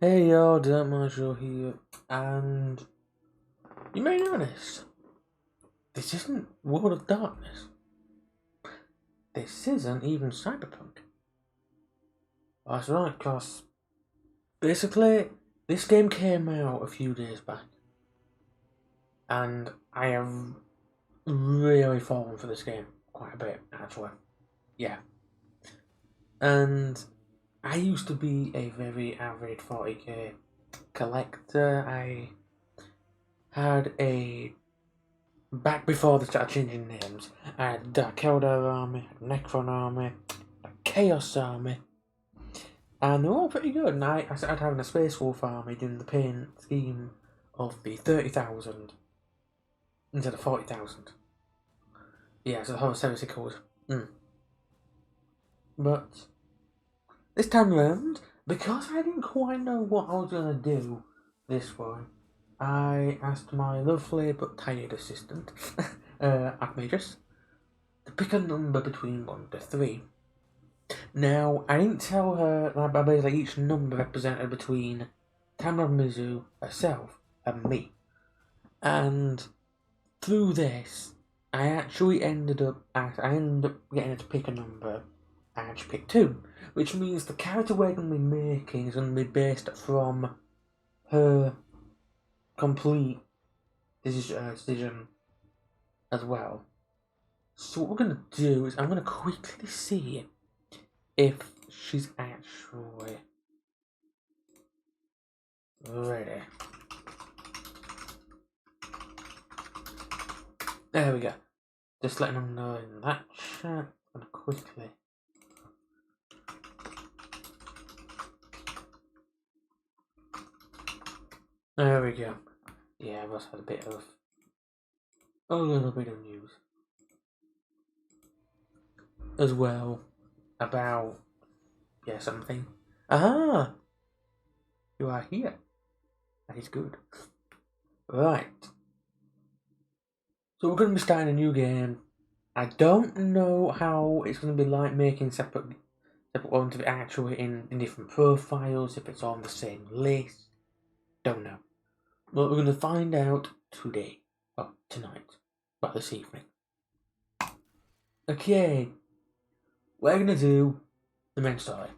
Hey yo, Dirt Marshall here, and you may notice this isn't World of Darkness. This isn't even Cyberpunk. That's right, cause basically this game came out a few days back, and I have really fallen for this game quite a bit actually. Yeah, and I used to be a very avid 40k collector. I had a back before they started changing names, I had Dark Eldar Army, Necron Army, Chaos Army, and they were all pretty good. And I started having a Space Wolf Army doing the paint scheme of the 30,000 instead of 40,000. Yeah, so the whole service equals. But this time around, because I didn't quite know what I was going to do this one, I asked my lovely but tired assistant, Archmagus, to pick a number between 1 to 3. Now, I didn't tell her that basically each number represented between Tamara Mizu, herself, and me. And through this, I actually ended up getting her to pick a number, and she picked 2, which means the character we're going to be making is going to be based from her complete decision as well. So what we're going to do is I'm going to quickly see if she's actually ready. There we go. Just letting them know in that chat. Gonna quickly. There we go. Yeah, I've also had a little bit of news as well about something. Aha! You are here. That is good. Right. So we're going to be starting a new game. I don't know how it's going to be like making separate ones if it actually in different profiles, if it's on the same list. Don't know. Well, we're going to find out today. Well, tonight. Well, this evening. Okay. We're going to do the main story.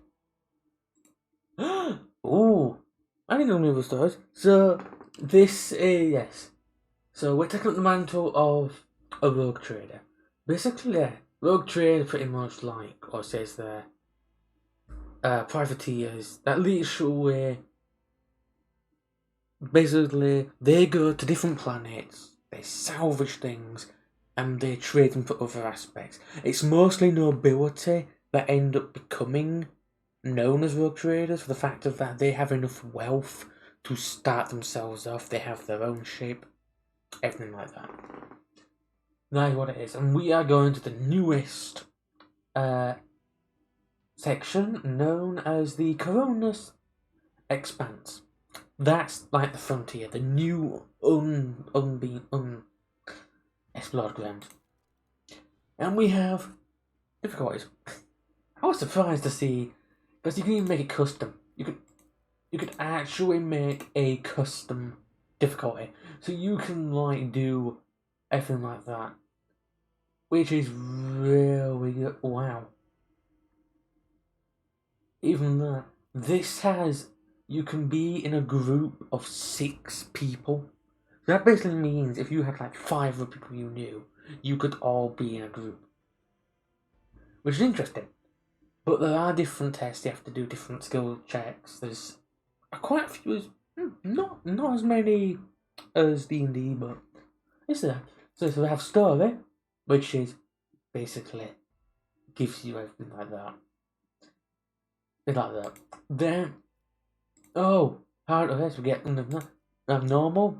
Oh, I didn't know any other stories. So, this is, yes. So, we're taking up the mantle of a rogue trader. Basically, yeah, rogue trader pretty much like, or says there, privateers that literally, basically, they go to different planets, they salvage things, and they trade them for other aspects. It's mostly nobility that end up becoming known as rogue traders for the fact of that they have enough wealth to start themselves off, they have their own ship, everything like that. That is what it is, and we are going to the newest section known as the Coronas Expanse. That's like the frontier, the new explored ground. And we have difficulties. I was surprised to see, because you can even make it custom. You could actually make a custom difficulty, so you can like do everything like that, which is really good. Wow. Even that, this has you can be in a group of 6 people. That basically means if you had like 5 other people you knew, you could all be in a group, which is interesting. But there are different tests. You have to do different skill checks. There's quite a few. Not as many as D&D, but it's there. So we have story, which is basically gives you everything like that. It's like that. Then hard. Okay, so we get normal,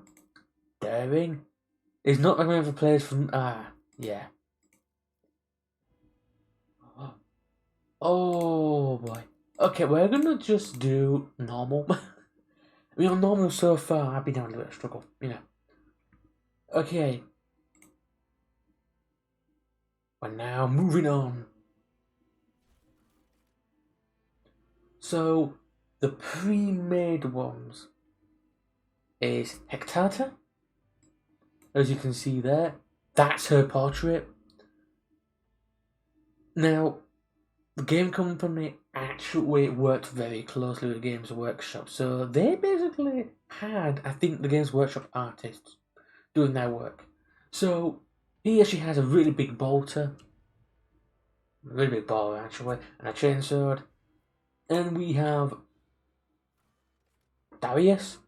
daring. Is not recommended for players from yeah. Oh boy. Okay, we're gonna just do normal. I mean, on normal so far, I've been having a bit of struggle, Okay. But now, moving on. So, The pre-made ones is Hectata. As you can see there, that's her portrait. Now, the game company actually worked very closely with Games Workshop, so they basically had, I think, the Games Workshop artists doing their work. So here she has a really big bolter, actually, and a chainsword, and we have Darius,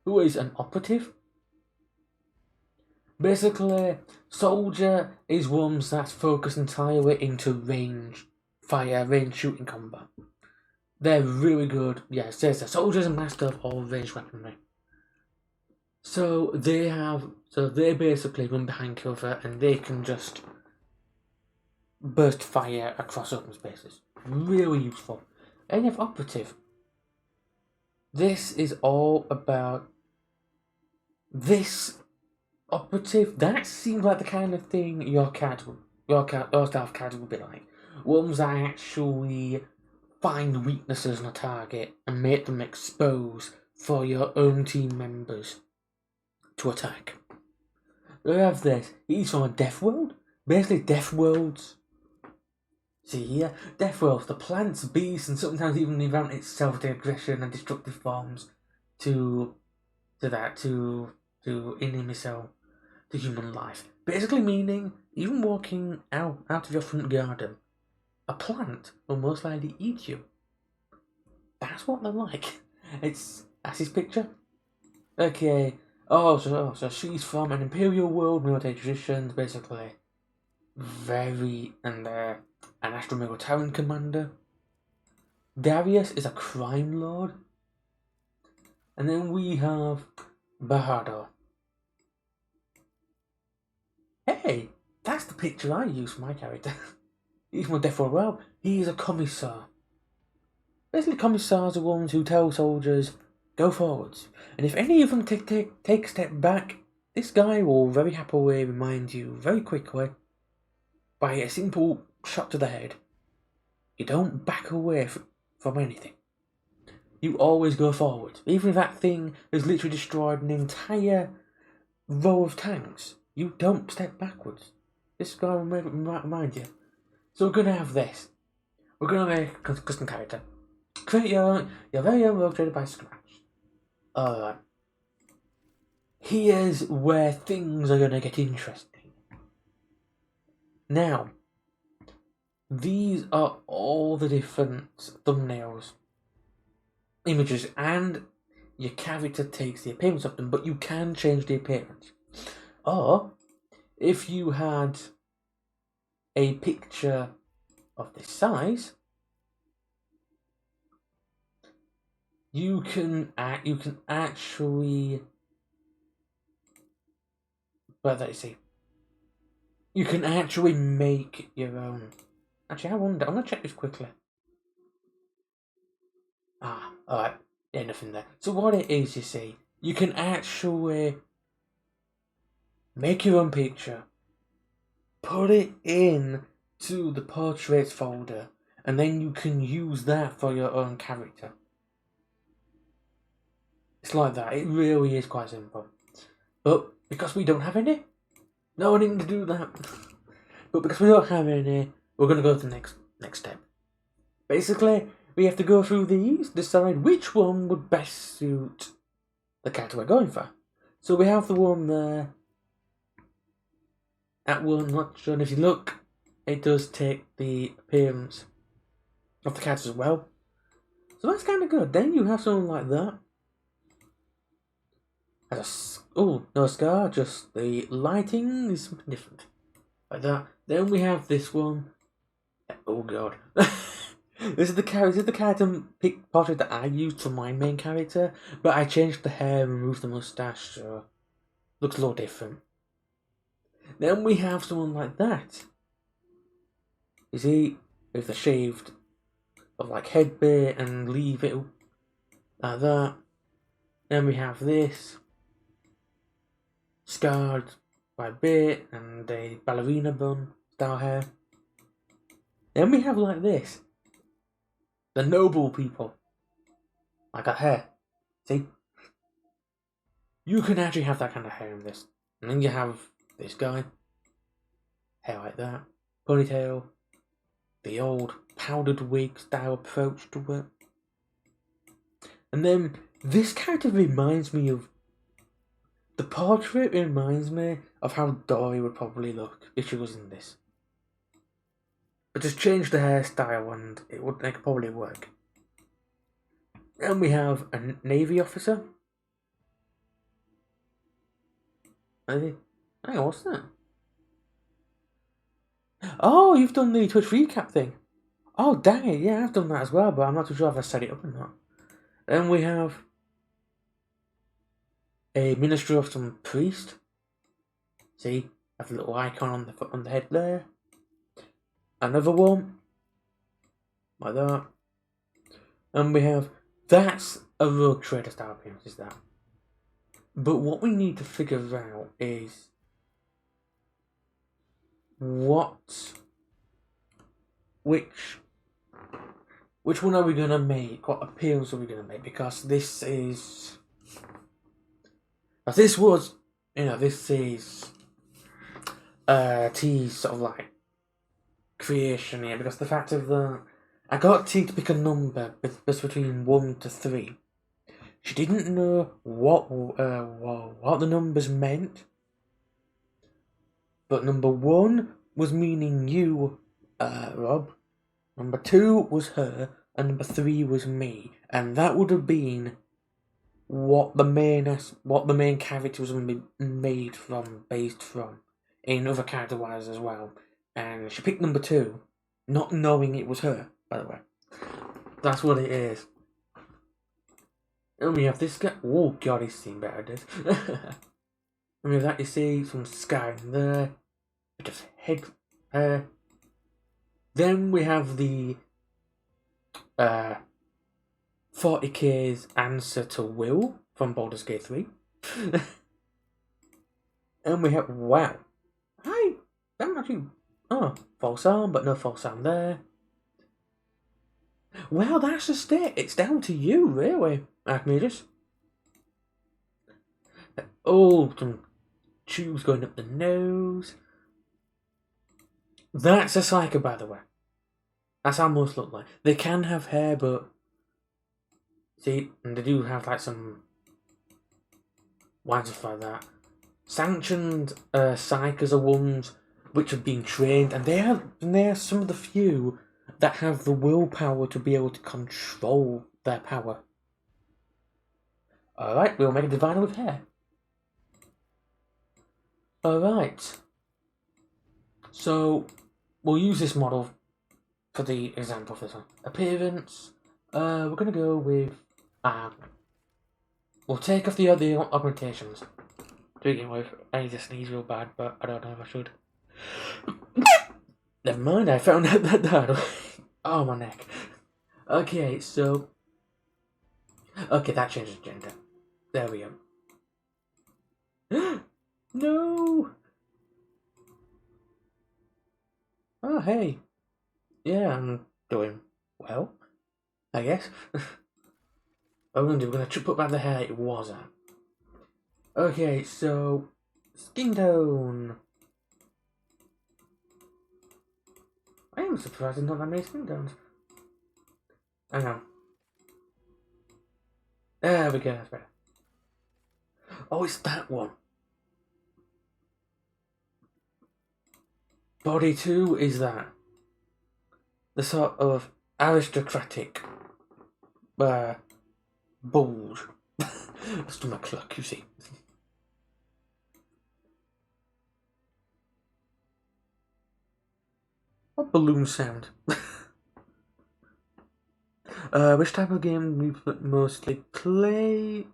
who is an operative. Basically, soldier is ones that's focused entirely into range fire, range shooting combat. They're really good. Yeah, it says that soldiers are master of all range weaponry. So they basically run behind cover and they can just burst fire across open spaces. Really useful. And you have operative. This is all about this operative. That seems like the kind of thing your staff card would be like. Ones that actually find weaknesses in a target and make them expose for your own team members to attack. We have this. He's from a death world. Basically, death worlds. See here, death worlds, the plants, beasts, and sometimes even the environment itself, the aggression and destructive forms to enemy cell to human life. Basically meaning, even walking out of your front garden, a plant will most likely eat you. That's what they're like. That's his picture. Okay. So she's from an imperial world, military traditions, basically. An Astromiro Terran commander. Darius is a crime lord. And then we have Bahadur. Hey, that's the picture I use for my character. He's my death well. He is a commissar. Basically, commissars are ones who tell soldiers, go forwards. And if any of them take a step back, this guy will very happily remind you very quickly by a simple shot to the head. You don't back away from anything. You always go forward. Even if that thing has literally destroyed an entire row of tanks, you don't step backwards. This guy will remind you. So we're going to have this. We're going to make a custom character. Create your very own rogue trader by scratch. Alright. Here's where things are going to get interesting. Now, these are all the different thumbnails, images, and your character takes the appearance of them, but you can change the appearance. Or, if you had a picture of this size, you can actually, you can actually make your own. Actually, I wonder. I'm gonna check this quickly. Alright. Yeah, nothing there. So what it is, you see, you can actually make your own picture, put it in to the portraits folder, and then you can use that for your own character. It's like that. It really is quite simple. But because we don't have any, no need to do that. But because we don't have any, we're going to go to the next step. Basically, we have to go through these, decide which one would best suit the character we're going for. So we have the one there. That one, not sure. And if you look, it does take the appearance of the character as well. So that's kind of good. Then you have something like that. No scar, just the lighting is something different. Like that. Then we have this one. Oh god. This is the character portrait that I used for my main character, but I changed the hair and removed the mustache, so looks a little different. Then we have someone like that. You see, with the shaved of like head bit and leave it like that. Then we have this. Scarred by a bit and a ballerina bun style hair. Then we have like this. The noble people. I got hair. See? You can actually have that kind of hair in this. And then you have this guy. Hair like that. Ponytail. The old powdered wig style approach to it. And then this character reminds me of... The portrait reminds me of how Dory would probably look if she was in this. But just change the hairstyle and it would probably work. And we have a Navy officer. Hang on, what's that? Oh, you've done the Twitch recap thing. Oh, dang it, yeah, I've done that as well, but I'm not too sure if I set it up or not. Then we have a minister of some priest. See, have a little icon on the head there. Another one, like that. And we have, that's a rogue trader style appearance, is that. But what we need to figure out is which one are we gonna make? What appearance are we gonna make? Because this is, this is T's sort of like creation here, because the fact of that I got T to pick a number between 1 to 3. She didn't know what the numbers meant, but number 1 was meaning you, Rob. Number 2 was her, and number 3 was me, and that would have been what the main character was going to be based from, in other character-wise as well. And she picked number 2, not knowing it was her, by the way. That's what it is. And we have this guy. Oh god, he's seen better, this. And we have that, you see, some sky in there. Bit of head hair. Then we have the 40K's answer to Will from Baldur's Gate 3. And we have, wow. Hi, I'm actually, false arm, but no false arm there. Well, that's just it. It's down to you, really, Archimedes. Oh, some tubes going up the nose. That's a psycho, by the way. That's how most look like. They can have hair, but see, and they do have like some ones like that. Sanctioned psychers are ones which have been trained, and they are some of the few that have the willpower to be able to control their power. Alright, we'll make a diviner with hair. Alright. So, we'll use this model for the example for this one. Appearance. We're going to go with... we'll take off the augmentations to begin with. I need to sneeze real bad, but I don't know if I should. Never mind, I found out that. Oh, my neck. Okay, so... Okay, that changes gender. There we go. No! Oh, hey. Yeah, I'm doing well, I guess. We're going to put back the hair it was at. Okay, so... Skin tone. I am surprised there's not that many skin tones. Hang on. There we go, that's better. Oh, it's that one. Body 2 is that. The sort of aristocratic bulge. Stomach clock, you see. What balloon sound? Which type of game do you mostly play?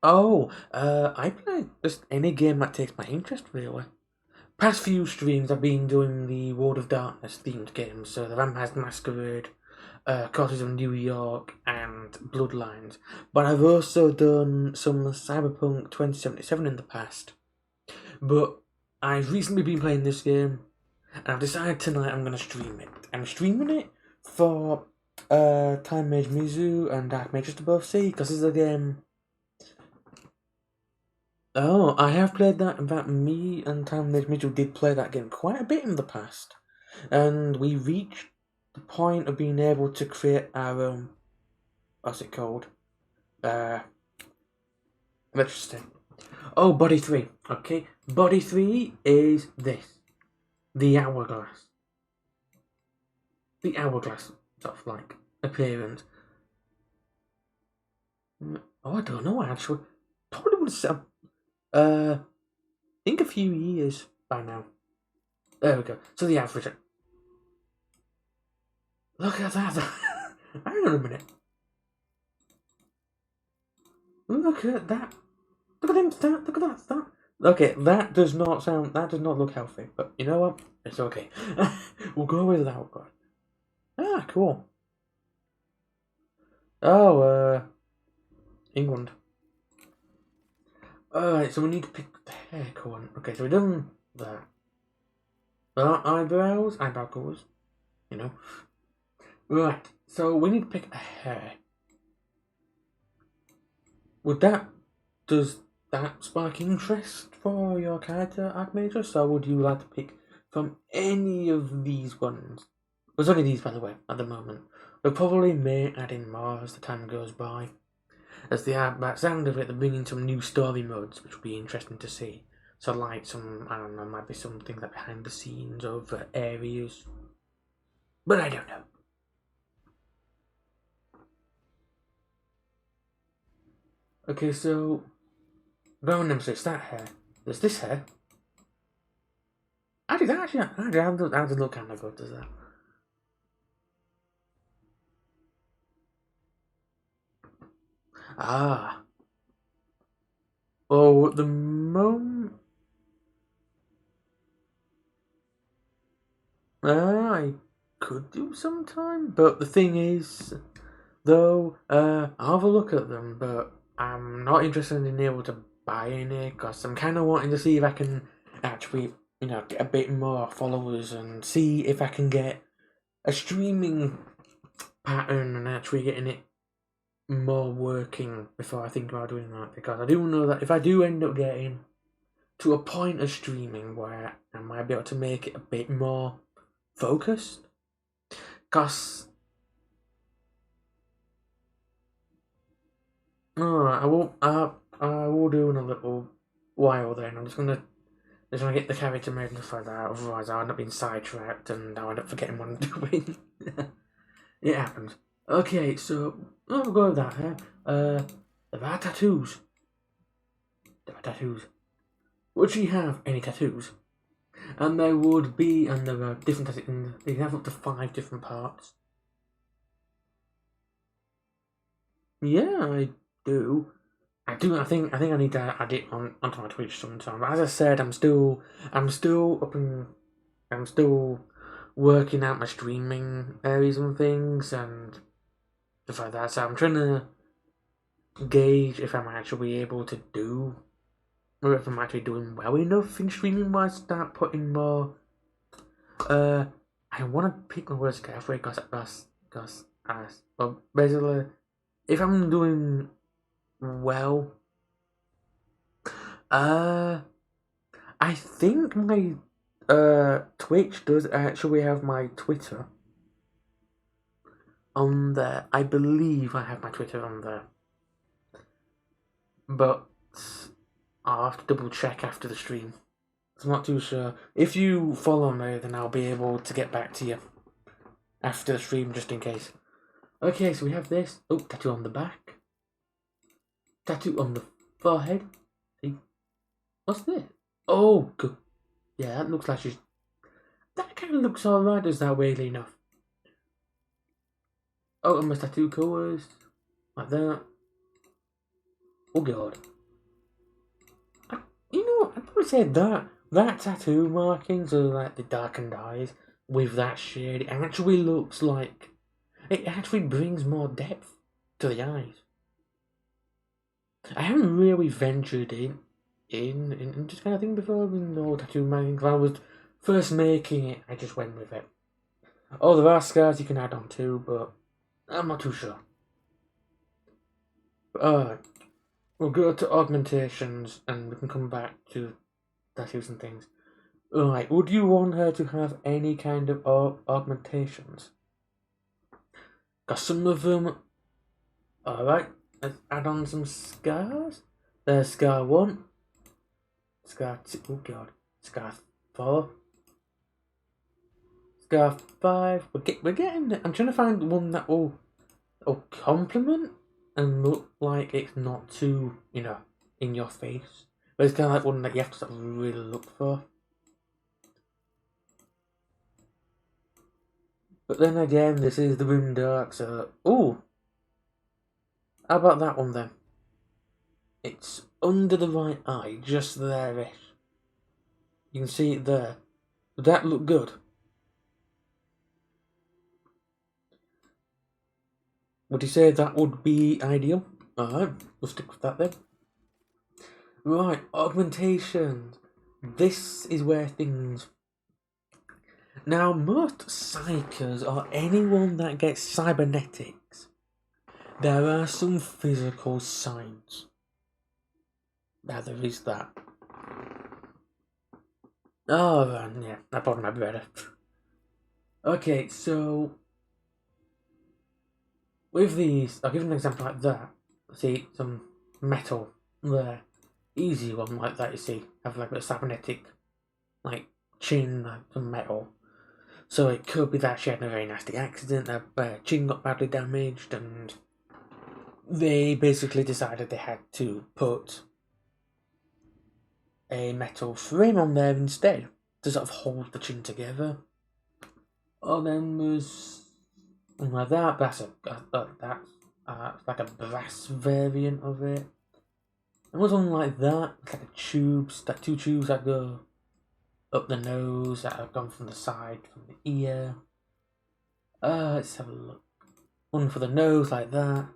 Oh, I play just any game that takes my interest, really. Past few streams I've been doing the World of Darkness themed games, so the Vampires Masquerade, Cortes of New York, and Bloodlines. But I've also done some Cyberpunk 2077 in the past. But I've recently been playing this game, and I've decided tonight I'm going to stream it. I'm streaming it for Time Mage Mizu and Dark Mage just above C, because this is a game. Oh, I have played that. Me and Time Mage Mizu did play that game quite a bit in the past, and we reached the point of being able to create our own. What's it called? Interesting. Oh, body 3. Okay, body 3 is this. The hourglass. The hourglass sort of like appearance. Oh, I don't know actually. Probably would say, think a few years by now. There we go. So the average. Look at that. Hang on a minute. Look at that. Look at him start. Look at that start. Okay, that does not look healthy. But you know what? It's okay. We'll go with that one. Ah, cool. Oh, England. Alright, so we need to pick the hair colour. Okay, so we've done that. Eyebrow colours. You know. Right, so we need to pick a hair. Does that spark interest for your character, Archmage? So would you like to pick from any of these ones? There's only these, by the way, at the moment. We probably may add in more as the time goes by. As the sound of it, they're bringing some new story modes, which will be interesting to see. So like I don't know, might be something like behind the scenes of areas. But I don't know. Okay, so going nemesis, that hair. There's this hair. Actually, that does look kind of good, does that? Ah. Oh, at the moment, I could do sometime, but the thing is, though, I'll have a look at them, but I'm not interested in being able to buy any, because I'm kind of wanting to see if I can actually, get a bit more followers and see if I can get a streaming pattern and actually getting it more working before I think about doing that, because I do know that if I do end up getting to a point of streaming where I might be able to make it a bit more focused, because I will do in a little while then. I'm just gonna get the character made and stuff like that, otherwise I'll end up being sidetracked and I'll end up forgetting what I'm doing. It happens. Okay, so I'll go with that, huh? There are tattoos. Would she have any tattoos? And there would be, and there are different tattoos, they have up to 5 different parts. Yeah, I do. I think I need to add it onto my Twitch sometime. But as I said, I'm still working out my streaming areas and things and stuff like that. So I'm trying to gauge if I'm actually able to do, or if I'm actually doing well enough in streaming wise. Start putting more. I want to pick my words carefully because well, basically, if I'm doing well, I think my Twitch does actually have my Twitter on there. I believe I have my Twitter on there, but I'll have to double check after the stream. I'm not too sure. If you follow me, then I'll be able to get back to you after the stream, just in case. Okay, so we have this. Oh, tattoo on the back. Tattoo on the forehead. See? What's this? Oh, good. Yeah, that looks like she's... That kind of looks alright, does that, weirdly enough. Oh, and my tattoo colours. Like that. Oh, God. You know, I'd probably say that tattoo markings are like the darkened eyes with that shade. It actually looks like... It actually brings more depth to the eyes. I haven't really ventured in this kind of thing before with no tattoo markings. When I was first making it, I just went with it. Oh, there are scars you can add on too, but I'm not too sure. We'll go to augmentations and we can come back to tattoos and things. Alright, would you want her to have any kind of augmentations? Got some of them. Alright, let's add on some scars. There's scar 1. Scar 2. Oh god. Scar 4. Scar 5. We're getting there. I'm trying to find one that will complement and look like it's not too, in your face. But it's kind of like one that you have to sort of really look for. But then again, this is the room dark, so... Oh! How about that one then? It's under the right eye, just there-ish. You can see it there. Would that look good? Would you say that would be ideal? Alright, we'll stick with that then. Right, augmentations. This is where things... Now, most psychers or anyone that gets cybernetics, there are some physical signs. Now, there is that. Oh, yeah, that probably might be better. Okay, so... With these, I'll give you an example like that. See, some metal there. Easy one like that, you see. Have like a cybernetic, like, chin, like some metal. So it could be that she had a very nasty accident, her chin got badly damaged, and they basically decided they had to put a metal frame on there instead to sort of hold the chin together. Oh, then there's something like that, but that's like a brass variant of it. And was one like that, it's like two tubes that go up the nose that have gone from the side, from the ear. Let's have a look. One for the nose like that.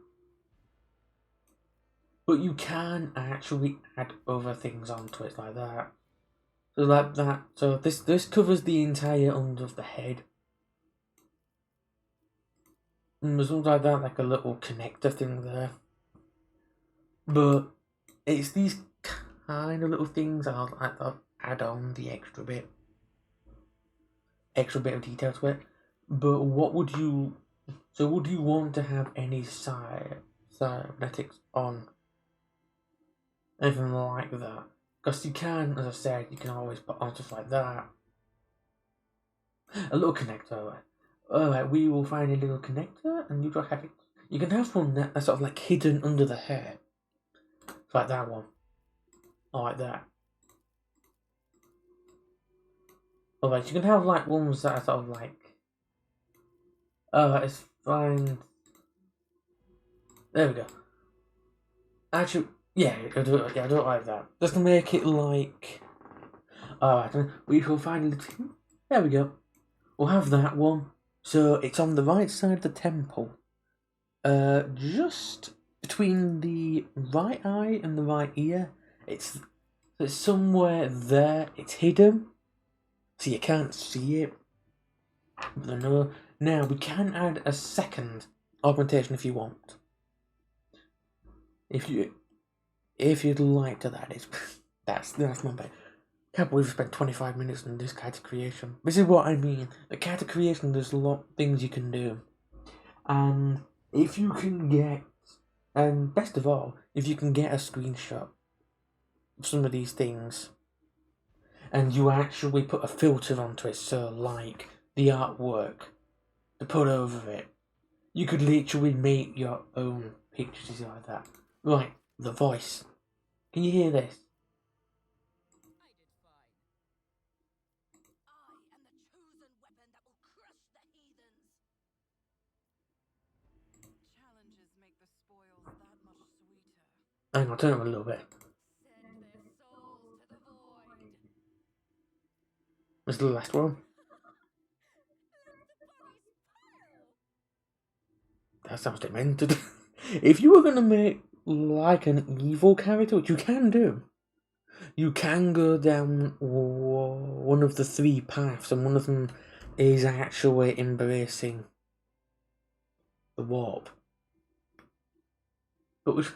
But you can actually add other things onto it like that. So like that. So this covers the entire under of the head. And there's something like that, like a little connector thing there. But it's these kind of little things I'll add on the extra bit of detail to it. But what would you... So would you want to have any cybernetics on? Anything like that? Because you can, as I said, you can always put on stuff like that. A little connector. Alright, we will find a little connector and you can have it. You can have one that's sort of like hidden under the hair. Like that one. Or like that. Alright, you can have like ones that are sort of like... it's fine. There we go. Actually, yeah, I'll do it like that. Just to make it like... Alright, we shall find a little... There we go. We'll have that one. So it's on the right side of the temple. Just between the right eye and the right ear. It's somewhere there. It's hidden, so you can't see it. But no. Now we can add a second augmentation if you want. If you'd like to, that is. That's my bad. Can't believe we spent 25 minutes on this character creation. This is what I mean. The character creation, there's a lot of things you can do. And if you can get, and best of all, if you can get a screenshot of some of these things, and you actually put a filter onto it, so like the artwork, to put over it, you could literally make your own pictures like that. Right, the voice. Can you hear this? Hang on, turn it up a little bit. This is the last one. That sounds demented. If you were going to make like an evil character, which you can do, you can go down one of the 3 paths, and one of them is actually embracing the warp. But which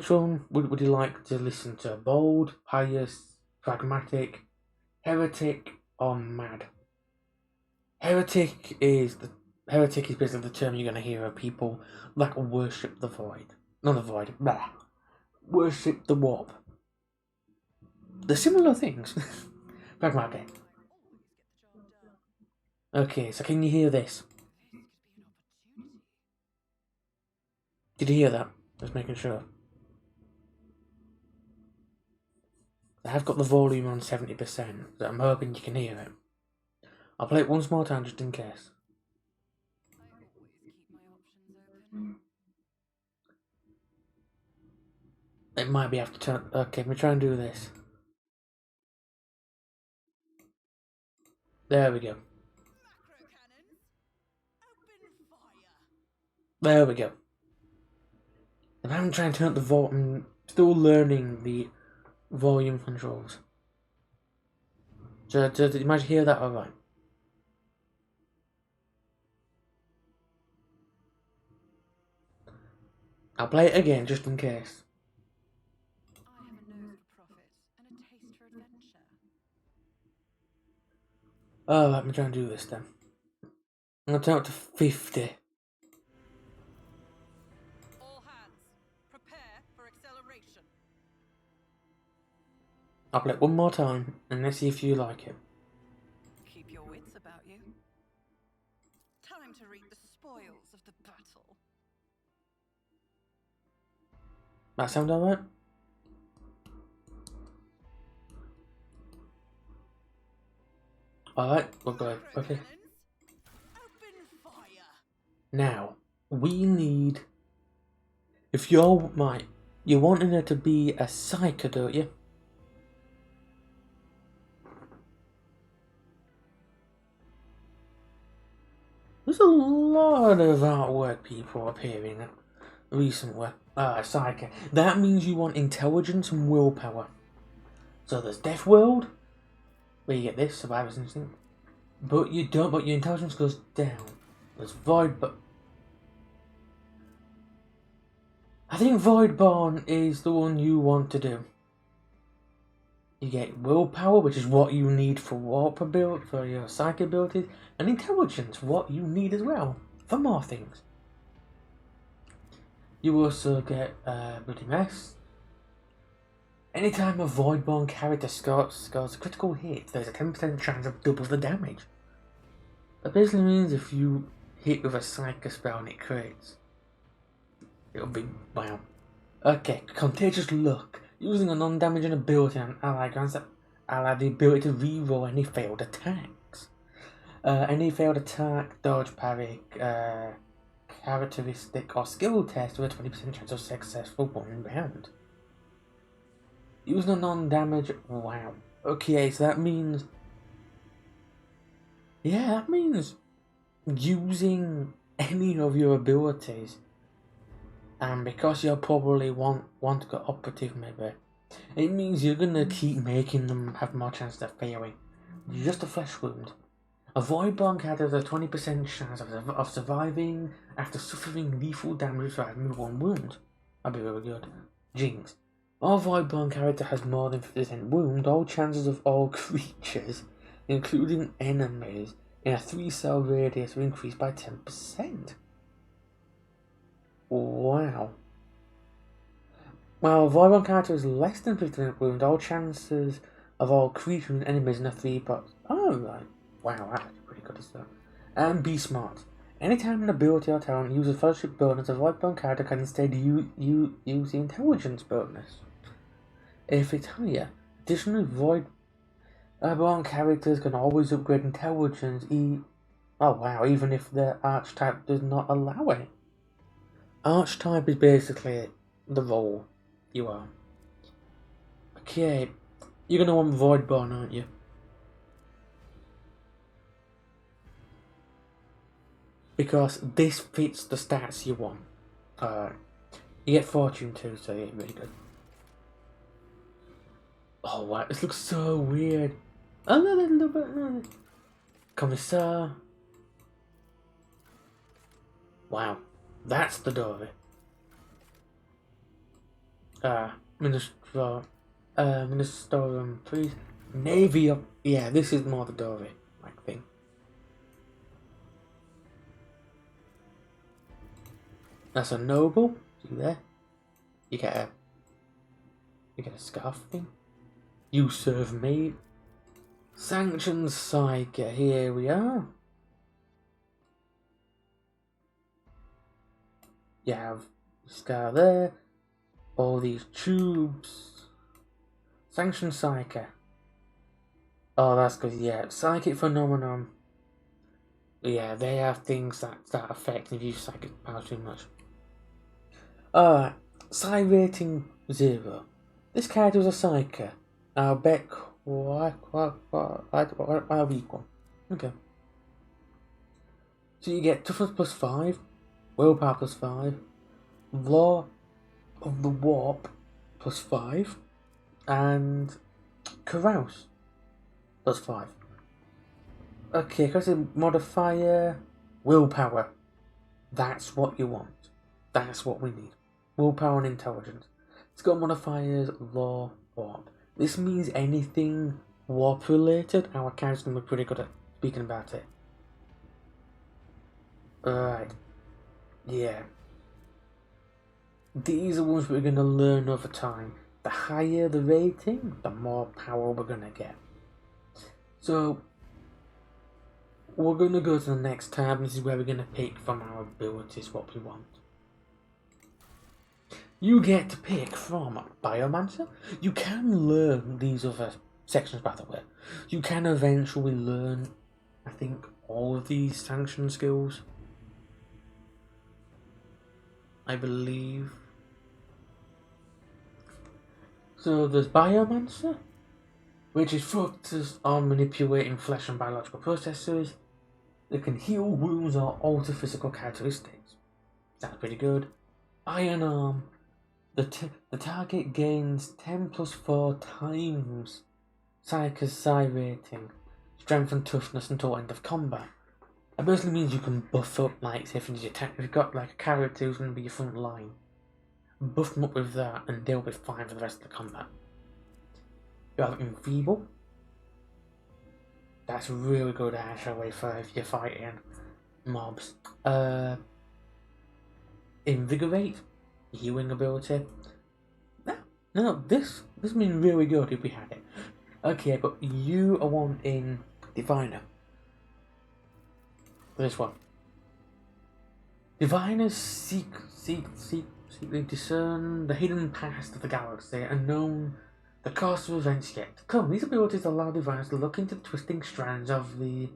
one would you like to listen to? Bold, pious, pragmatic, heretic, or mad? Heretic is basically the term you're gonna hear of people that worship the void. Not the void, blah. Worship the warp. They're similar things. Pragmatic. Okay, so can you hear this? Did you hear that? Just making sure. I have got the volume on 70%, so I'm hoping you can hear it. I'll play it once more time just in case. It might be after turn. Okay, let me try and do this. There we go. There we go. And I'm trying to turn up the volume. I'm still learning the volume controls. So, did you manage to hear that alright? I'll play it again just in case. I have a nose for profit and a taste for adventure. Oh, let me try and do this then. I'm gonna turn up to 50. All hands, prepare for acceleration. I'll play it one more time and let's see if you like it. Keep your wits about you. Time to reap the spoils of the battle. That sound alright? Alright, we'll go. Okay. Now, we need. If you're wanting her to be a psyker, don't you? There's a lot of artwork people appearing recently. Psyker. That means you want intelligence and willpower. So there's Death World, where you get this, Survivor's Instinct. But you don't, but your intelligence goes down. There's Void, but I think Voidborn is the one you want to do. You get willpower, which is what you need for warp ability, for your psychic abilities, and intelligence, what you need as well for more things. You also get Bloody Mess. Anytime a Voidborn character scores a critical hit, there's a 10% chance of double the damage. That basically means if you hit with a psychic spell and it crits, it'll be wow. Okay, Contagious Luck. Using a non-damaging ability on ally grants that ally the ability to reroll any failed attacks. Any failed attack, dodge, parry, characteristic or skill test with a 20% chance of successful one round. Using a non-damage, wow. Okay, so that means, that means using any of your abilities, and because you'll probably want to go operative maybe, it means you're gonna keep making them have more chance of failing. Just a flesh wound. A Voidborn character has a 20% chance of surviving after suffering lethal damage from one wound. That'd be really good. Jinx. Our Voidborn character has more than 50% wound. All chances of all creatures, including enemies, in a 3-cell radius will increase by 10%. Wow. While a Voidborn character is less than 50% wound, all chances of all creatures and enemies in a 3-box. Oh, right. Wow, that's pretty good stuff. And be smart. Anytime an ability or talent uses fellowship bonus, a Voidborn character can instead use the intelligence bonus if it's higher. Additionally, Voidborn characters can always upgrade intelligence. Even if their archetype does not allow it. Archetype is basically the role you are. Okay, you're gonna want Voidborn, aren't you? Because this fits the stats you want. You get Fortune too, so yeah, really good. Oh wow, this looks so weird. Oh no, there's a little bit. Commissar. Wow, that's the Dory. Ministerium, please. Navy up. Yeah, this is more the Dory like thing. That's a noble. See there? You get a scarf thing. You serve me. Sanctions Psyche. Here we are. You have scar there. All these tubes. Sanction Psyche. Oh, that's good. Yeah, psychic phenomenon. Yeah, they have things that affect if you use psychic power too much. Alright, psi rating 0. This character is a psyker. I'll bet quite a weak one. Okay. So you get toughness plus 5, willpower plus 5, law of the warp plus 5, and carouse plus 5. Okay, because of modifier, willpower. That's what you want. That's what we need. Willpower and intelligence. It's got modifiers, law, warp. This means anything warp related, our character's gonna be pretty good at speaking about it. Alright. Yeah. These are ones we're gonna learn over time. The higher the rating, the more power we're gonna get. So, we're gonna go to the next tab, and this is where we're gonna pick from our abilities what we want. You get to pick from Biomancer. You can learn these other sections, by the way. You can eventually learn, I think, all of these sanction skills. I believe. So there's Biomancer, which is focused on manipulating flesh and biological processes. They can heal wounds or alter physical characteristics. That's pretty good. Iron Arm. The target gains 10 plus 4 times Psyche's psi rating, strength and toughness until end of combat. That basically means you can buff up, like, say if you've got like a character who's going to be your front line, buff them up with that and they'll be fine for the rest of the combat. You have Enfeeble. That's really good actually for if you're fighting mobs. Invigorate. Healing ability. No, this means really good if we had it. Okay, but you are wanting Diviner. This one. Diviners secretly discern the hidden past of the galaxy and know the course of events yet to come. These abilities allow diviners to look into the twisting strands of the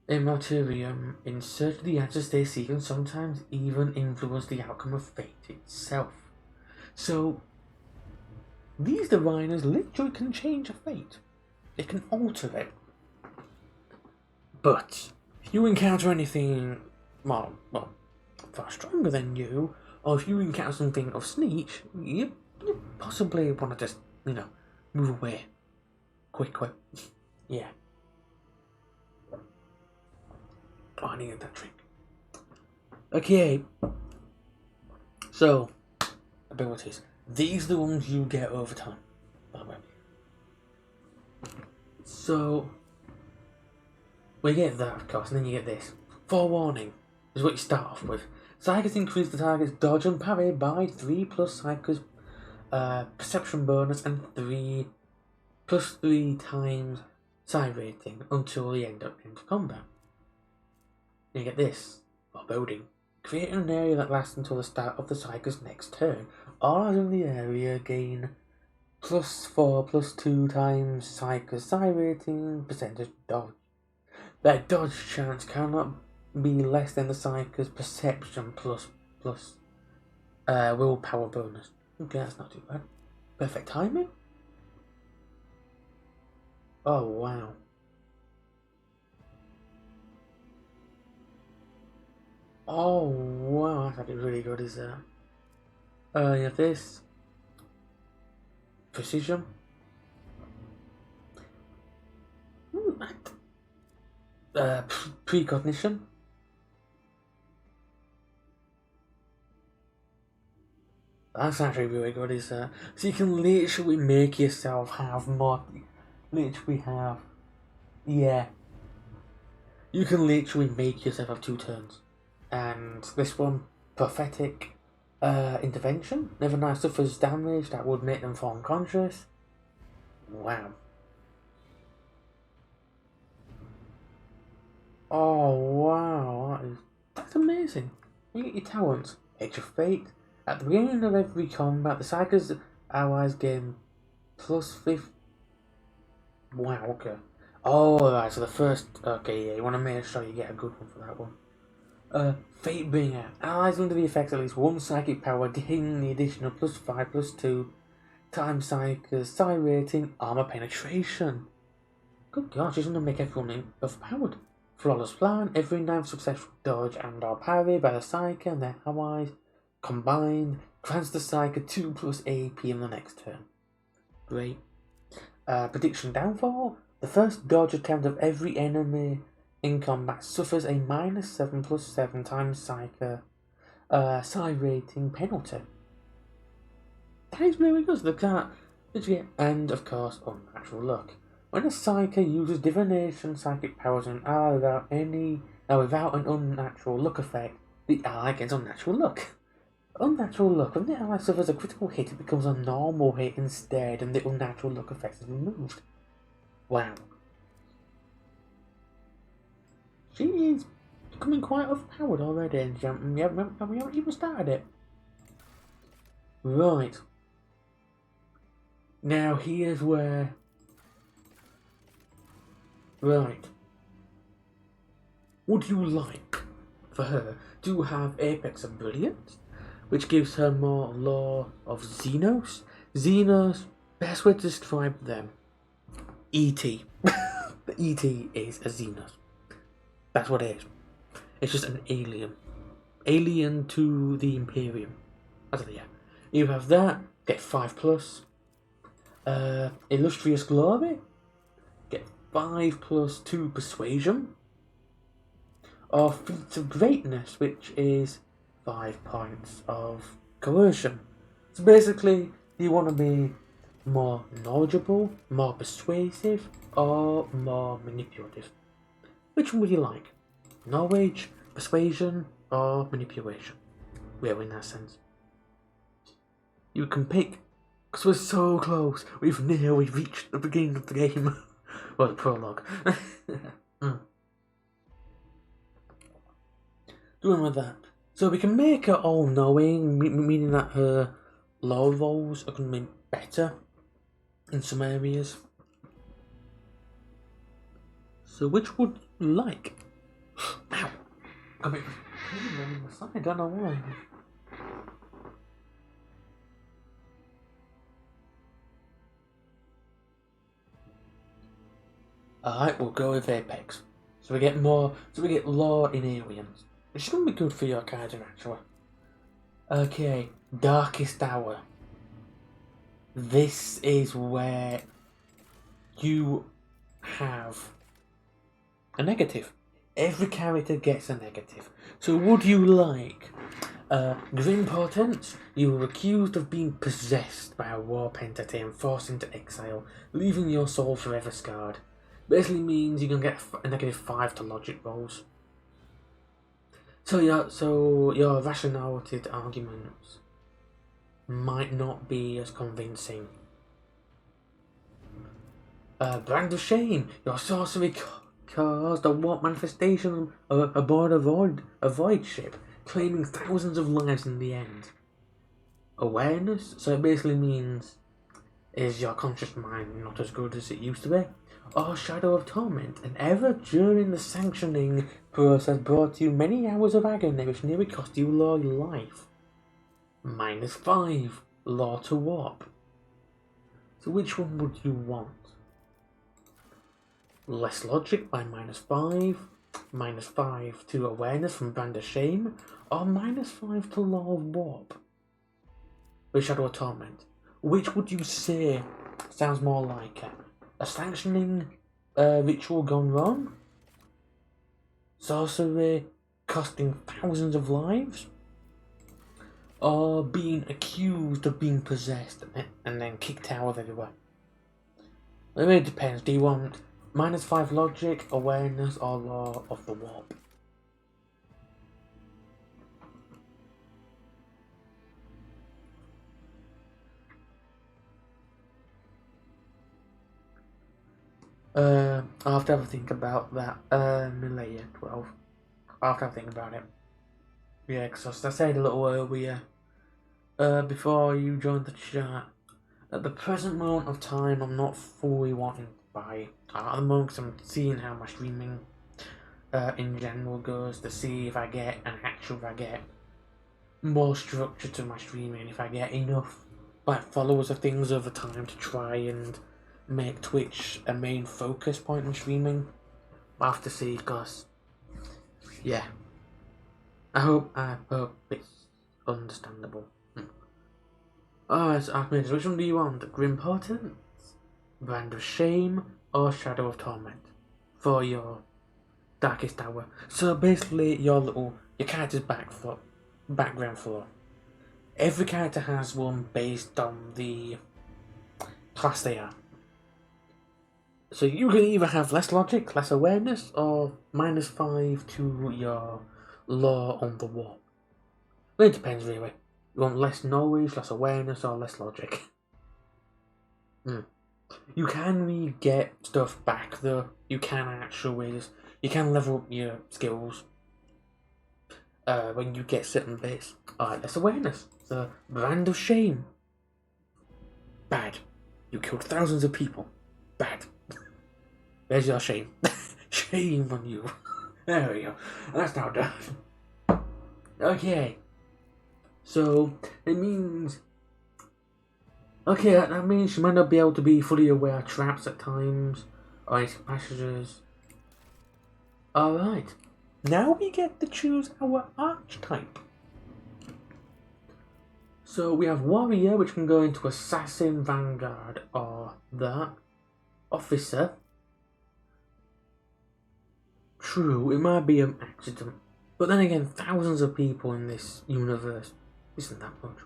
Immaterium in search of the answers they seek, and sometimes even influence the outcome of fate itself. So, these diviners literally can change a fate. They can alter it. But, if you encounter anything, well, far stronger than you, or if you encounter something of sneak, you possibly want to just, move away. Quickly. Yeah. Oh, I needed that drink. Okay. So, abilities. These are the ones you get over time, by the way. So, we get that, of course, and then you get this. Forewarning is what you start off with. Psychers increase the target's dodge and parry by 3 plus Psychers perception bonus and 3 plus 3 times psi rating until the end of combat. Then you get this. Foreboding. Create an area that lasts until the start of the Psyker's next turn. All in the area gain plus 4 plus 2 times Psyker's psi rating percentage dodge. Their dodge chance cannot be less than the Psyker's perception plus willpower bonus. Okay, that's not too bad. Perfect timing? Oh, wow. Oh, wow, that's actually really good, is that? You have this. Precision. Precognition. That's actually really good, is that? So you can literally make yourself have more. Literally have. Yeah. You can literally make yourself have 2 turns. And this one, Prophetic Intervention. Never nice suffers damage that would make them fall unconscious. Wow. Oh, wow. That's amazing. You get your talents. Edge of Fate. At the beginning of every combat, the Psyker's allies gain plus 50. Wow, okay. Oh, right, so the first. Okay, yeah, you want to make sure you get a good one for that one. Fatebringer. Allies under the effects of at least one psychic power gain the additional +5/+2 times Psyker's psi rating, armor penetration. Good God, she's going to make everyone overpowered. Flawless plan. Every 9th successful dodge and/or parry by the Psyker and their allies combined grants the Psyker 2+ AP in the next turn. Great. Prediction downfall. The first dodge attempt of every enemy in combat suffers a -7/+7 times Psyker psi rating penalty. That is really good. Look at that. And of course, unnatural luck. When a Psyker uses divination psychic powers on an ally without an unnatural luck effect, the ally gets unnatural luck. Unnatural luck. When the ally suffers a critical hit, it becomes a normal hit instead, and the unnatural luck effect is removed. Wow. She is becoming quite overpowered already, and we haven't even started it. Right. Now here's where... Right. Would you like for her to have Apex of Brilliance, which gives her more Law of Xenos? Xenos, best way to describe them, E.T. The E.T. is a Xenos. That's what it is. It's just an alien. Alien to the Imperium. That's it, yeah. You have that, get 5+. Illustrious Glory, get 5+2 Persuasion. Or Feats of Greatness, which is 5 points of Coercion. So basically, do you want to be more knowledgeable, more persuasive, or more manipulative? Which one would you like? Knowledge, persuasion, or manipulation? Well, in that sense. You can pick, because we're so close. We've nearly reached the beginning of the game. Well, the prologue. Doing with that. So we can make her all-knowing, meaning that her lore rolls are going to be better in some areas. So which would you like? Ow! Got me on the side, I don't know why. Alright, we'll go with Apex. So we get lore in aliens. Which is going to be good for your character, actually. Okay, Darkest Hour. This is where you have a negative. Every character gets a negative. So would you like Grim Portents? You were accused of being possessed by a warp entity and forced into exile, leaving your soul forever scarred. Basically means you can get a -5 to logic rolls. So your rationality arguments might not be as convincing. Brand of Shame. Your sorcery caused a warp manifestation aboard a void ship, claiming thousands of lives in the end. Awareness. So it basically means, is your conscious mind not as good as it used to be? Or Shadow of Torment, an error during the sanctioning process brought you many hours of agony which nearly cost you your life. -5, Law to Warp. So which one would you want? Less Logic by -5, -5 to Awareness from Brand of Shame, or -5 to Law of Warp with Shadow of Torment? Which would you say sounds more like a sanctioning ritual gone wrong? Sorcery costing thousands of lives? or being accused of being possessed and then kicked out of everywhere. It really depends. Do you want -5 logic, awareness, or law of the warp? I'll have to have a think about that. Later, 12. I'll have to have a think about it. Yeah, because as I said a little earlier, before you joined the chat, at the present moment of time, I'm not fully wanting to buy. At the moment, 'cause I'm seeing how my streaming in general goes, to see if I get more structure to my streaming, if I get enough followers of things over time to try and make Twitch a main focus point in streaming. I'll have to see, because yeah, I hope it's understandable. Alright, so Archmages, which one do you want? Grim Portent, Brand of Shame, or Shadow of Torment for your Darkest Hour? So basically, your character's background floor. Every character has one based on the class they are. So you can either have less logic, less awareness, or -5 to your law on the warp. Well, it depends really. You want less knowledge, less awareness, or less logic? You can re-get stuff back though. You can level up your skills when you get certain bits. Alright, less awareness. The Brand of Shame. Bad. You killed thousands of people. Bad. There's your shame. Shame on you. There we go. That's now done. Okay. So, it means... Okay, that means you might not be able to be fully aware of traps at times, or any passages. Alright. Now we get to choose our archetype. So we have Warrior, which can go into Assassin, Vanguard, or that. Officer. True, it might be an accident. But then again, thousands of people in this universe isn't that much.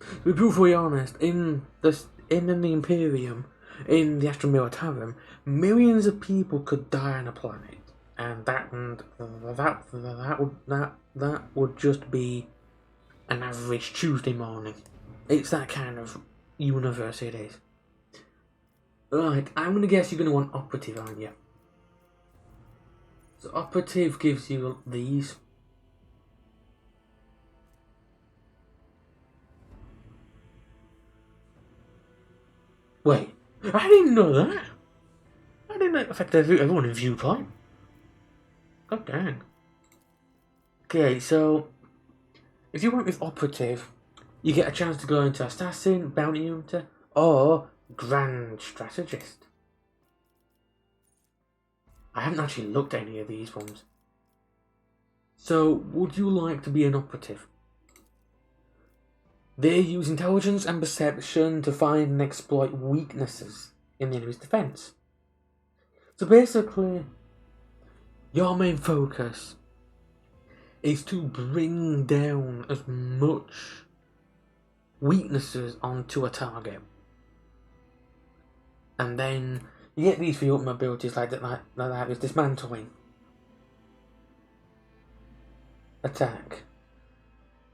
To be brutally honest, in the Imperium, in the Astral Militarum, millions of people could die on a planet, and that would just be an average Tuesday morning. It's that kind of universe it is. Right, I'm gonna guess you're gonna want Operative, aren't you? So Operative gives you these. Wait, I didn't know that. I didn't know it affected everyone in Viewpoint. God dang. Okay, so if you went with Operative, you get a chance to go into Assassin, Bounty Hunter, or Grand Strategist. I haven't actually looked at any of these ones. So, would you like to be an Operative? They use intelligence and perception to find and exploit weaknesses in the enemy's defense. So basically, your main focus is to bring down as much weaknesses onto a target. And then you get these for your ultimate abilities like that is dismantling. Attack.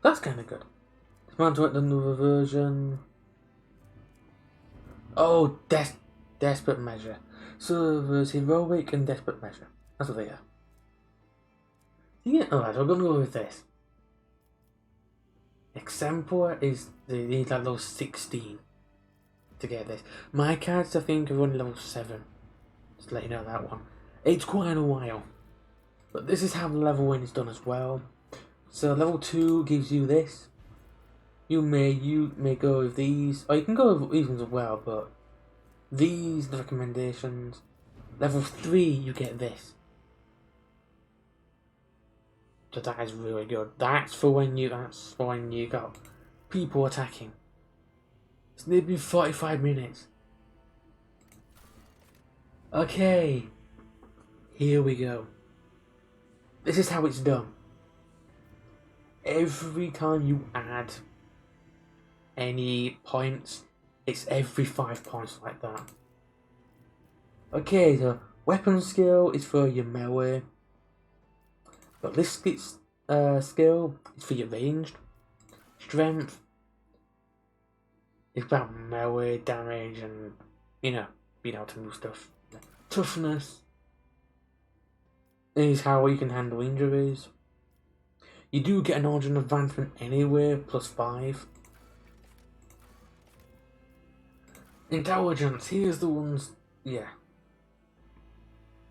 That's kind of good. Dismantle at another version. Oh, desperate measure. So there's heroic and desperate measure. That's what they are. Yeah, alright, so we're gonna go with this. Exemplar is they need like level 16 to get this. My cards I think are only level 7. Just to let you know that one. It's quite a while. But this is how the leveling is done as well. So level 2 gives you this. You may go with these, or you can go with these ones as well, but these are the recommendations. Level 3 you get this. So that is really good. That's for when you got people attacking. It's maybe 45 minutes. Okay. Here we go. This is how it's done. every time you add any points, it's every 5 points like that. Okay, the weapon skill is for your melee. Ballistic skill is for your ranged. Strength is about melee damage and, being able to move stuff. Toughness is how you can handle injuries. You do get an origin advancement anyway, +5. Intelligence, here's the ones, yeah.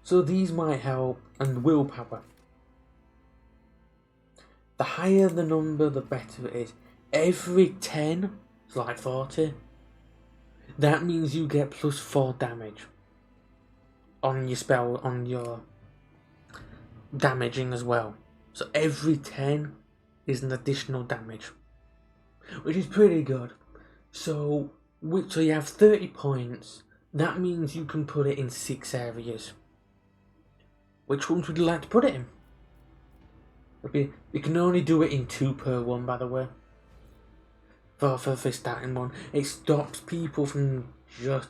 So these might help, and willpower. The higher the number, the better it is. Every 10 is like 40. That means you get +4 damage on your spell, on your damaging as well. So every 10 is an additional damage, which is pretty good. So you have 30 points. That means you can put it in 6 areas. Which ones would you like to put it in? You can only do it in 2 per one, by the way. For the starting one, it stops people from just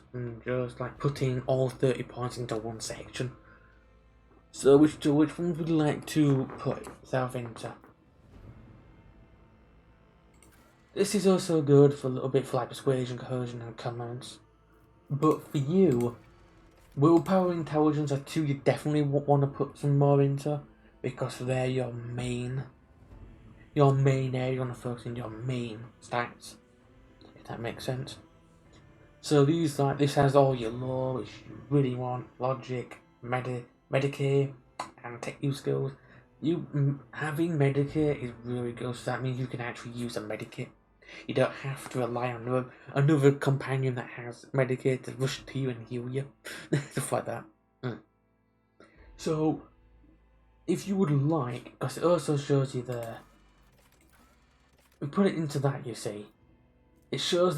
like putting all 30 points into one section. So which ones would you like to put yourself into? This is also good for a little bit for like persuasion, cohesion, and commands. But for you, willpower and intelligence are 2 you definitely want to put some more into, because they're your main area you want to focus in, your main stats, if that makes sense. So this has all your law, which you really want, logic, Medicaid, and tech use skills. Having Medicare is really good, so that means you can actually use a Medikit. You don't have to rely on another companion that has Medicare to rush to you and heal you. Stuff like that. So, if you would like, because it also shows you there, we put it into that, you see. It shows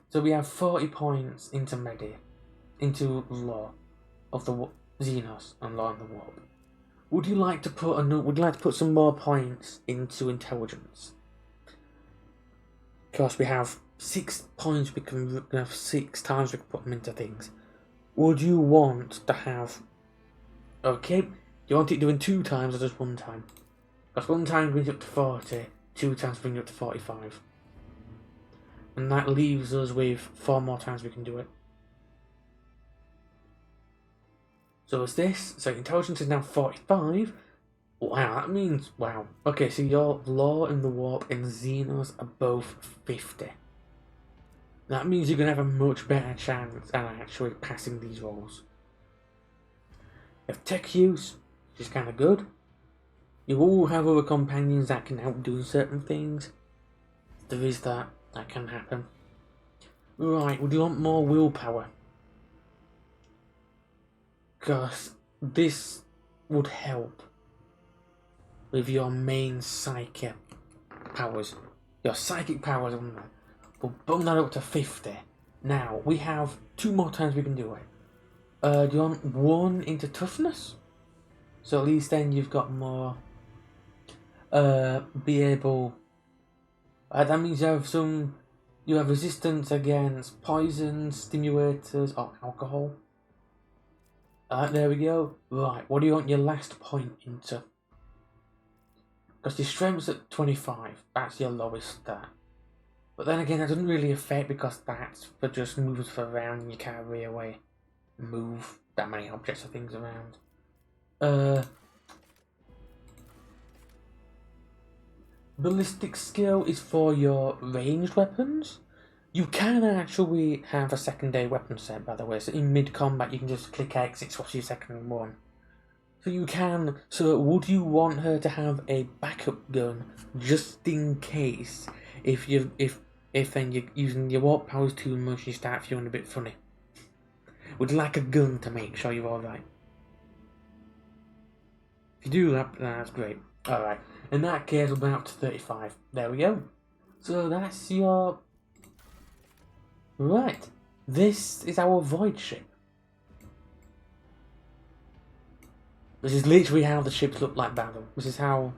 so we have 40 points into into law of the Xenos and law in the warp. Would you like to put some more points into intelligence? Because we have 6 points, we have 6 times we can put them into things. Would you want to have? Okay, do you want it doing 2 times or just 1 time? Because 1 time brings you up to 40, 2 times brings you up to 45. And that leaves us with 4 more times we can do it. So it's this. So intelligence is now 45. Wow, that means, wow. Okay, so your law in the warp and Xenos are both 50. That means you're going to have a much better chance at actually passing these rolls. You have tech use, which is kind of good. You all have other companions that can help do certain things. There is that can happen. Right, would you want more willpower? Because this would help with your main psychic powers. Your psychic powers on that. We'll bump that up to 50. Now, we have 2 more times we can do it. Do you want 1 into toughness? So at least then you've got more, be able, that means you have resistance against poisons, stimulators, or alcohol. There we go. Right, what do you want your last point into? Because your strength's at 25, that's your lowest stat. But then again, that doesn't really affect, because that's for just moves for around and you can't really move that many objects or things around. Ballistic skill is for your ranged weapons. You can actually have a secondary weapon set, by the way, so in mid-combat you can just click X, it swaps your second one. So you can, so would you want her to have a backup gun, just in case, if then you're using your warp powers too much, you start feeling a bit funny? Would you like a gun to make sure you're alright? If you do that, that's great. Alright, in that case we'll bring up to 35. There we go. So that's your... Right, this is our void ship. This is literally how the ships look like battle. This is how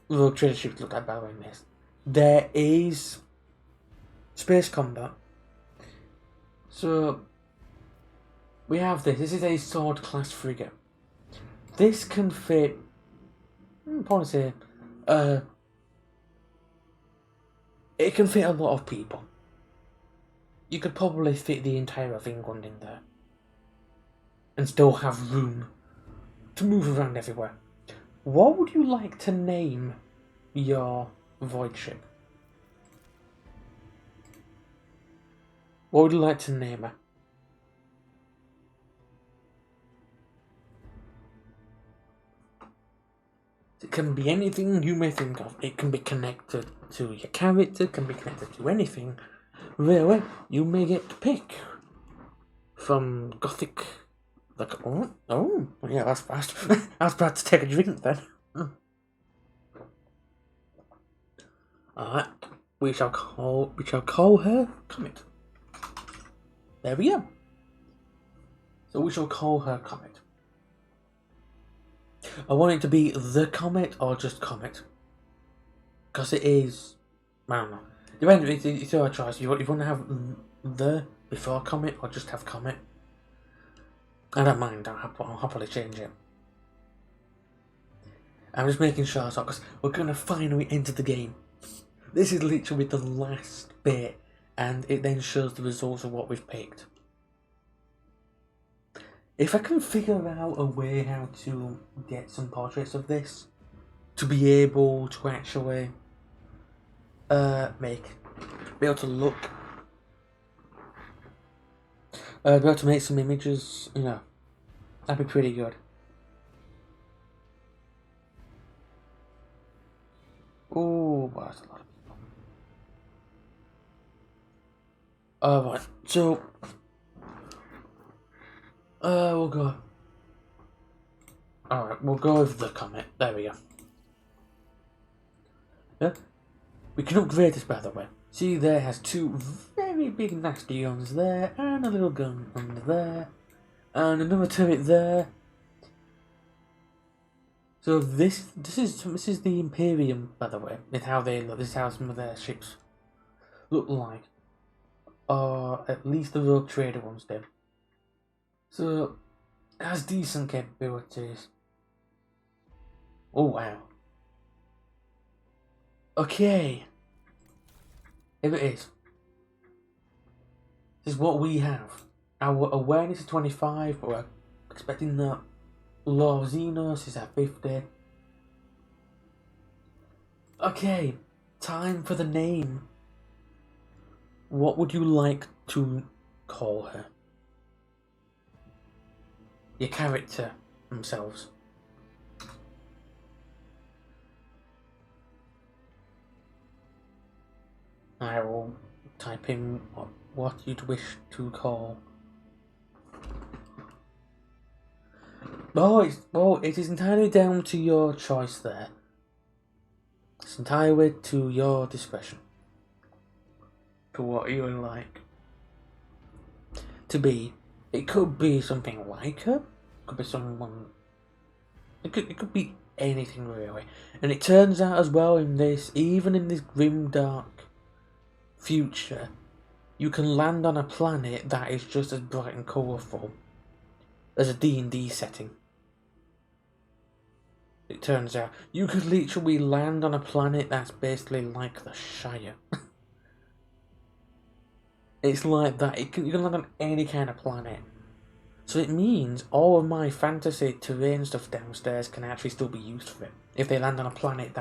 rogue trader ships look like battle in this. There is space combat. So we have this. This is a sword class frigate. This can fit. I'm probably say, it can fit a lot of people. You could probably fit the entire of England in there, and still have room to move around everywhere. What would you like to name your void ship? What would you like to name her? It can be anything you may think of. It can be connected to your character, it can be connected to anything. Really, you may get to pick. From Gothic. Like, oh, yeah, that's fast. I was about to take a drink then. Alright, we shall call her Comet. There we go. So we shall call her Comet. I want it to be the Comet or just Comet. Because it is, I don't know. Depends, it's your choice. You want to have the before Comet or just have Comet? I don't mind, I'll happily change it. I'm just making sure, because we're going to finally enter the game. This is literally the last bit, and it then shows the results of what we've picked. If I can figure out a way how to get some portraits of this, to be able to actually be able to look, be able to make some images, you know, that'd be pretty good. Oh, well, that's a lot of people. Right, so we'll go. Alright, we'll go with the Comet. There we go. Yeah? We can upgrade this, by the way. See, there has two very big nasty guns there, and a little gun under there, and another turret there. So this is the Imperium, by the way. It's how they look. This is how some of their ships look like, or at least the Rogue Trader ones did. So it has decent capabilities. Oh wow. Okay. Here it is. This is what we have. Our awareness is 25, but we're expecting that Law of Xenos is at 50. Okay, time for the name. What would you like to call her? Your character themselves. I will type in what you'd wish to call. It is entirely down to your choice there. It's entirely to your discretion. To what you would like to be. It could be something like her. It could be someone. It could be anything really. And it turns out as well even in this grim dark future, you can land on a planet that is just as bright and colourful as a D&D setting. It turns out you could literally land on a planet that's basically like the Shire. It's like that. You can land on any kind of planet. So it means all of my fantasy terrain stuff downstairs can actually still be used for it. If they land on a planet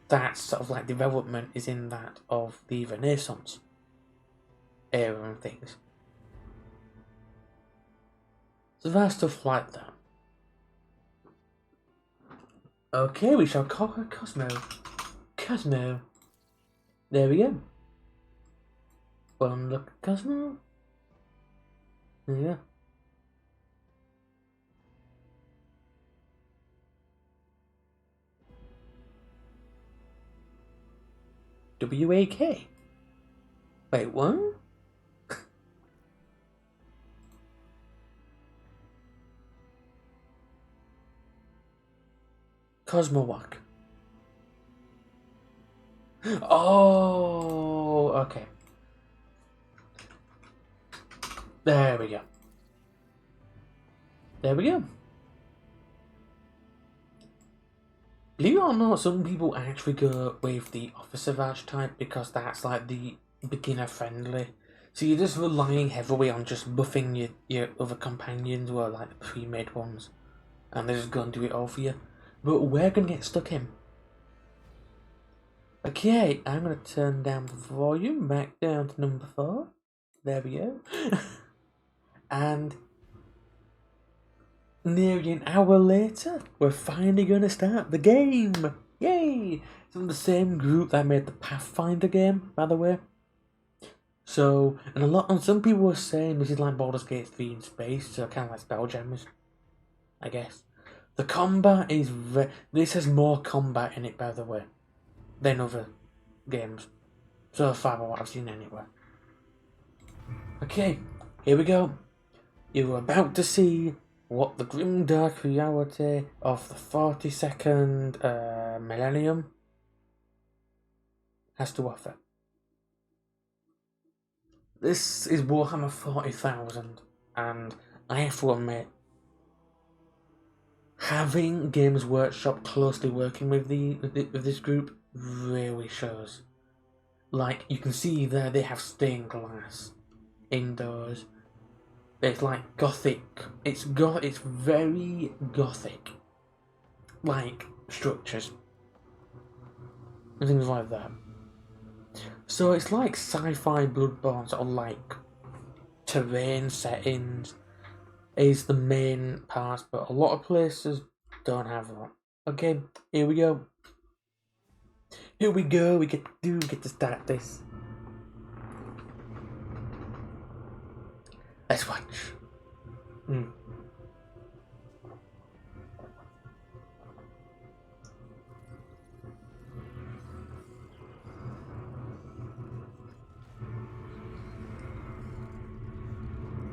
that sort of like development is in that of the Renaissance era and things. So that's stuff like that. Okay, we shall call her Cosmo. Cosmo. There we go. One look at Cosmo. There you go. WAK. Wait, what? Cosmowalk. Oh, okay. There we go. There we go. Believe it or not, some people actually go with the officer archetype because that's like the beginner friendly. So you're just relying heavily on just buffing your other companions who are like the pre-made ones. And they're just gonna do it all for you. But we're gonna get stuck in. Okay, I'm gonna turn down the volume back down to number 4. There we go. And nearly an hour later, we're finally gonna start the game! Yay! It's from the same group that made the Pathfinder game, by the way. So, and some people were saying this is like Baldur's Gate 3 in space, so kind of like Spelljammers, I guess. The combat is this has more combat in it, by the way, than other games. So far, what I've seen anyway. Okay, here we go. You're about to see what the grim dark reality of the 42nd millennium has to offer. This is Warhammer 40,000, and I have to admit, having Games Workshop closely working with this group really shows. Like, you can see there they have stained glass indoors. It's like gothic. It's very gothic, like structures and things like that. So it's like sci-fi Bloodborne, sort of like terrain settings is the main part, but a lot of places don't have that. Okay, here we go. Here we go. We get to start this. Let's watch.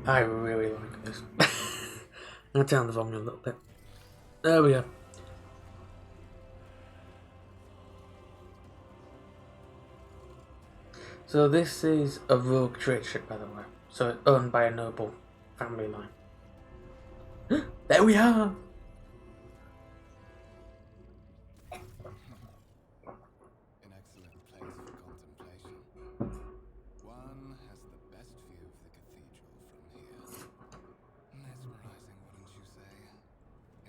I really like this. I'll turn the volume a little bit. There we go. So this is a rogue trade ship, by the way. So it's owned by a noble family line. There we are! An excellent place for contemplation. One has the best view of the cathedral from here. Mesmerizing, wouldn't you say?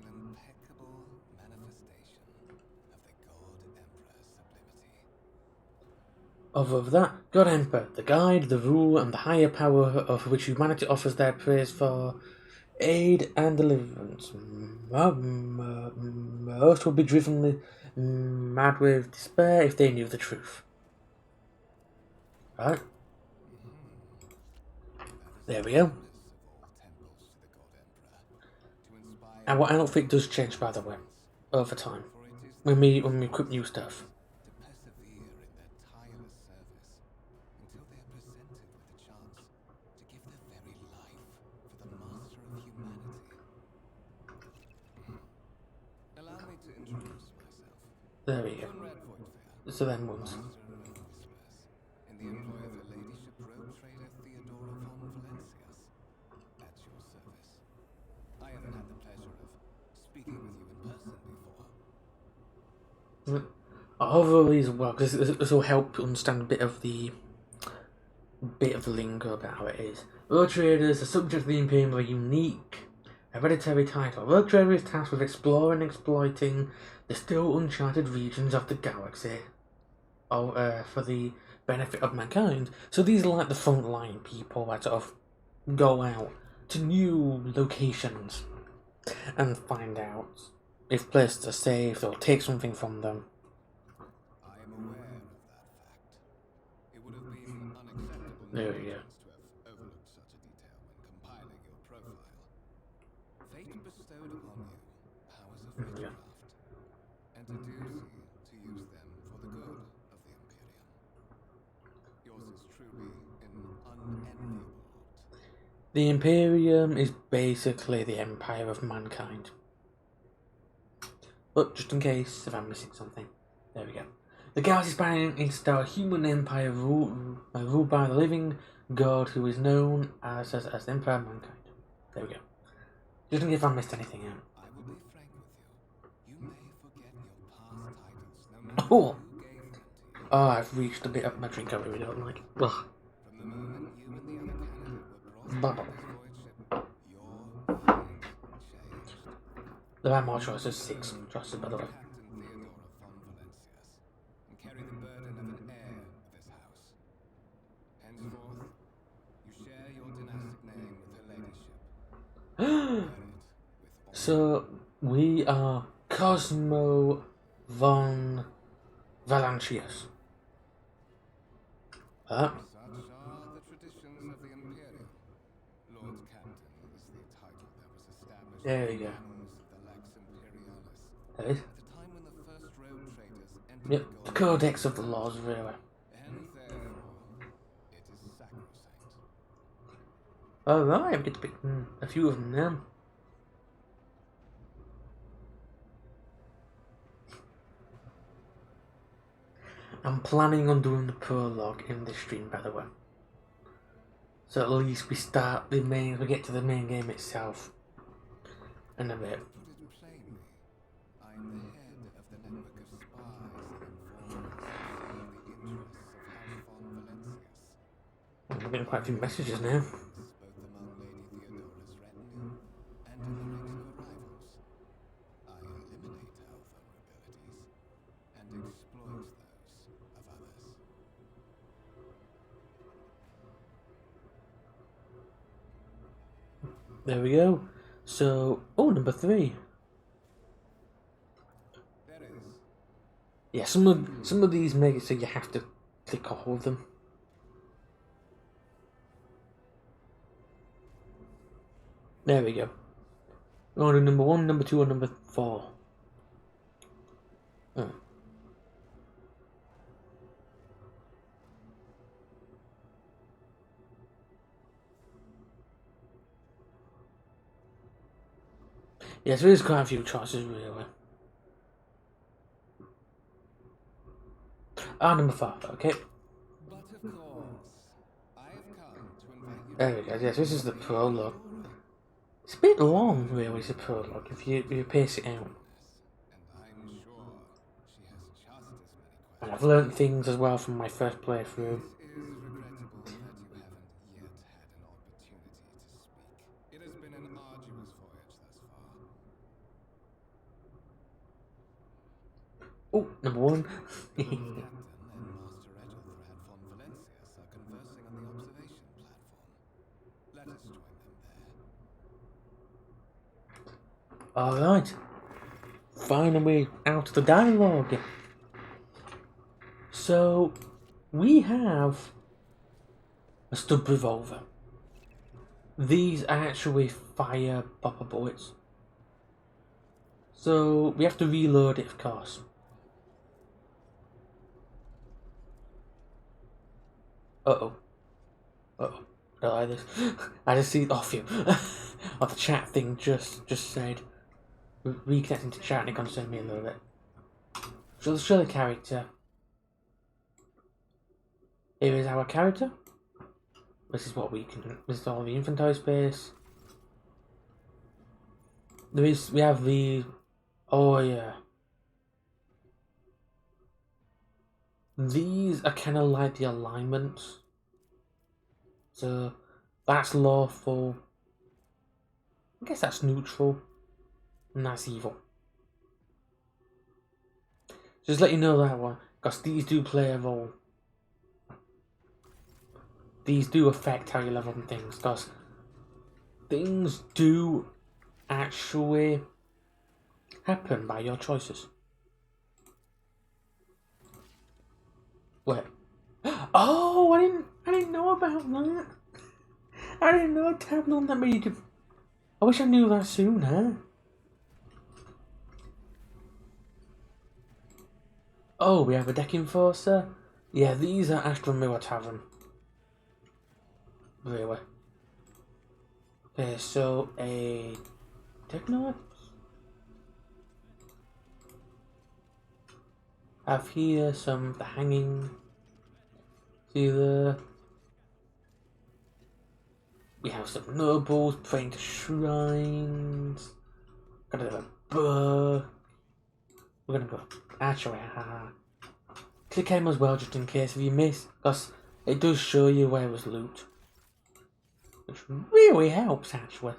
An impeccable manifestation of the God Emperor's sublimity. Of that, God Emperor, the guide, the rule, and the higher power of which humanity offers their praise for aid and deliverance. Most would be driven mad with despair if they knew the truth. Right? There we go. And what outfit does change, by the way, over time, when we equip new stuff. To persevere in their tireless service until they are presented with a chance to give their very life for the master of humanity. Allow me to introduce myself. There we go. So then once. In the employ of her ladyship rogue trader Theodora von Valencias. At your service. I haven't had the pleasure of speaking with you in person before. Hopefully as well, because this will help understand a bit of the lingo about how it is. Rogue traders, the subject of the Imperium, are a unique hereditary title. Rogue trader is tasked with exploring and exploiting the still uncharted regions of the galaxy for the benefit of mankind. So these are like the frontline people that sort of go out to new locations and find out if places are safe or take something from them. I am aware of that fact. It would have been unacceptable There we go. to have overlooked such a detail when compiling your profile. Fate bestowed upon you powers of witchcraft, and a duty to use them for the good of the Imperium. Yours is truly an unenviable lot. The Imperium is basically the empire of mankind. But just in case if I'm missing something, there we go. The galaxy spanning interstellar human empire ruled by the living god who is known as the Emperor of Mankind. There we go. Just in case I missed anything out. I will be frank with you. You may forget your past titles, no matter Oh! who gave them to you. Oh, I've reached a bit of my drink I really don't like. Ugh. From the moment you and the other candidate were Bubble. brought on this voyage ship, your fate changed. There are more choices, 6 choices by the way. Captain Theodora von Valencius, and carry the burden of an heir of this house. Henceforth, you share your dynastic name with her ladyship. Bear it with all So, we are Cosmo von Valancius. Such are the traditions of the Imperium. Lord Captain is the title that was established There in you the go. annals of the Lex Imperialis. That is. At the time when the first road traders entered Yep, the the Golden Codex of the Laws, really. and therefore it is sacrosanct. Alright, we get to pick a few of them now. I'm planning on doing the prologue in this stream, by the way. So at least we get to the main game itself in a bit. To put it plainly, I am the head of the network of spies and informers who serve the interests of House von Valencius. I'm getting quite a few messages now. Both among Lady Theodora's retinue and in the ranks of her rivals. I eliminate our vulnerabilities and exploit those of others. There we go. So, number 3. There is. Yeah, some of these make it so you have to click all of them. There we go. We're going to number 1, number 2, and number 4. Oh. Yes, there is quite a few choices, really. Number 5, okay. But of course, I have come to invite you There we go, yes, this is the prologue. It's a bit long, really, it's a prologue, if you pace it out. and I'm sure she has just as many questions. And I've learnt things as well from my first playthrough. It is regrettable that you haven't yet had an opportunity to speak. It has been an arduous voyage thus far. Oh, number 1. The Lord Captain and Master Ethelthad von Valencius are conversing on the observation platform. Let us join them there. Alright. Finally out of the dialogue. So, we have a stub revolver. These actually fire popper bullets. So, we have to reload it, of course. Uh-oh. Uh-oh. I don't like this. I just see off you. Oh, the chat thing just said. Reconnecting to chat and it concerned me a little bit. So let's show the character. Here is our character. This is what we can. This is all the inventory space. We have the. Oh yeah. These are kind of like the alignments. So that's lawful. I guess that's neutral. And that's evil. Just let you know that one, because these do play a role. These do affect how you level and things, because things do actually happen by your choices. Wait. Oh, I didn't know about that. I didn't know a tab on that made you. I wish I knew that sooner. Oh, we have a deck enforcer. Yeah, these are Astral Mirror Tavern. Really. Okay, so a Techno. Have here some the hanging. See there. We have some nobles praying to shrines. Got a little burr. We're gonna go. Actually, click aim as well, just in case if you miss, because it does show you where was loot, which really helps actually.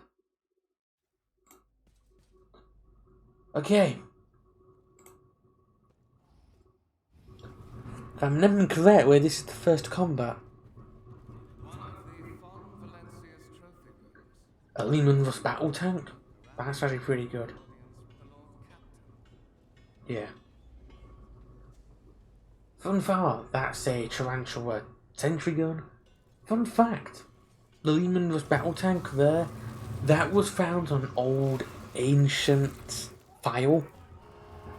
Okay. If I'm remembering correctly, this is the first combat. A Lehman Russ battle tank. That's actually pretty good. Yeah. Fun fact, that's a tarantula sentry gun. Fun fact, the Lehman Russ battle tank there, that was found on an old ancient file.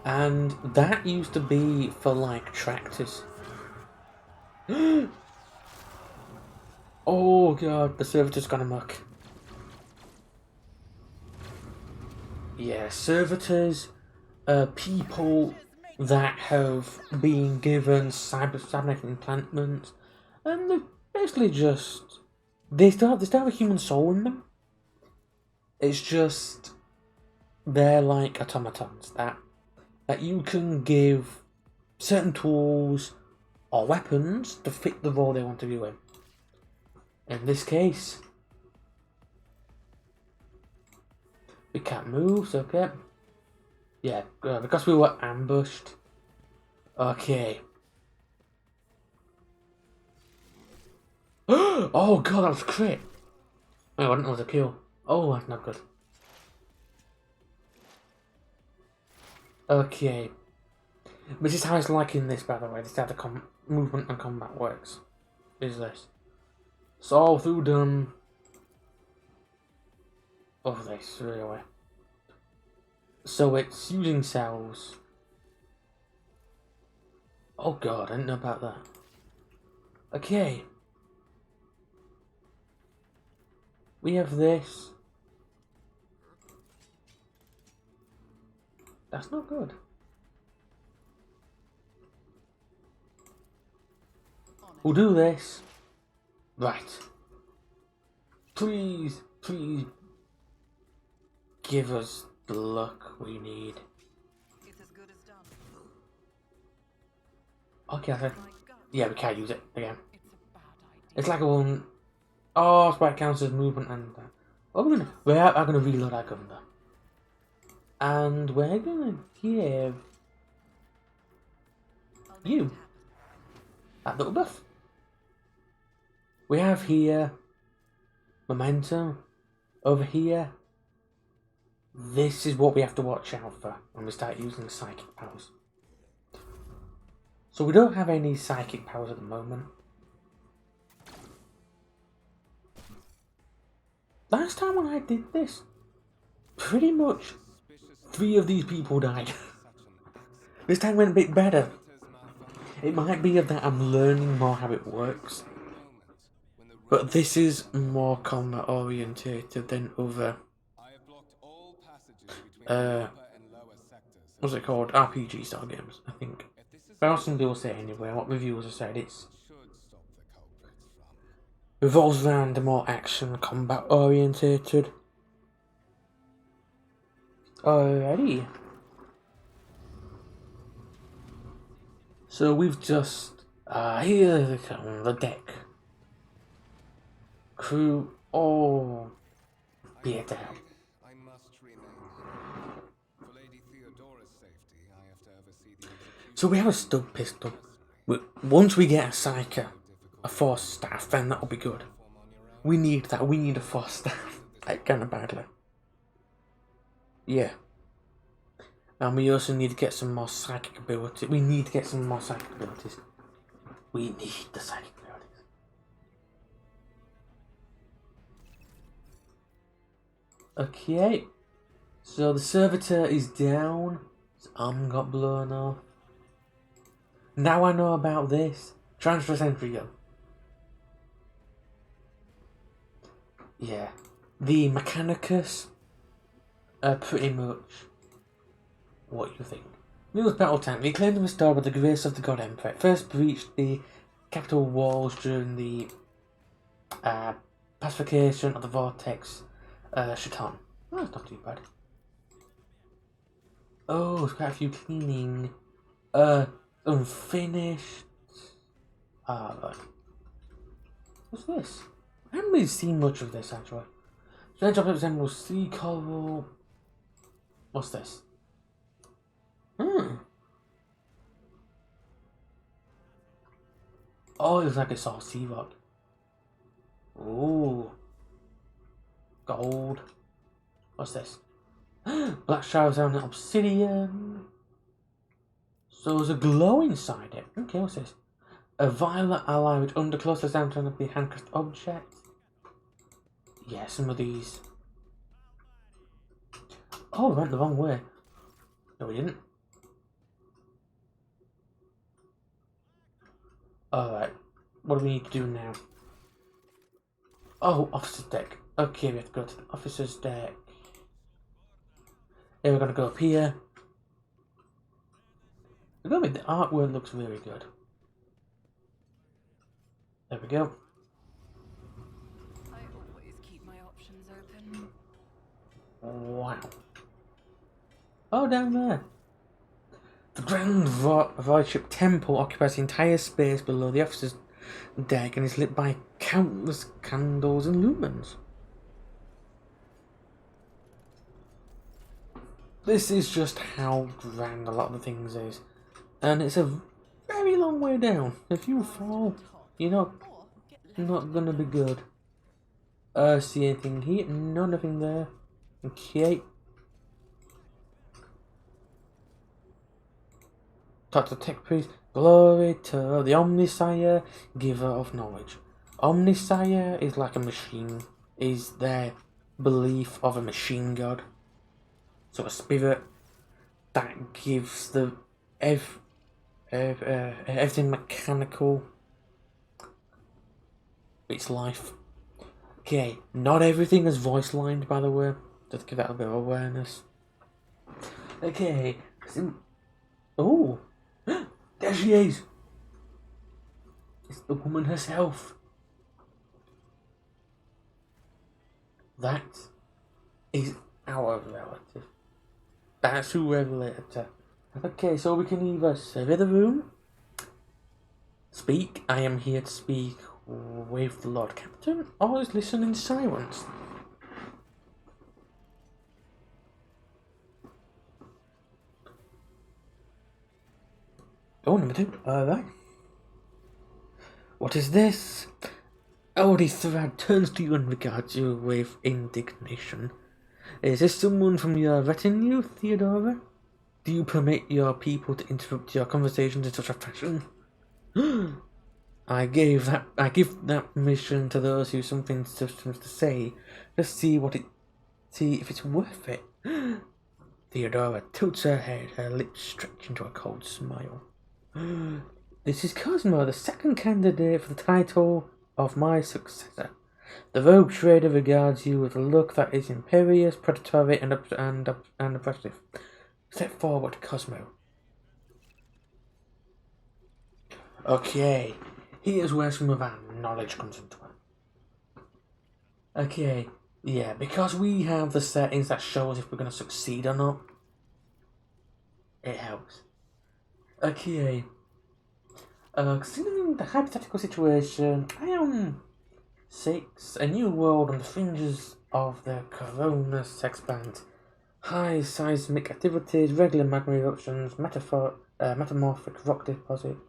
And that used to be for like tractors. Oh god, the servitor's gone amok. Yeah, servitors, people that have been given cybernetic implantments, and they're basically just they still have a human soul in them. It's just they're like automatons that you can give certain tools or weapons to fit the role they want to be in. In this case, we can't move, so okay. Yeah, because we were ambushed. Okay. Oh god, that was a crit. Oh, I didn't know it was a kill. Oh, that's not good. Okay. This is how it's like in this, by the way. This is how the movement and combat works. Is this. So through them. Of this, really. So it's using cells. Oh god, I didn't know about that. Okay. We have this. That's not good. We'll do this. Right. Please, please give us the luck we need. It's as good as done. Okay, I think. Yeah, we can't use it again. It's a bad idea. It's like a one. Oh, that's why it counts as movement and. We are gonna reload our gun though. And we're gonna give you that little buff. We have here momentum. Over here, this is what we have to watch out for when we start using psychic powers. So we don't have any psychic powers at the moment. Last time when I did this, pretty much 3 of these people died. This time went a bit better. It might be that I'm learning more how it works. But this is more combat orientated than other what's it called? RPG style games, I think. But some people say anyway, what reviewers have said, it's revolves around the more action combat orientated. Alrighty. So we've just here they come, the deck. Crew all be it out. I must remain. For Lady Theodora's safety, I have to oversee the execution. So we have a stub pistol. Once we get a psyker, a force staff, then that'll be good. We need that. We need a force staff. Like, kind of badly. Yeah. And we also need to get some more psychic ability. We need to get some more psychic abilities. We need the psychic abilities. Okay. So the servitor is down. His arm got blown off. Now I know about this. Transfer sentry gun. Yeah. The Mechanicus are pretty much what you think. Newell's battle tank, reclaimed and restored by the grace of the God Emperor. It first breached the capital walls during the pacification of the Vortex Chaton. Oh, that's not too bad. Oh, there's quite a few cleaning. Unfinished. Right. What's this? I haven't really seen much of this actually. Strange objects resemble sea coral. What's this? Oh, it's like a soft sea rock. Ooh. Gold. What's this? Black showers on obsidian. So there's a glow inside it. Okay, what's this? A violet ally which under closer examination of the handcrafted object. Yeah, some of these. Oh, we went the wrong way. No, we didn't. Alright. What do we need to do now? Oh, officer's deck. Okay, we have to go to the officer's deck. Then we're gonna go up here. The artwork looks really good. There we go. I always keep my options open. Wow. Oh, down there. The Grand Voidship Temple occupies the entire space below the officer's deck and is lit by countless candles and lumens. This is just how grand a lot of the things is. And it's a very long way down. If you fall, you're not gonna be good. See anything here? No, nothing there. Okay. Talk to the tech priest. Glory to the Omnisire, giver of knowledge. Omnisire is like a machine. Is their belief of a machine god. So a spirit that gives the everything mechanical its life. Okay, not everything is voice lined, by the way. Just to give that a bit of awareness. Okay. Oh, there she is. It's the woman herself. That is our relative. That's who we're related to. Okay, so we can either survey the room, speak, I am here to speak with the Lord Captain, or just listen in silence. Oh, number 2. Alright. What is this? Audi Thrad turns to you and regards you with indignation. Is this someone from your retinue, Theodora? Do you permit your people to interrupt your conversations in such a fashion? I give that permission to those who have something substance to say. Let's see if it's worth it. Theodora tilts her head, her lips stretch into a cold smile. This is Cosmo, the second candidate for the title of my successor. The rogue trader regards you with a look that is imperious, predatory, and oppressive. Step forward, Cosmo. Okay, here's where some of our knowledge comes into it. Okay, yeah, because we have the settings that show us if we're going to succeed or not, it helps. Okay, considering the hypothetical situation, Ion 6, a new world on the fringes of the Corona's expanse. High seismic activities, regular magma eruptions, metamorphic rock deposits,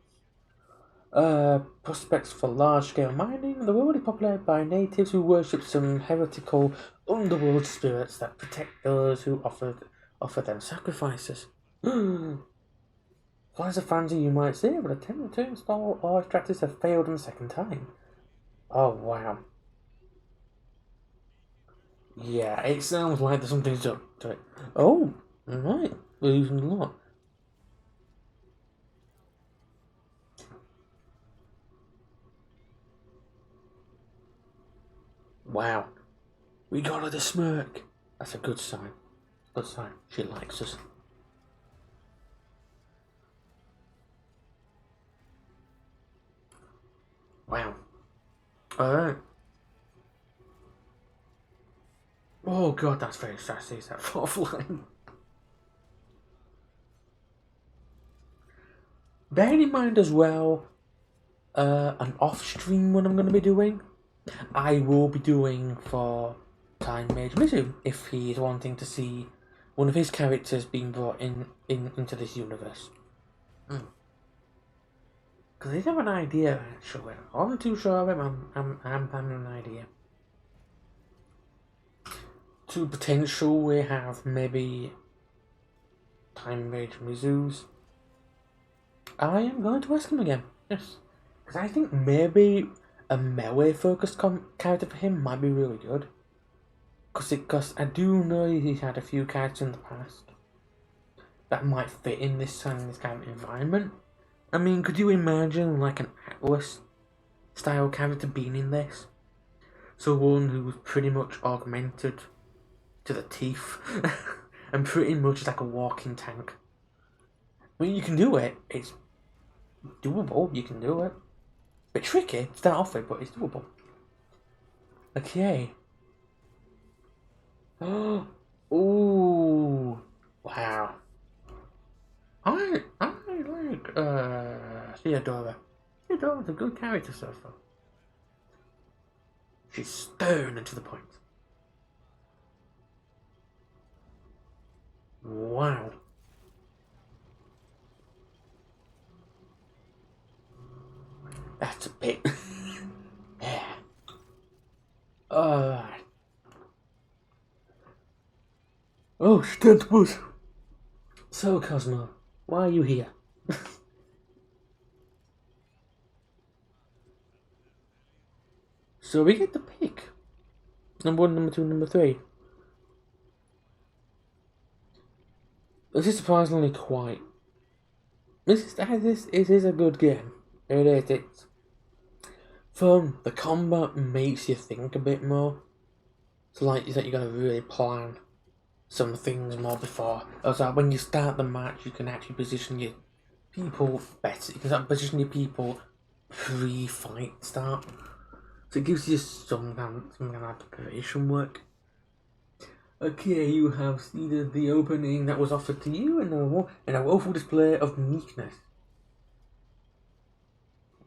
prospects for large-scale mining. The world is populated by natives who worship some heretical underworld spirits that protect those who offer them sacrifices. Flies of fancy, you might say, but attempts to install or extractors have failed on the second time. Oh, wow. Yeah, it sounds like there's something to it. Oh, right. We're losing a lot. Wow. We got her to smirk. That's a good sign. Good sign. She likes us. Alright. Oh god, that's very sassy, is that fourth line. Bear in mind as well, an off-stream one I'm going to be doing. I will be doing for Time Mage Mizu if he is wanting to see one of his characters being brought into this universe. Because I have an idea actually. I'm not too sure of him. I'm having an idea. To potentially have maybe Time Mage Mizu's. I am going to ask him again. Yes. Because I think maybe a melee focused character for him might be really good. Because I do know he's had a few characters in the past that might fit in this kind of environment. I mean, could you imagine like an Atlas style character being in this? So one who's pretty much augmented to the teeth and pretty much like a walking tank. I mean, you can do it. It's doable. You can do it. Bit tricky to start off with, but it's doable. Okay. Oh, ooh, wow. I like Theodora. Theodora's a good character so far. She's stern and to the point. Wow. That's a bit. Yeah. Alright. Oh, Stentbus. So, Cosmo, why are you here? So we get to pick number 1, number 2, number 3. This is surprisingly quite. This is a good game. It is. It's fun. The combat makes you think a bit more. So like you gotta really plan some things more before. Also, when you start the match, you can actually position your people better. You can start position your people pre-fight start. So it gives you some kind of preparation work. Okay, you have seeded the opening that was offered to you in a woeful display of meekness.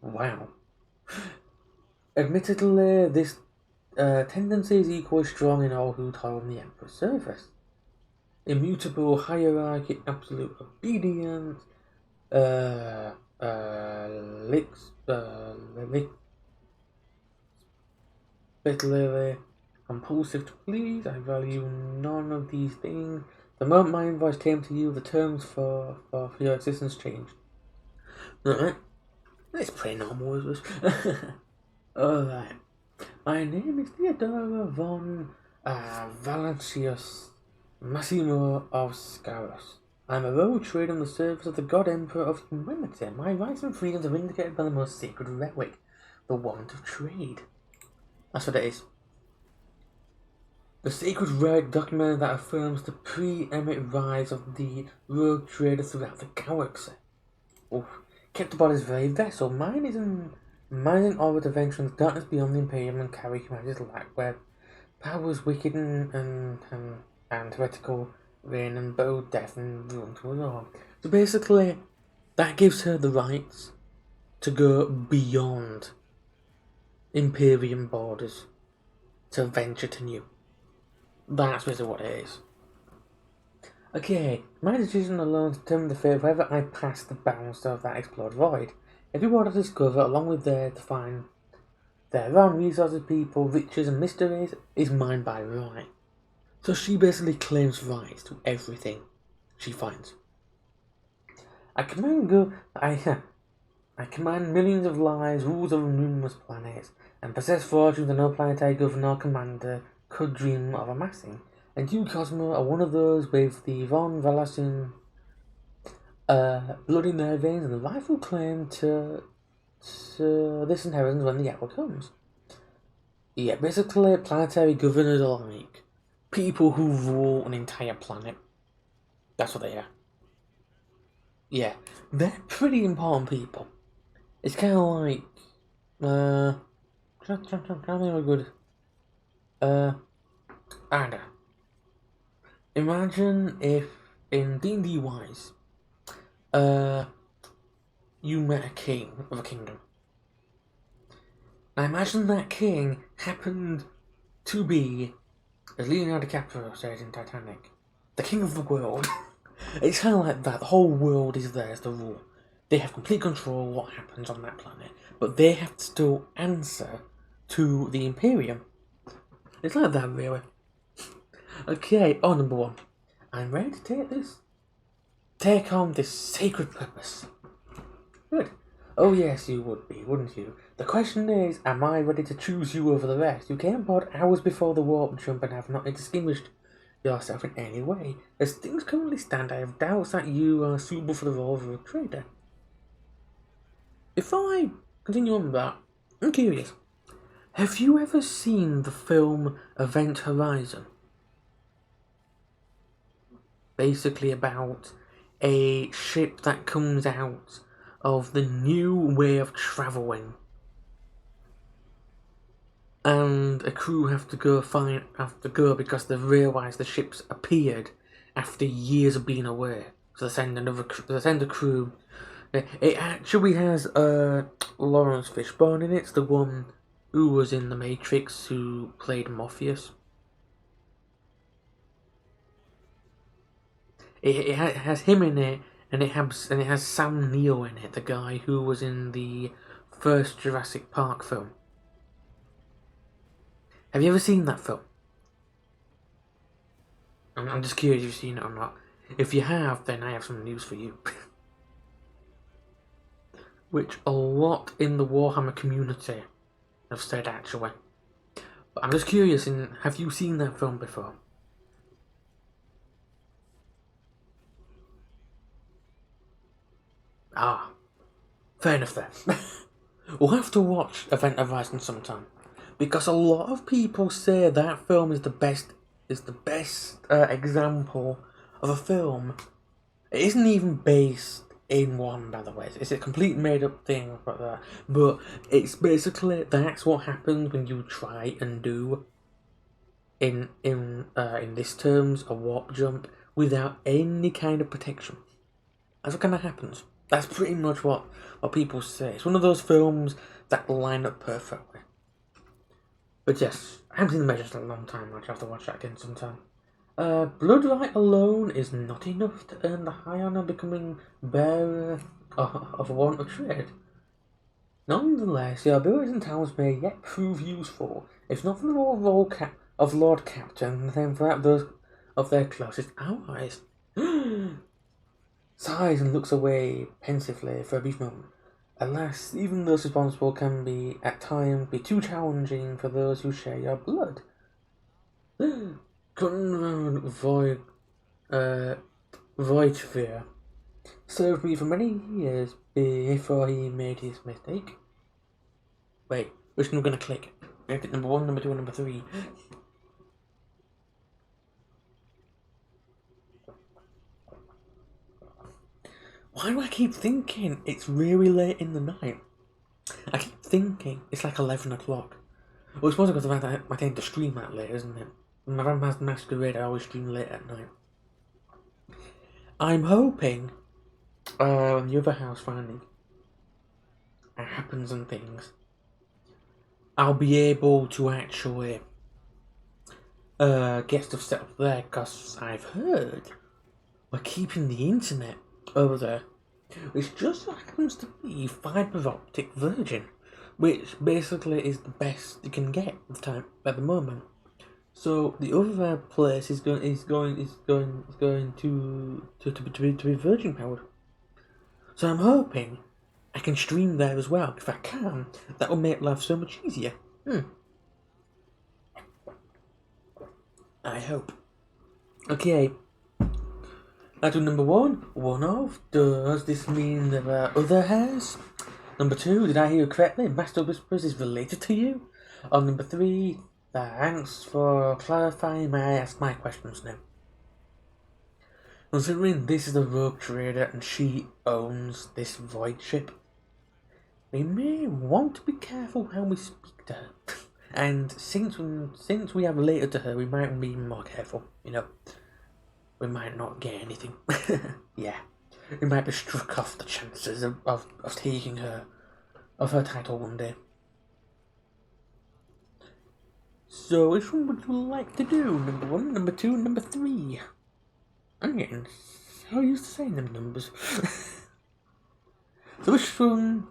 Wow. Admittedly, this tendency is equally strong in all who toil in the Emperor's service. Immutable hierarchy, absolute obedience, bitterly compulsive to please. I value none of these things. The moment my invoice came to you, the terms for your existence changed. Alright. That's pretty normal, is this? Alright. My name is Theodora von Valancius Massimo of Scaros. I am a rogue trader in the service of the God Emperor of Humanity. My rights and freedoms are vindicated by the most sacred relic, the Wand of Trade. That's what it is. The sacred relic document that affirms the preeminent rise of the rogue trader throughout the galaxy. Kept about his very vessel. Mine is an orbit to venture in the darkness beyond the Imperium and carry humanity's light, where powers wicked and heretical reign and bow death and ruin to us all. So basically, that gives her the rights to go beyond Imperium borders to venture to new. That's basically what it is. Okay, my decision alone determined the fate of whether I pass the bounds of that explored void. Every world I discover, along with there to find their own resources, people, riches, and mysteries, is mine by right. So she basically claims rights to everything she finds. I command millions of lives, rules over numerous planets, and possess fortunes that no planetary governor or commander could dream of amassing. And you, Cosmo, are one of those with the Von Valassian blood in their veins and the rightful claim to this inheritance when the hour comes. Yeah, basically, planetary governors are like people who rule an entire planet. That's what they are. Yeah, they're pretty important people. It's kind of like, a good. And imagine if in D&D wise, you met a king of a kingdom. Now imagine that king happened to be, as Leonardo DiCaprio says in Titanic, the king of the world. It's kind of like that. The whole world is theirs to rule. They have complete control of what happens on that planet, but they have to still answer to the Imperium. It's like that, really. Okay, number one. I'm ready to take this. Take on this sacred purpose. Good. Oh yes, you would be, wouldn't you? The question is, am I ready to choose you over the rest? You came aboard hours before the warp jump and have not distinguished yourself in any way. As things currently stand, I have doubts that you are suitable for the role of a trader. If I continue on with that, I'm curious. Have you ever seen the film Event Horizon? Basically about a ship that comes out of the new way of travelling. And a crew have to go because they realise the ship's appeared after years of being away. So they send a crew. It actually has Lawrence Fishburne in it. It's the one who was in The Matrix, who played Morpheus. It has him in it, and it has Sam Neill in it, the guy who was in the first Jurassic Park film. Have you ever seen that film? I'm just curious if you've seen it or not. If you have, then I have some news for you. Which a lot in the Warhammer community have said, actually. But I'm just curious, have you seen that film before? Ah, fair enough then. We'll have to watch Event Horizon sometime, because a lot of people say that film is the best example of a film. It isn't even based in one, by the way. It's a complete made-up thing like that. But it's basically, that's what happens when you try and do in this terms a warp jump without any kind of protection. That's what kind of happens. That's pretty much what people say. It's one of those films that line up perfectly. But yes, I haven't seen The Measures in a long time. I'll have to watch that again sometime. Bloodlight alone is not enough to earn the high honour of becoming bearer of a warrant of trade. Nonetheless, your abilities and talents may yet prove useful, if not for the role of Lord Captain, then perhaps those of their closest allies. Sighs and looks away pensively for a brief moment. Alas, even those responsible can be, at times, be too challenging for those who share your blood. Conrad Voigtveer served me for many years before he made his mistake. Wait, which one am I going to click? Number 1, number 2, and number 3. Why do I keep thinking it's really late in the night? I keep thinking it's like 11 o'clock. Well, it's supposed to go to I tend to stream that late, isn't it? My Vampire Masquerade, I always stream late at night. I'm hoping, when the other house finally happens and things, I'll be able to actually get stuff set up there, because I've heard we're keeping the internet over there, which just so happens to be fibre optic Virgin, which basically is the best you can get at the moment. So the other place is going to be Virgin powered. So I'm hoping I can stream there as well. If I can, that will make life so much easier. I hope. Okay. Item number 1, one of. Does this mean there are other hairs? Number 2, did I hear you correctly? Master Whispers is related to you? Or number 3, thanks for clarifying. May I ask my questions now? Considering this is a rogue trader and she owns this void ship, we may want to be careful how we speak to her. And since we have related to her, we might be more careful, you know. We might not get anything. Yeah. We might be struck off the chances of taking her, of her title one day. So, which one would you like to do? Number 1, number 2, number 3? I'm getting so used to saying them numbers. So, which one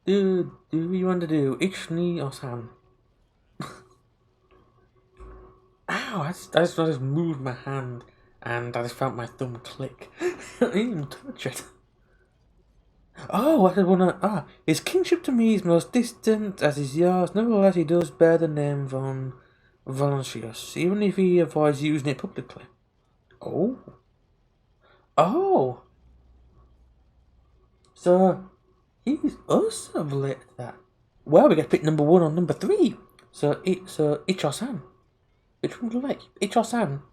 do you want to do? Ichni or Sam? Ow, I just moved my hand and I just felt my thumb click. I didn't even touch it. Oh, I just wanna. His kinship to me is most distant as is yours. Nevertheless, he does bear the name von Valancius, even if he avoids using it publicly. Oh. Oh. So, he's also related to that. Well, we get to pick number 1 or number 3. So, Ich or Sam? Which one do you like? Ich or Sam?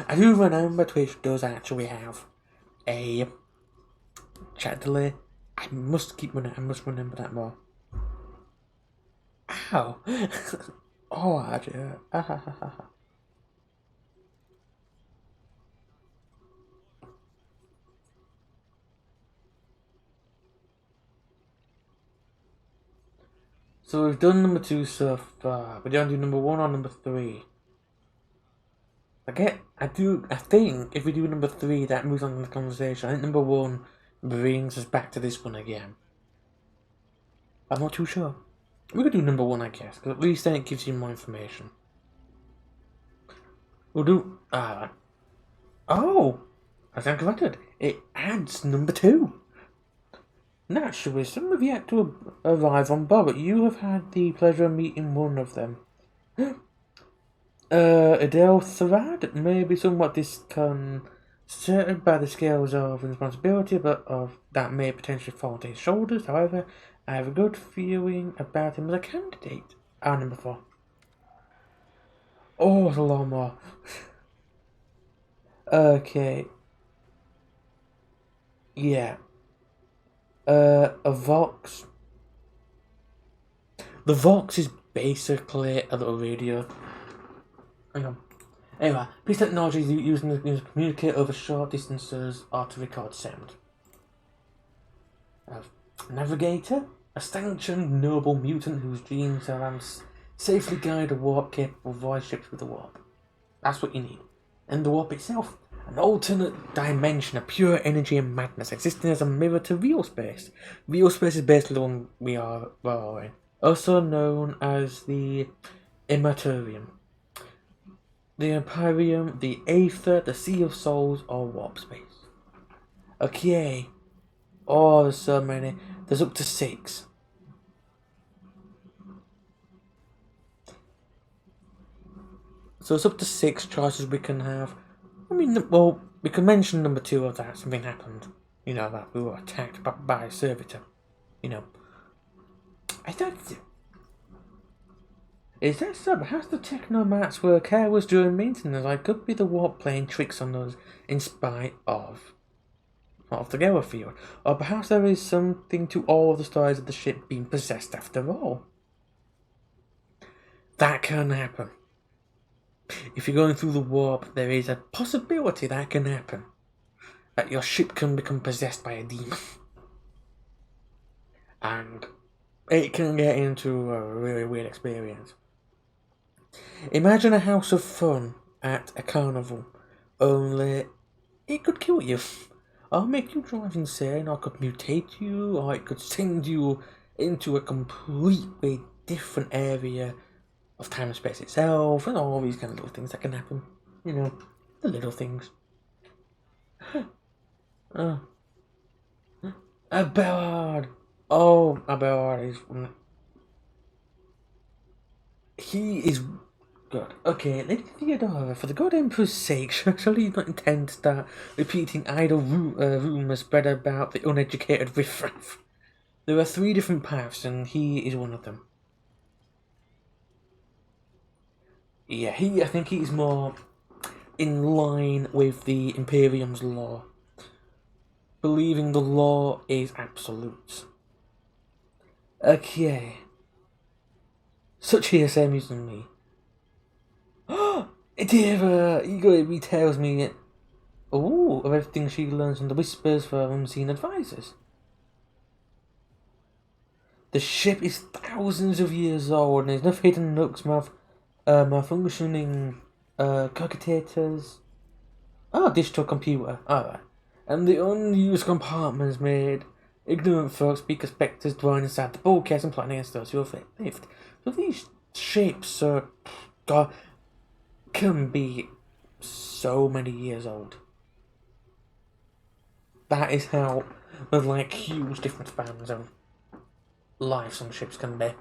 I do remember Twitch does actually have a chat delay. I must remember that more. Ow! Oh, actually, So we've done number 2 so far. We're going to do number 1 or number 3. I think if we do number 3, that moves on to the conversation. I think number 1 brings us back to this one again. I'm not too sure. We could do number 1, I guess, because at least then it gives you more information. We'll do. Oh! I stand corrected. It adds number 2. Naturally, some have yet to arrive on board, but you have had the pleasure of meeting one of them. Adele Tharad may be somewhat disconcerted by the scales of responsibility, but of that may potentially fall to his shoulders. However, I have a good feeling about him as a candidate. Number 4. Oh, it's a lot more. Okay. Yeah. A Vox. The Vox is basically a little radio. Hang on. Anyway, this technology is used to communicate over short distances or to record sound. A navigator, a sanctioned noble mutant whose dreams are safely guide a warp-capable voice ships with the warp. That's what you need. And the warp itself, an alternate dimension of pure energy and madness, existing as a mirror to real space. Real space is basically the one we are in. Also known as the Immaterium, the Empyreum, the Aether, the Sea of Souls, or Warp Space. Okay. Oh, there's so many. There's up to 6. So it's up to 6 choices we can have. I mean, well, we can mention number 2 of that. Something happened. You know, that we were attacked by a servitor. You know. I thought... Is that so? Perhaps the technomats were careless during maintenance. I could be the warp playing tricks on us in spite of the Gala field. Or perhaps there is something to all of the stories of the ship being possessed after all. That can happen. If you're going through the warp, there is a possibility that can happen. That your ship can become possessed by a demon. And it can get into a really weird experience. Imagine a house of fun at a carnival, only it could kill you, or make you drive insane, or could mutate you, or it could send you into a completely different area of time and space itself, and all these kind of little things that can happen. You know, the little things. Abelard! Oh, Abelard is... He is good. Okay, Lady Theodora, for the God Emperor's sake, surely you not intend to start repeating idle rumours spread about the uneducated riffraff. There are 3 different paths, and he is one of them. Yeah, I think he's more in line with the Imperium's law. believing the law is absolute. Okay. Such hearsay amusing me. Deva, Ego tells me of everything she learns from the whispers from unseen advisors. The ship is thousands of years old and there's enough hidden nooks, malfunctioning calculators. Digital computer. Alright. And the unused compartments made ignorant folks, speaker spectres dwelling inside the bulkheads and plotting against those who have lived. So these ships can be so many years old. That is how like huge different spans of life some ships can be.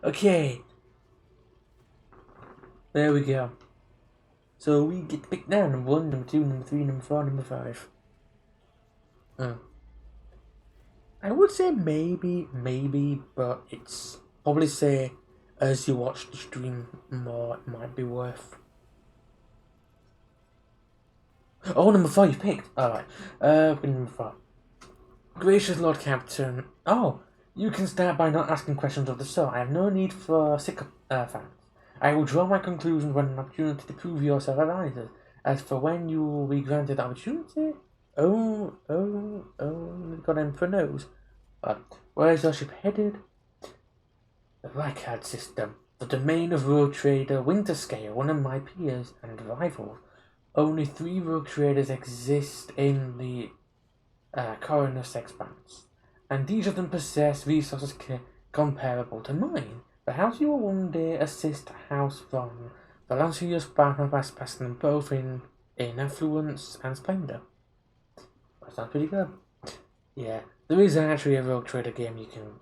Okay. There we go. So we get to pick now number 1, number 2, number 3, number 4, number 5. I would say maybe, but it's probably say as you watch the stream more, it might be worth. Oh, number 4 you picked. Alright. Number 4. Gracious Lord Captain. Oh, you can start by not asking questions of the sort. I have no need for sick facts. I will draw my conclusions when an opportunity to prove yourself arises. As for when you will be granted the opportunity, got Emperor knows. Where is your ship headed? The Rackard system, the domain of rogue trader Winterscale, one of my peers and rivals. Only 3 rogue traders exist in the Coronus Expanse, and each of them possess resources comparable to mine. Perhaps you will one day assist House Von. The last few years passed them both in affluence and splendor. That sounds pretty good. Yeah, there is actually a rogue trader game you can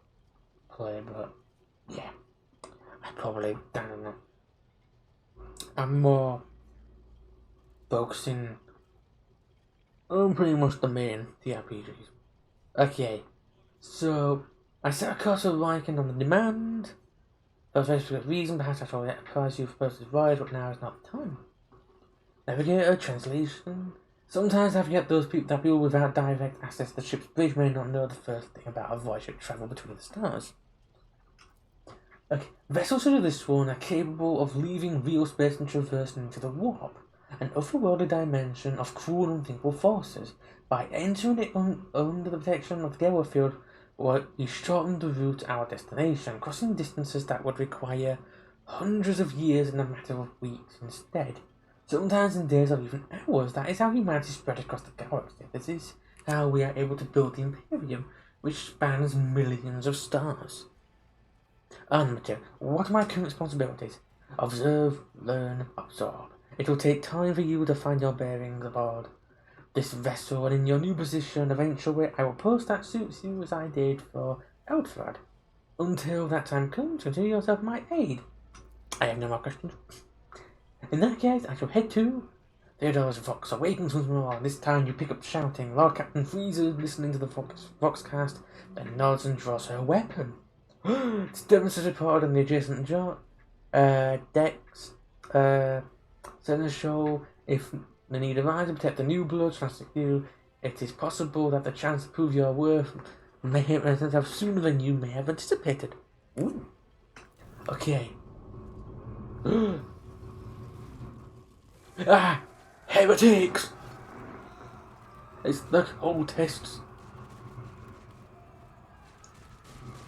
play, but yeah, I probably don't know. I'm more focusing on pretty much the main TRPGs. Okay, so I set a course of Viking on the demand. For a very specific reason, perhaps I already advised you for purposes voyage, but now is not the time. Navigator, translation. Sometimes I forget those people without direct access to the ship's bridge may not know the first thing about a voyage of travel between the stars. Okay, vessels such as this one are capable of leaving real space and traversing into the warp, an otherworldly dimension of cruel and unthinkable forces. By entering it under the protection of the Gale field, we shorten the route to our destination, crossing distances that would require hundreds of years in a matter of weeks instead. Sometimes in days or even hours. That is how humanity spread across the galaxy. This is how we are able to build the Imperium, which spans millions of stars. Number 2. What are my current responsibilities? Observe, learn, absorb. It will take time for you to find your bearings aboard this vessel, and in your new position, eventually I will post that suits you as I did for Eldfrad. Until that time comes, consider yourself my aid. I have no more questions. In that case, I shall head to Theodore's Vox awakens once more. This time you pick up shouting. Lord Captain freezes, listening to the Voxcast, then nods and draws her weapon. Disturbances reported on the adjacent decks. Send a show if the need arises to protect the new blood, translate you. It is possible that the chance to prove your worth may present itself sooner than you may have anticipated. Ooh. Okay. Heretics! It's the whole tests.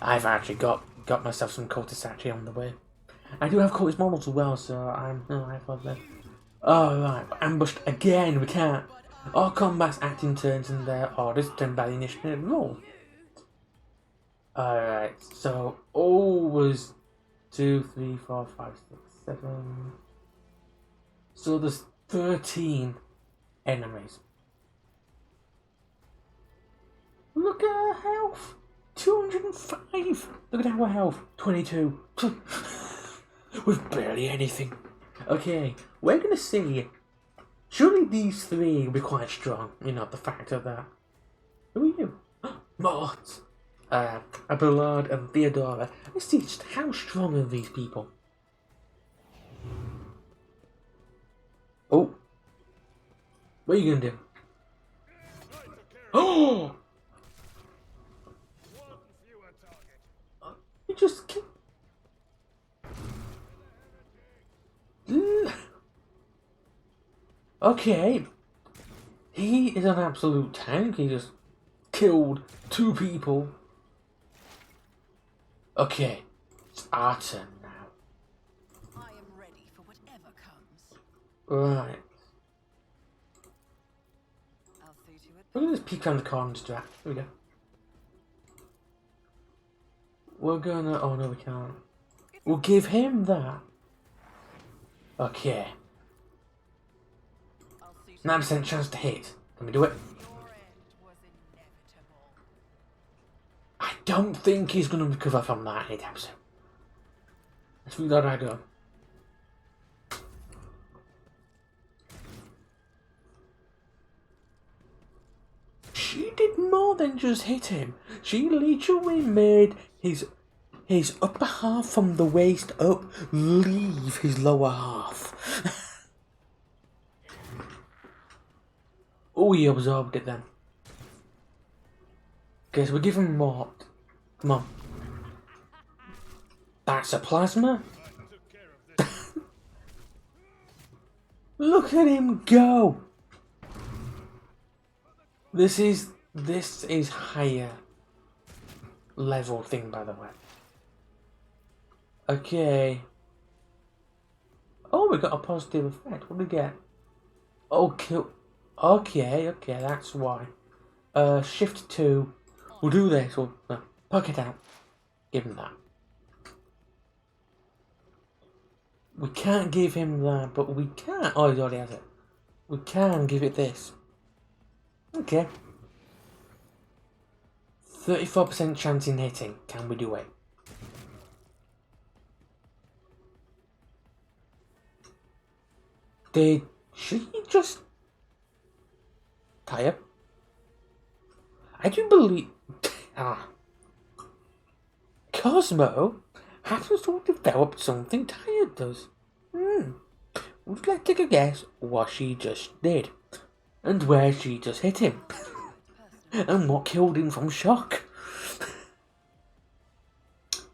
I've actually got myself some cultists actually on the way. I do have cultist models as well, so I thought that. Oh right, ambushed again. We can't. All combats acting turns in their orders determined by the initiative roll. Alright, so all was 2, 3, 4, 5, 6, 7. So there's 13 enemies. Look at our health! 205! Look at our health! 22! With barely anything. Okay, we're gonna see. Surely these 3 will be quite strong. You know, the fact of that. Who are you? Mort! Abelard and Theodora. Let's see just how strong are these people. Oh. What are you gonna do? Oh! He just killed. Okay. He is an absolute tank. He just killed 2 people. Okay. It's our turn now. I am ready for whatever comes. Right. I'll see to it. Look at this peek around the corner strat. Here we go. We're gonna... Oh no, we can't. We'll give him that. Okay. I'll see to 9% chance to hit. Can we do it? your end was inevitable. I don't think he's gonna recover from that anytime soon. Let's move that I go. She did more than just hit him. She literally made his upper half from the waist up leave his lower half. Oh, he absorbed it then. Okay, so we give him what? Come on. That's a plasma? Look at him go! This is higher level thing, by the way. Okay. Oh, we got a positive effect. What do we get? Okay, okay, that's why. Shift 2. We'll do this. We'll poke it out. Give him that. We can't give him that, but we can. Oh, he already has it. We can give it this. Okay. 34% chance in hitting. Can we do it? Did she just tire? I do believe Cosmo happens to have developed something Taya does. Would you like to take a guess what she just did? And where she just hit him? And what killed him from shock?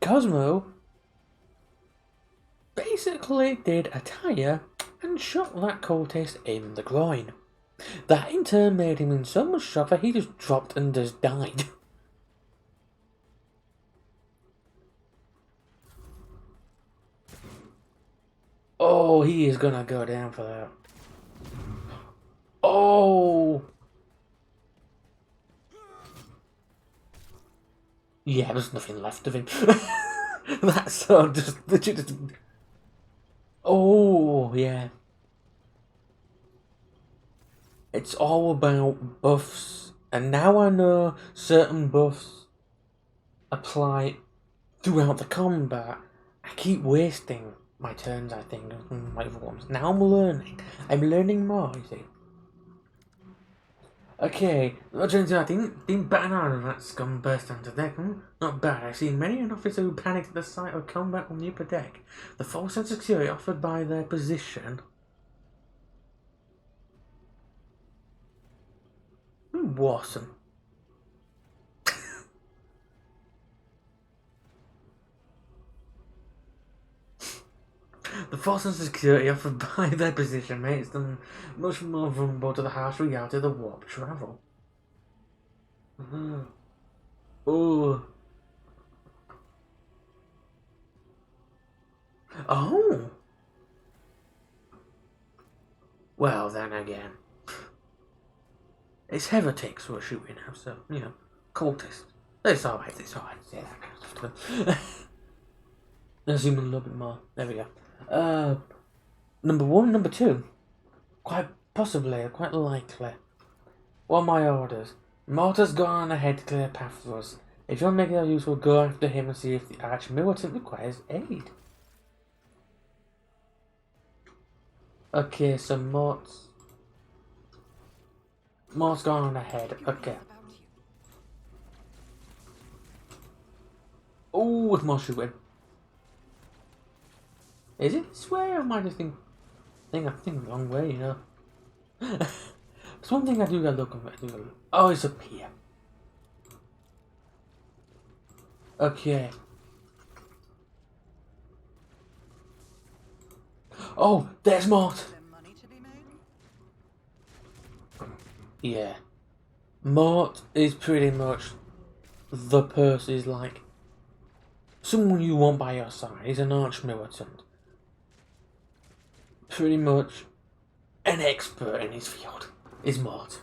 Cosmo basically did a tire and shot that cultist in the groin. That in turn made him in so much shock that he just dropped and just died. Oh, he is gonna go down for that. Oh! Yeah, there's nothing left of him. That's so just... Oh, yeah. It's all about buffs. And now I know certain buffs apply throughout the combat. I keep wasting my turns, I think, on my other ones. Now I'm learning. I'm learning more, you see. Okay, I didn't bat an eye on that scum burst onto deck. Not bad. I've seen many an officer who panicked at the sight of combat on the upper deck. The false sense of security offered by their position. Awesome. The false sense of security offered by their position makes them much more vulnerable to the harsh reality of the warp travel. Oh. Oh. Well, then again. It's heretics we're shooting at, so, you know, cultists. It's alright to say that kind of stuff. Let's zoom in a little bit more. There we go. Number 1, number 2. Quite possibly, quite likely. What are my orders? Mortar's gone ahead to clear a path for us. If you're making that use, we'll go after him and see if the arch militant requires aid. Okay, so Mort's gone on ahead. Okay. Oh, with more shooting. Is it this way, or am I just thinking the wrong way, you know? There's one thing I do gotta look at. Oh, it's up here. Okay. Oh, there's Mort. Is there money to be made? Yeah. Mort is pretty much the person, is like someone you want by your side. He's an arch militant. Pretty much an expert in his field is Mort.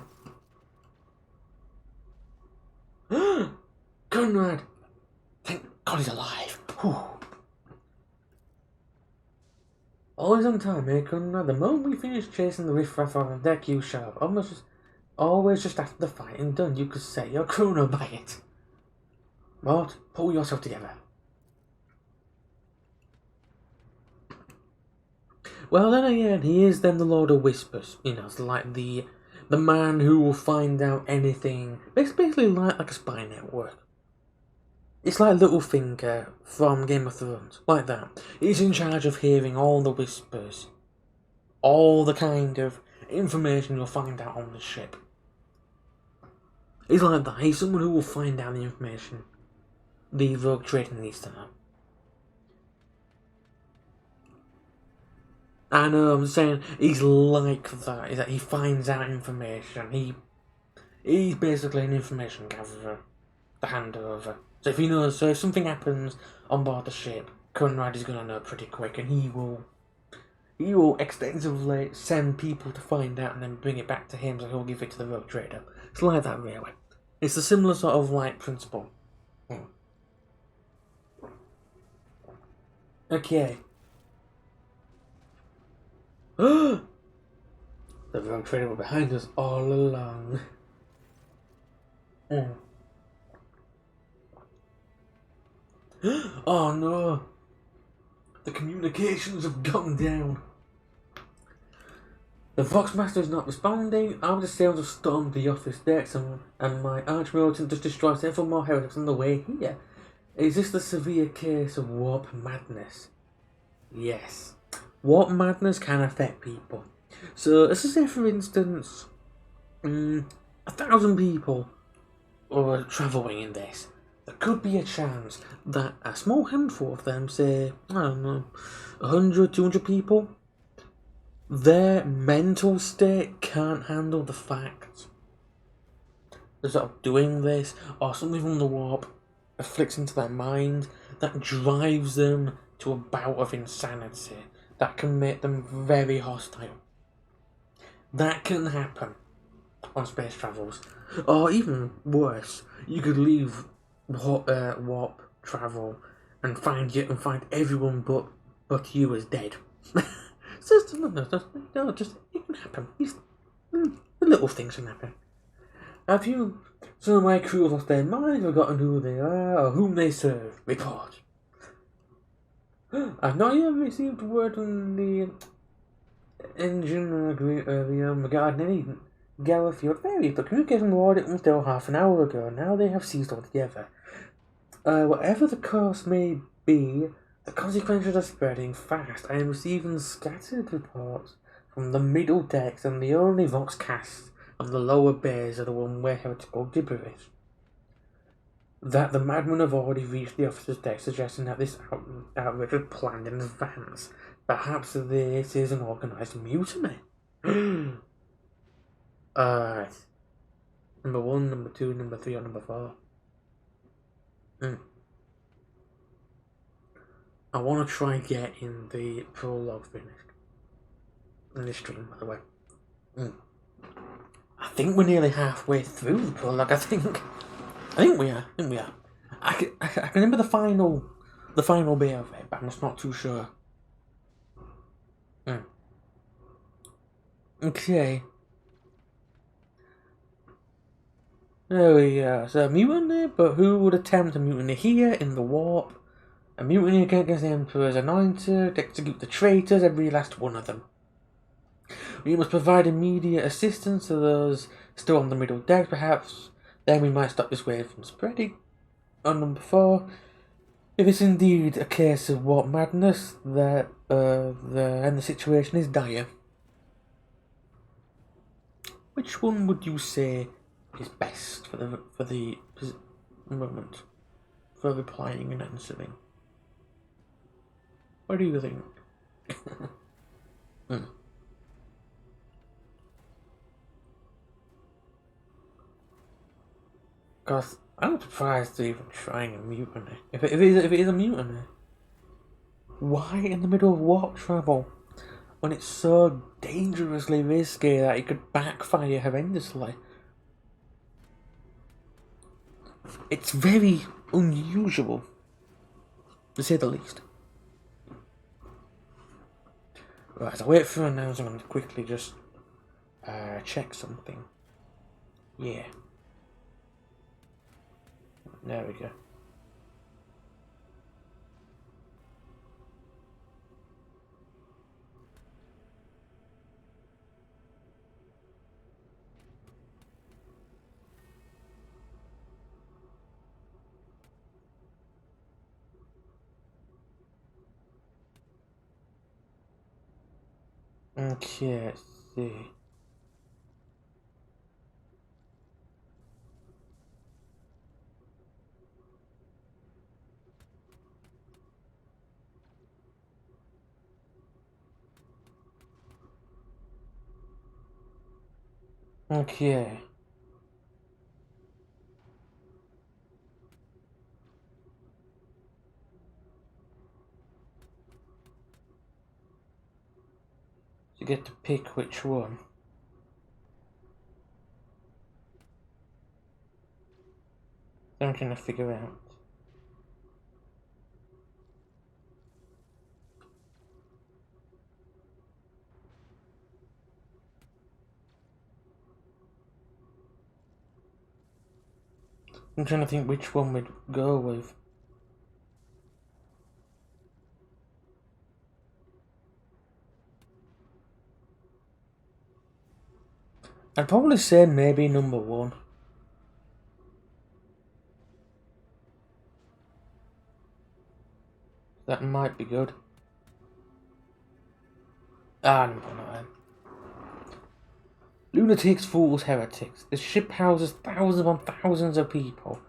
Conrad! Thank God he's alive. Whew. Always on time, eh, Conrad? The moment we finish chasing the riffraff on the deck, you shall have. Always just after the fighting done, you could say you're chrono by it. Mort, pull yourself together. Well, then again, he is then the Lord of Whispers. You know, it's like the man who will find out anything. Basically like a spy network. It's like Littlefinger from Game of Thrones, like that. He's in charge of hearing all the whispers, all the kind of information you'll find out on the ship. He's like that. He's someone who will find out the information the rogue trader needs to know. I know, I'm saying he's like that. Is that he finds out information. He's basically an information gatherer, the handover. So if something happens on board the ship, Conrad is gonna know pretty quick, and he will extensively send people to find out and then bring it back to him, so he'll give it to the rogue trader. It's like that, really. It's a similar sort of like principle. Okay. The rogue trader was behind us all along. Oh no! The communications have gone down. The Voxmaster is not responding. Armed sails have stormed the office decks, and my arch-militant just destroyed several more heretics on the way here. Is this the severe case of warp madness? Yes. Warp madness can affect people. So, let's just say, for instance, 1,000 people are travelling in this. There could be a chance that a small handful of them, say, I don't know, 100, 200 people, their mental state can't handle the fact they're sort of doing this, or something from the warp afflicts into their mind that drives them to a bout of insanity that can make them very hostile. That can happen on space travels. Or even worse, you could leave warp travel and find everyone but you as dead. Just it can happen. The little things can happen. Some of my crew have lost their mind, forgotten who they are or whom they serve. Report. I've not yet received word from the engine regarding any Gallowfield ferry. The communication were ordered until half an hour ago. Now they have ceased altogether. Whatever the cause may be, the consequences are spreading fast. I am receiving scattered reports from the middle decks, and the only vox casts on the lower bays are the one-way heretical gibberish. That the madmen have already reached the officer's deck, suggesting that this outrage was planned in advance. Perhaps this is an organised mutiny. Alright. Number 1, number 2, number 3, or number 4. I want to try getting the prologue finished. In this stream, by the way. I think we're nearly halfway through the prologue, I think we are. I can remember the final bit of it, but I'm just not too sure. Okay. There we go. So a mutiny, but who would attempt a mutiny here in the warp? A mutiny against the Emperor's anointed, execute the traitors, every last one of them. We must provide immediate assistance to those still on the middle deck, perhaps. Then we might stop this wave from spreading. On number 4, if it's indeed a case of warp madness, and the situation is dire, Which one would you say is best for the moment for replying and answering? What do you think? Because I'm surprised they're even trying a mutiny. If it is a mutiny, why in the middle of warp travel when it's so dangerously risky that it could backfire horrendously? It's very unusual, to say the least. Right, I'll wait for an announcement and quickly just check something. Yeah. There we go. Okay, let's see. Okay. You get to pick which one. I'm trying to figure out. I'm trying to think which one we'd go with. I'd probably say maybe number 1. That might be good. Number 9. Lunatics, fools, heretics. The ship houses thousands upon thousands of people.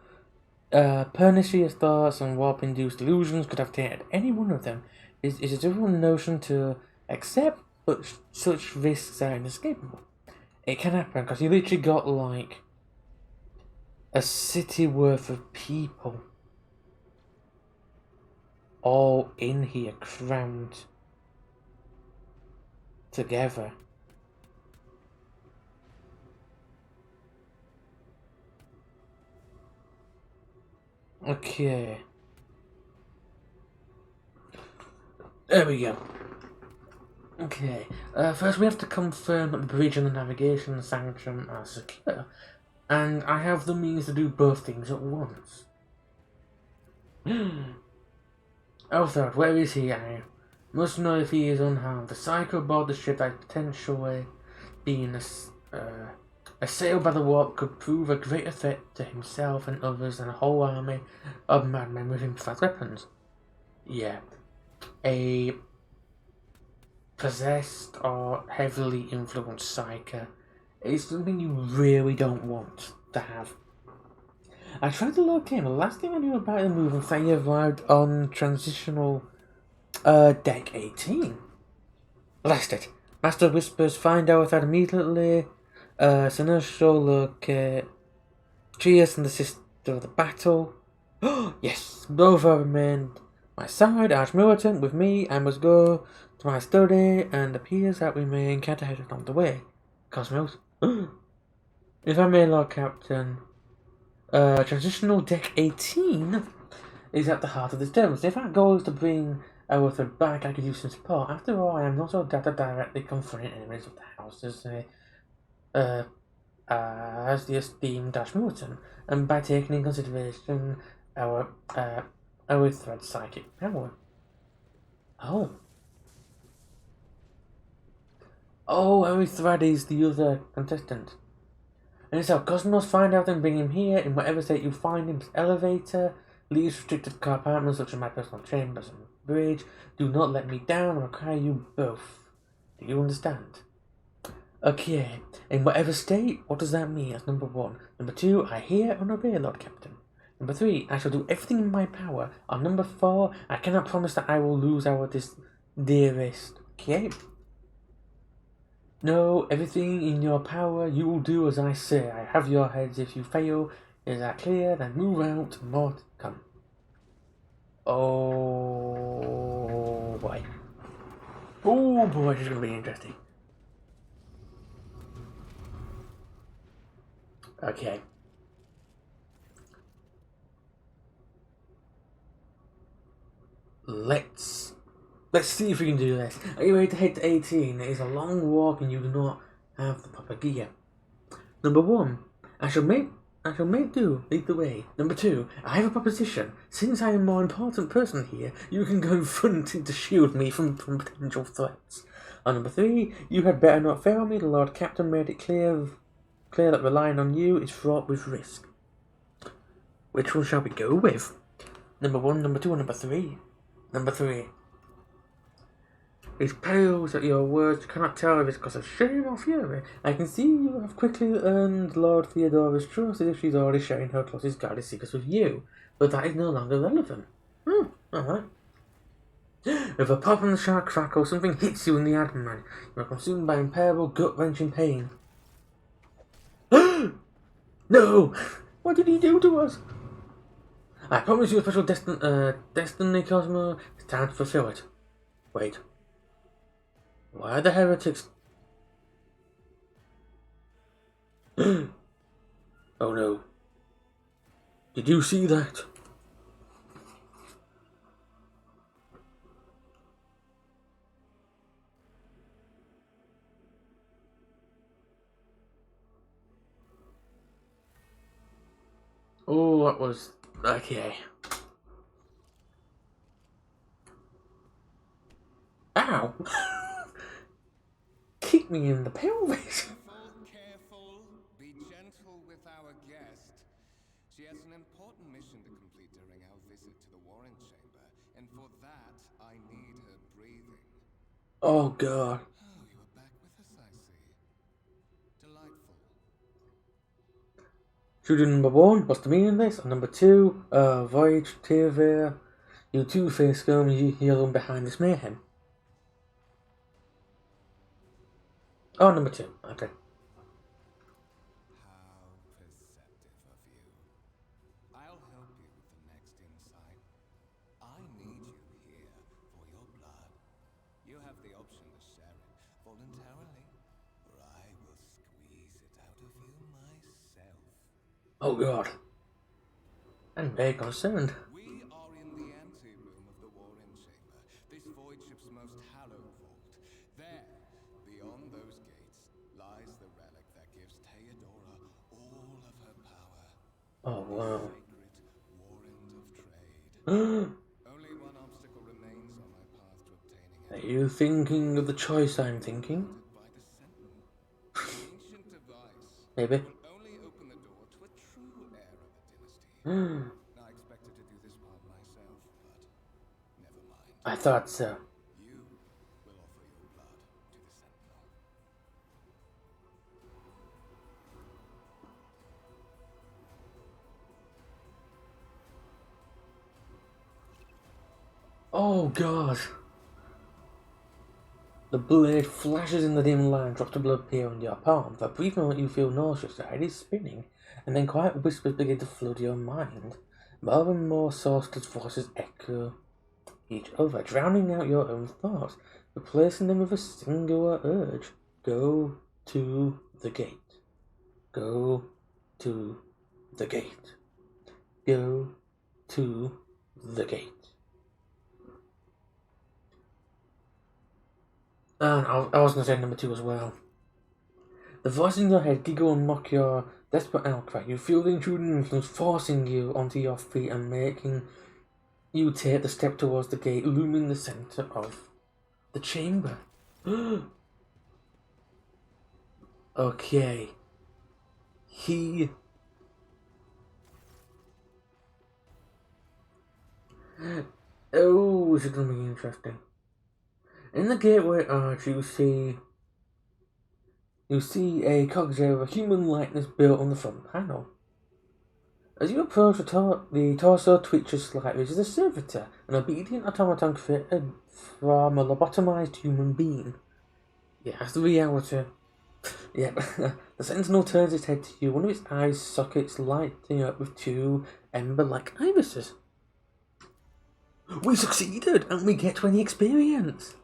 Pernicious thoughts and warp-induced delusions could have tainted any one of them. It's a difficult notion to accept, but such risks are inescapable. It can happen, because you literally got, like, a city worth of people all in here, crammed together. Okay. There we go. Okay. First we have to confirm that the bridge and the navigation sanction are secure. And I have the means to do both things at once. Alfred, where is he? I must know if he is unharmed. The psycho aboard the ship that potentially being assailed by the warp could prove a greater threat to himself and others than a whole army of madmen with improvised weapons. Yeah. A possessed or heavily influenced psycho is something you really don't want to have. I tried to locate him. The last thing I knew about the move was that he arrived on transitional deck 18. Blast it. Master whispers, find out that immediately. Sinesho locate Trias and the sister of the battle. Yes, both have remained my side, Arch Militant, with me. I must go to my study, and appears that we may encounter her along the way. Cosmos. If I may, Lord Captain, transitional deck 18 is at the heart of this disturbance. If our goal is to bring our third back, I could use some support. After all, I am not so adept at directly confronting enemies of the house as the esteemed Dash Militant, and by taking in consideration our thread psychic power. Our thread is the other contestant. And so, Cosmos, find out and bring him here. In whatever state you find him, elevator, leaves restricted compartments such as my personal chambers and bridge. Do not let me down. I require you both. Do you understand? Okay, in whatever state, what does that mean? That's number 1. Number 2, I hear and obey, Lord Captain. Number 3, I shall do everything in my power. On number 4, I cannot promise that I will lose our dearest. Okay? No, everything in your power, you will do as I say. I have your heads. If you fail, is that clear? Then move out. More to come. Oh boy. Oh boy, this is going to be interesting. Okay. Let's see if we can do this. Are you ready to head to 18? It is a long walk and you do not have the proper gear. Number 1, I shall make do, lead the way. Number 2, I have a proposition. Since I am a more important person here, you can go in front to shield me from potential threats. And number 3, you had better not fail me. The Lord Captain made it clear that relying on you is fraught with risk. Which one shall we go with? Number 1, number 2, or number 3? Number 3. It pales at your words, cannot tell if it's because of shame or fury. I can see you have quickly earned Lord Theodora's trust as if she's already sharing her closest guarded secrets with you. But that is no longer relevant. Alright. If a pop on the shark crack or something hits you in the abdomen, you are consumed by unbearable gut-wrenching pain. No! What did he do to us? I promise you a special destiny, Cosmo. It's time to fulfill it. Wait. Why are the heretics? Oh no. Did you see that? Oh, that was... okay. Ow! Kick me in the pelvis! Careful, be gentle with our guest. She has an important mission to complete during our visit to the Warren Chamber, and for that, I need her breathing. Oh god. Oh, you are back with us, I see. Delightful. Shooter number 1, what's the meaning of this? And number 2, Voyage, Tearvere, you two-faced scum, you're the one behind this mayhem. Oh, number 2, okay. How perceptive of you. I'll help you with the next insight. I need you here for your blood. You have the option to share it voluntarily, or I will squeeze it out of you myself. Oh god. I'm very concerned. We are in the anteroom of the Warren Chamber, this void ship's most hallowed vault. There, beyond those gates, lies the relic that gives Theodora all of her power. Oh wow. Sacred warrant of trade. Only one obstacle remains on my path to obtaining it. Are you thinking of the choice I'm thinking? By the Sentinel. The ancient device Maybe. will only open the door to a true heir of the dynasty. I expected to do this part myself, but never mind. I thought so. You will offer your blood to the Sentinel. Oh god. The blade flashes in the dim light, drops of blood appear on your palm. For a brief moment you feel nauseous, your head is spinning, and then quiet whispers begin to flood your mind. More and more sorcerers' voices echo each other, drowning out your own thoughts, replacing them with a singular urge. Go to the gate. Go to the gate. Go to the gate. And I was going to say number 2 as well. The voice in your head giggle and mock your desperate outcry. You feel the intruding influence forcing you onto your feet and making you take the step towards the gate, looming the center of the chamber. Okay. Oh, this is going to be interesting. In the gateway arch, you see You see a cocktail of a human likeness built on the front panel. As you approach, the torso twitches slightly as a servitor, an obedient automaton created from a lobotomized human being. Yeah, that's the reality. Yeah, the sentinel turns its head to you, one of its eye sockets lighting up with two ember-like irises. We succeeded, and we get 20 experience!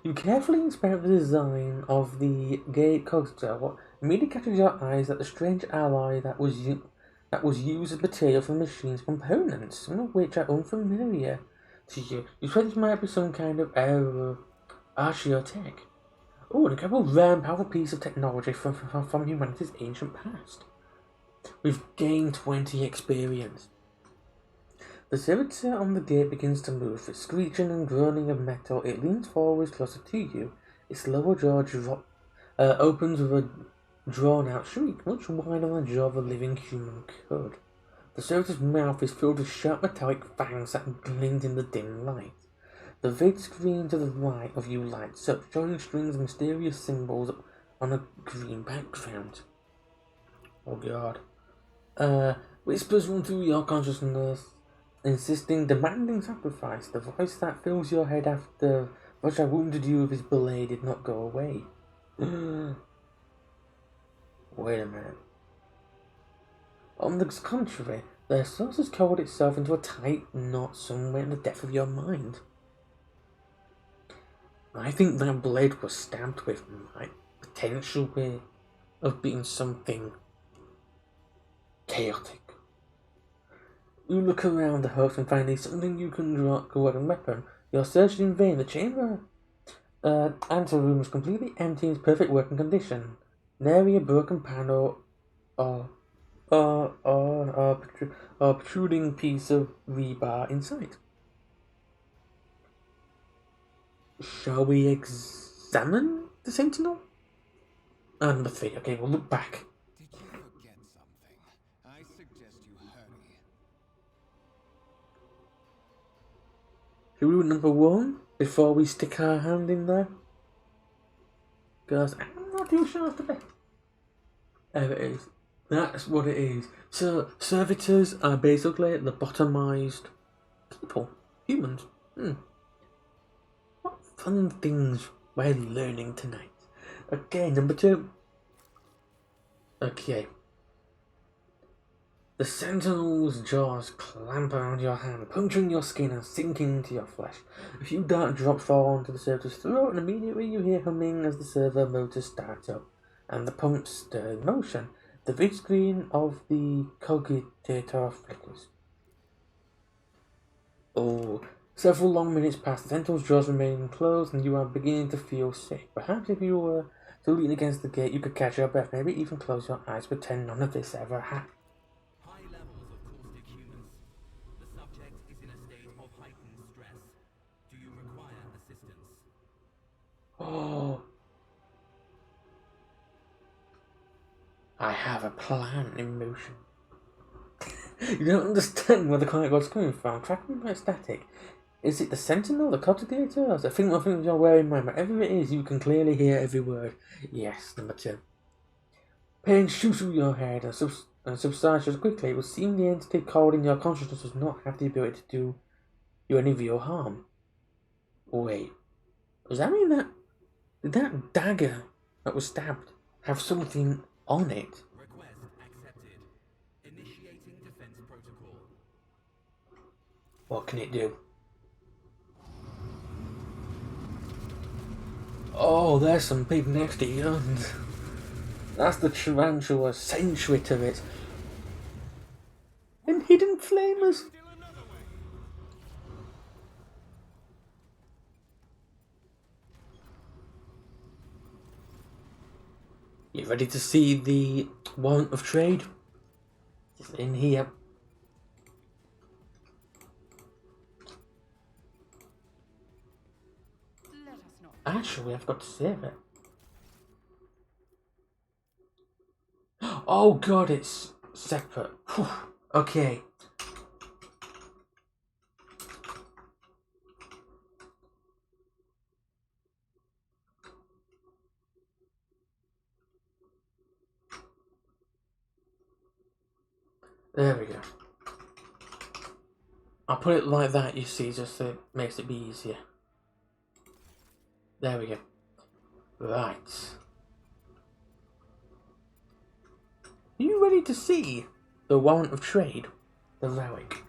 You carefully inspect the design of the gate coaster. What immediately catches your eyes that the strange alloy that was used as material for the machine's components, some of which are unfamiliar to you. You suspect it might be some kind of archaeotech. Oh, an incredible, rare and powerful piece of technology from humanity's ancient past. We've gained 20 experience. The servitor on the gate begins to move. With screeching and groaning of metal, it leans forward closer to you. Its lower jaw opens with a drawn-out shriek, much wider than the jaw of a living human could. The servitor's mouth is filled with sharp metallic fangs that glint in the dim light. The vid screen to the right of you lights up, showing strings of mysterious symbols on a green background. Oh god. Whispers run through your consciousness, demanding sacrifice. The voice that fills your head after Roger wounded you with his blade did not go away. Wait a minute. On the contrary, the source has coiled itself into a tight knot somewhere in the depth of your mind. I think that blade was stamped with my potential way of being something chaotic. You look around the house and find something you can draw a weapon. You're searching in vain. The chamber anteroom is completely empty in its perfect working condition. Nary a broken panel or protruding piece of rebar in sight. Shall we examine the sentinel? Number 3. Okay, we'll look back. Did you forget something? I suggest you hurry. Should we do number 1 before we stick our hand in there? Because I'm not too sure of the best. There it is. That's what it is. So, servitors are basically lobotomized people. Humans. What fun things we're learning tonight. Okay, number 2. Okay. The sentinel's jaws clamp around your hand, puncturing your skin and sinking into your flesh. A few dark drops fall onto the servitor's throat, and immediately you hear humming as the servo motor starts up, and the pumps stir in motion. The vid screen of the cogitator flickers. Oh, several long minutes pass. The sentinel's jaws remain closed, and you are beginning to feel sick. Perhaps if you were to lean against the gate, you could catch your breath, maybe even close your eyes, pretend none of this ever happened. High levels of caustic humans. The subject is in a state of heightened stress. Do you require assistance? Oh, I have a plan in motion. You don't understand where the quiet god's coming from. Tracking by static. Is it the sentinel, the cultivator? I think one thing you're wearing mine. Whatever it is, you can clearly hear every word. Yes, number 2. Pain shoots through your head and subsides just quickly. It would seem the entity coiled in your consciousness does not have the ability to do you any real harm. Wait, does that mean that did that dagger that was stabbed have something on it? Request accepted. Initiating defense protocol. What can it do? Oh, there's some big nasty guns. That's the tarantula century to it. And hidden flamers. You ready to see the warrant of trade? It's in here. Let us not. Actually, I've got to save it. Oh god, it's separate. Whew. Okay. There we go. I'll put it like that, you see, just so it makes it be easier. There we go. Right. Are you ready to see the warrant of trade? The relic.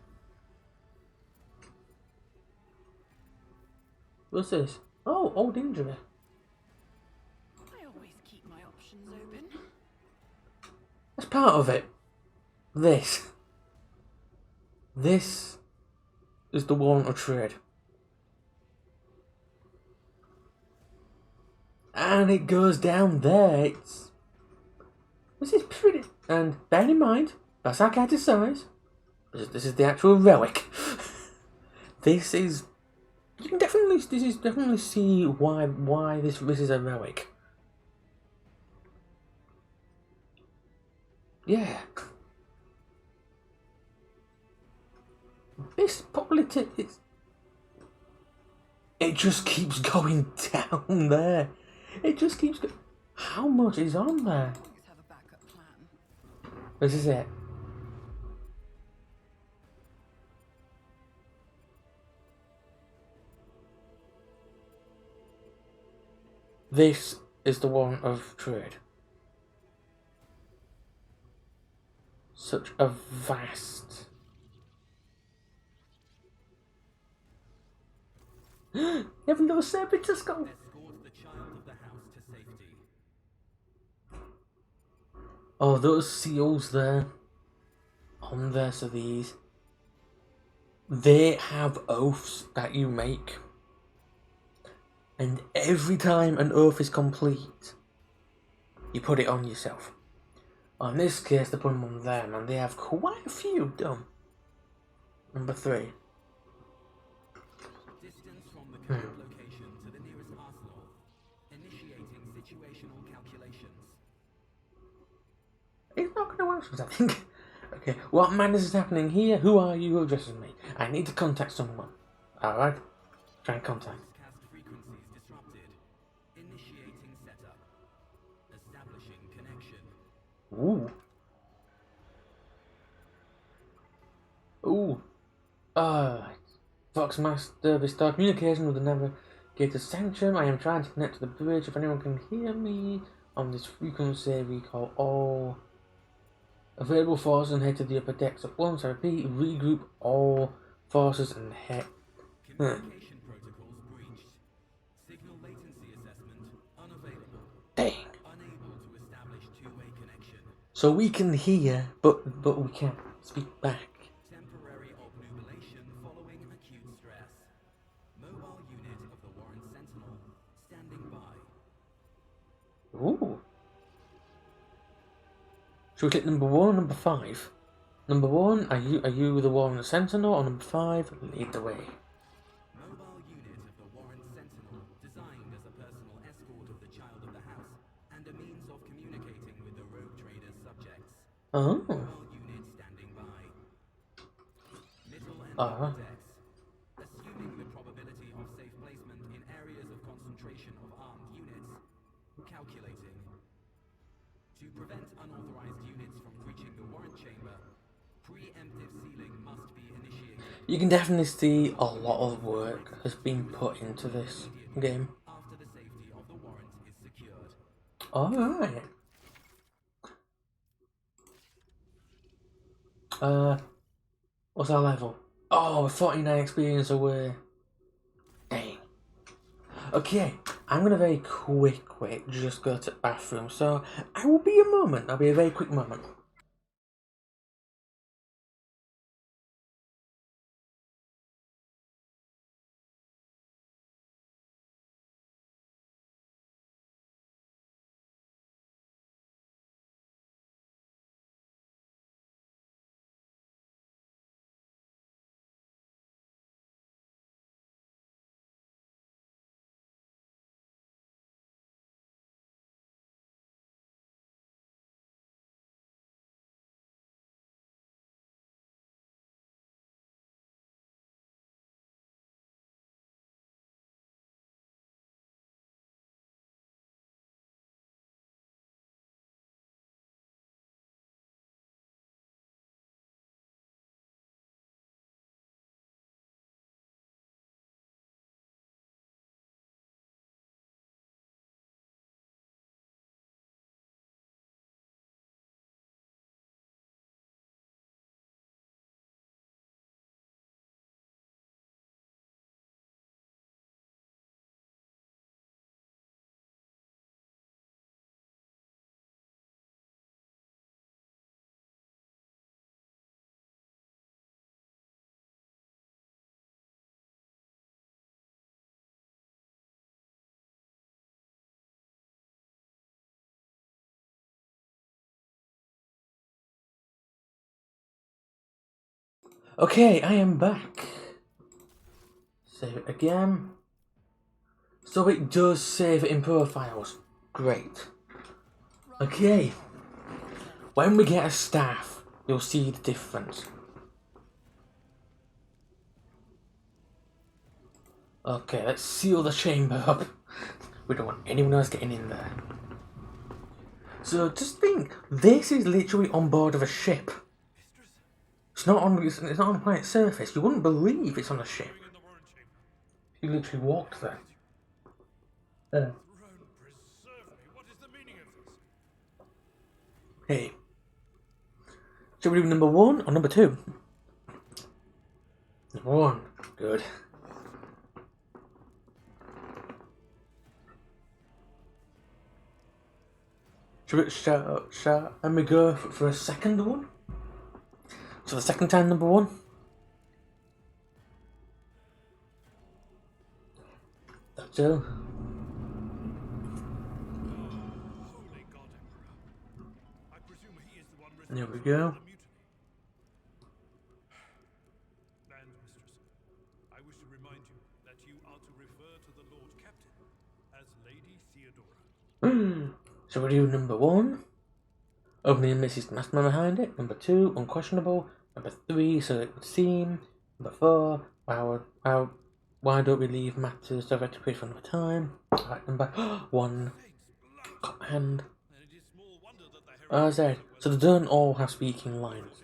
What's this? Oh, old injury. I always keep my options open. That's part of it. This is the warrant of trade. And it goes down there. This is pretty. And bear in mind, that's our character size. This is the actual relic. This is. You can definitely. This is definitely see why this is a relic. Yeah. This probably it just keeps going down there. It just keeps going. How much is on there? Always have a backup plan. This is it. This is the warrant of trade. Such a vast. You have a little servitor skull. Escort the child of the house to safety. Oh, those seals there. On there, so these. They have oaths that you make. And every time an oath is complete, you put it on yourself. In this case, they put them on them, and they have quite a few done. Number 3. Distance from the current location to the nearest arsenal. Initiating situational calculations. It's not going to answer, I think. Okay, what madness is happening here? Who are you? Who addresses me? I need to contact someone. Alright? Try and contact. Cast frequencies disrupted. Initiating setup. Establishing connection. Ooh. Ooh. Foxmaster, restore communication with the Navigator Sanctum. I am trying to connect to the bridge. If anyone can hear me on this frequency, recall all available forces and head to the upper decks at once. I repeat, regroup all forces and head. Communication protocols breached. Signal latency assessment unavailable. Dang. Unable to establish two-way connection. So we can hear, but we can't speak back. Temporary obnubilation following acute stress. Mobile unit of the Warren Sentinel standing by. Ooh. Should we click number 1 or number 5? Number 1, are you the Warren Sentinel, or number 5, lead the way? Mobile unit of the Warren Sentinel designed as a personal escort of the child of the house and a means of communicating with the rogue trader's subjects. Oh. Mobile unit standing by. Middle and upper decks. Assuming the probability of safe placement in areas of concentration of armed units. Calculating. To prevent unauthorized units from breaching the warrant chamber, preemptive sealing must be initiated. You can definitely see a lot of work has been put into this game. After the safety of the warrant is secured. Alright. What's our level? Oh, 49 experience away. Dang. Okay, I'm gonna very quick just go to the bathroom, so I will be a moment. I'll be a very quick moment. Okay, I am back. Save it again. So it does save it in profiles. Great. Okay. When we get a staff, you'll see the difference. Okay, let's seal the chamber up. We don't want anyone else getting in there. So just think, this is literally on board of a ship. It's not on a planet's surface. You wouldn't believe it's on a ship. You literally walked there. Hey. Shall we do number 1 or number 2? Number 1. Good. Shall we go for a second one? So the second time number 1? That's so. There we go. And, Mistress, I wish to remind you that you are to refer to the Lord Captain as Lady Theodora. So we do number 1. Opening and Mrs. Mastermind behind it. Number 2, unquestionable. Number 3, so it would seem. Number 4, why don't we leave matters directly for another time? Alright, number 1. Got my hand. As I said, so they don't all have speaking lines.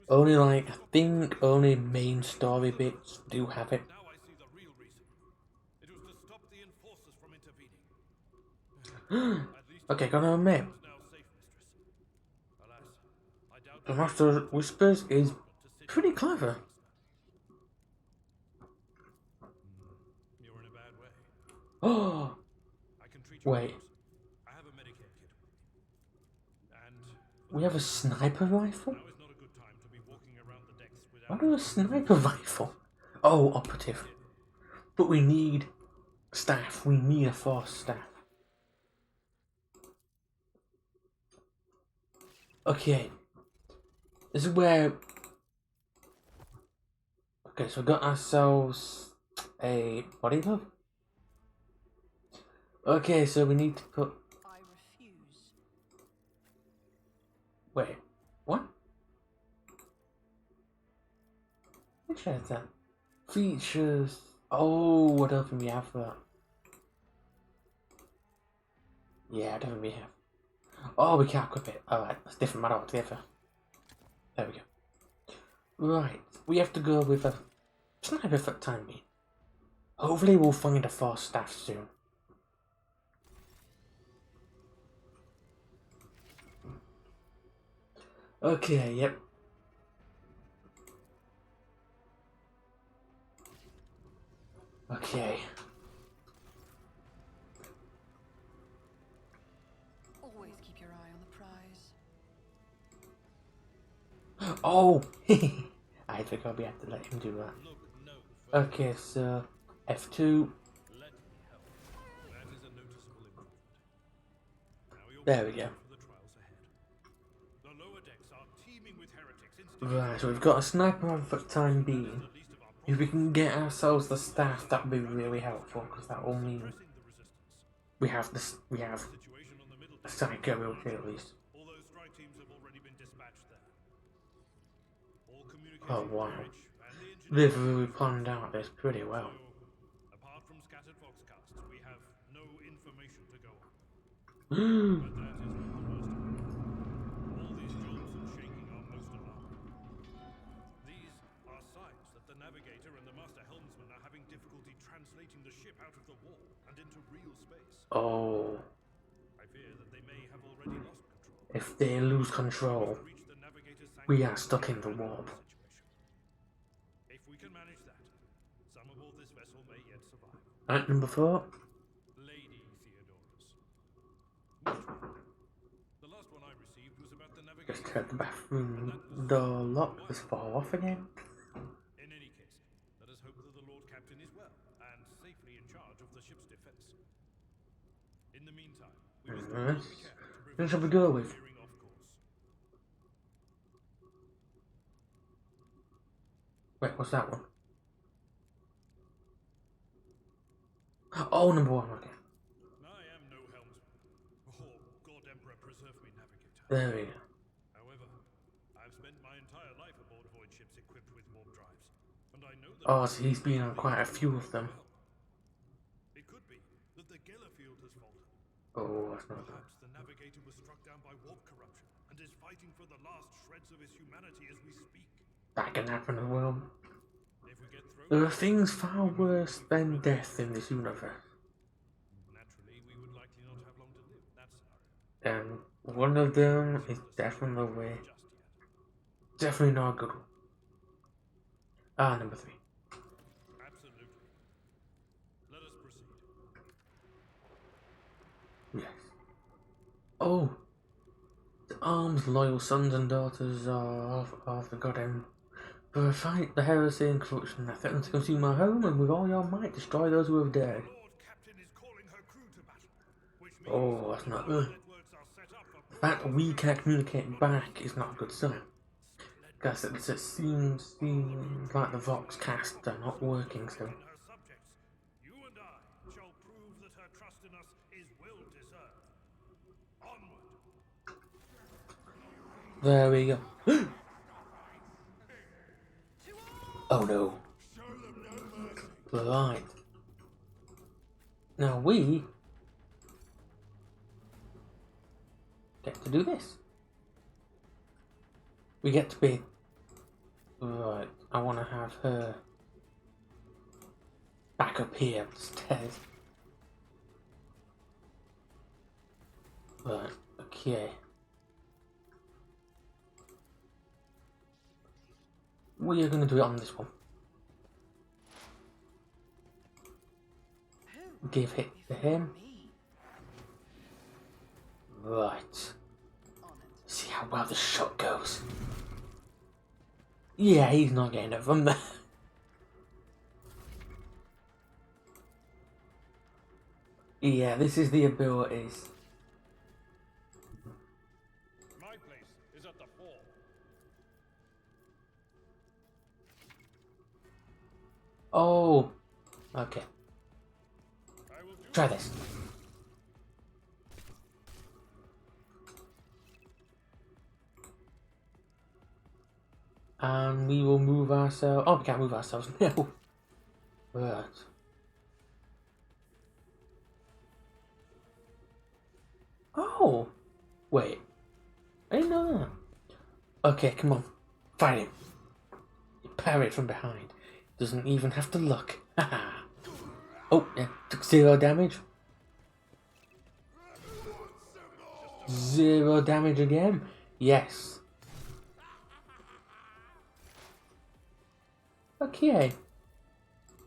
Only I think only main story bits do have it. Now I see the real reason. It was to stop the enforcers from intervening. Okay, gotta admit, Now safe, Mistress. Alas, I doubt the Master Whispers is pretty clever. you're in a bad way. Oh, I can treat you. wait, I have a Medicare kit with me. And we have a sniper rifle? now is not a good time to be walking around the decks Why without do a sniper rifle? Oh, operative. But we need staff. We need a force staff. Okay. This is where... Okay, so we got ourselves a body glove. Okay, so we need to put... I refuse. Wait, what? Which is that? Features... Oh, what else do we have for that? Yeah, I don't think we have. Oh, we can't equip it. Alright, that's different matter altogether. There we go. Right, we have to go with a sniper for the time being. Hopefully we'll find a force staff soon. Okay, yep. Okay. Always keep your eye on the prize. Oh! I think I'll be able to let him do that. Okay, so F2. let me help. That is a noticeable improvement. Now you're There we go. for the trials ahead. The lower decks are teeming with heretics instigating Right, so we've got a sniper rifle for the time being. the least of our If we can get ourselves the staff, that would be really helpful, because that will mean pressing the resistance. we have this. We have Situation on the middle a deck. psycho military at least. All those strike teams have already been dispatched there. All communication Oh wow, and the engineering. they've really planned out this pretty well. Apart from scattered foxcasts, we have no information to go on. Hmm. But that is not the worst of it. All these jolts and shaking are most alarming. These are signs that the navigator and the master helmsman are having difficulty translating the ship out of the warp and into real space. Oh, I fear that they may have already lost control. if they lose control, Reach the navigator's we sanctum are stuck in the warp. situation. If we can manage that, some aboard this vessel may yet survive. At number 4. Lady Theodorus. Which one? The last one I received was about the Just navigator. heard the bathroom door lock just fall off again. In any case, let us hope that the Lord Captain is well and safely in charge of the ship's defense. In the meantime, we must do what we can to Who prevent shall we go with? veering off course. Wait, what's that one? Oh, number 1, okay. I am no helmsman. Oh, God Emperor preserve me, navigator. There we go. However, I've spent my entire life aboard void ships equipped with warp drives, and I know that. Oh, so he's been on quite a few of them. It could be that the Geller field has fallen. Oh, that's not good. Perhaps the navigator was struck down by warp corruption and is fighting for the last shreds of his humanity as we speak. That can happen as well. If we get thrown, There are things far worse than death in this universe. naturally, we would likely not have long to live in that scenario. And one of them is definitely, Just yet. definitely not a good one. Ah, number 3. Absolutely. Let us proceed. Yes. Oh! The arms, loyal sons and daughters of the God Emperor. Fight the heresy and corruption that threatens to consume our home, and with all your might destroy those who have dared. Lord Captain is calling her crew to battle, which means Oh, that's not good. networks are set up for The fact that we can't communicate back is not a good sign. Because it seems like the Vox cast are not working still. her subjects. You and I shall prove that her trust in us is well deserved. Onward. There we go. Oh no. Right. Now we get to do this. We get to be... Right, I want to have her back up here instead. Right, okay. We are going to do it on this one. Give it to him. Right. See how well the shot goes. Yeah, he's not getting it from there. Yeah, this is the abilities. My place is at the fore. Oh, okay. I will do Try this. And we will move ourselves. Oh, we can't move ourselves now. Right. Oh, wait. I didn't know that. Okay, come on. Fight him. You parry it from behind. Doesn't even have to look. Haha. Oh, yeah. Took 0 damage. 0 damage again. Yes. Okay.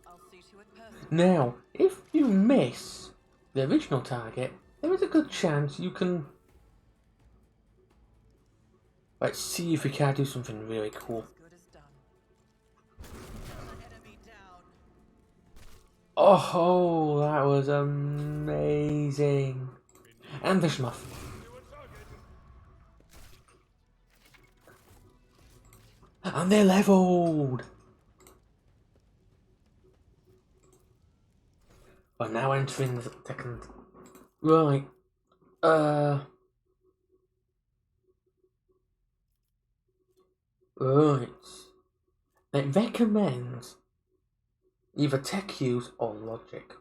I'll suit you at perfect. Now, if you miss the original target, there is a good chance you can... Let's see if we can do something really cool. As good as done. An enemy down. Oh, that was amazing. And the schmuff. And they're leveled. We're now entering the second. Right. Right. It recommends either tech use or logic.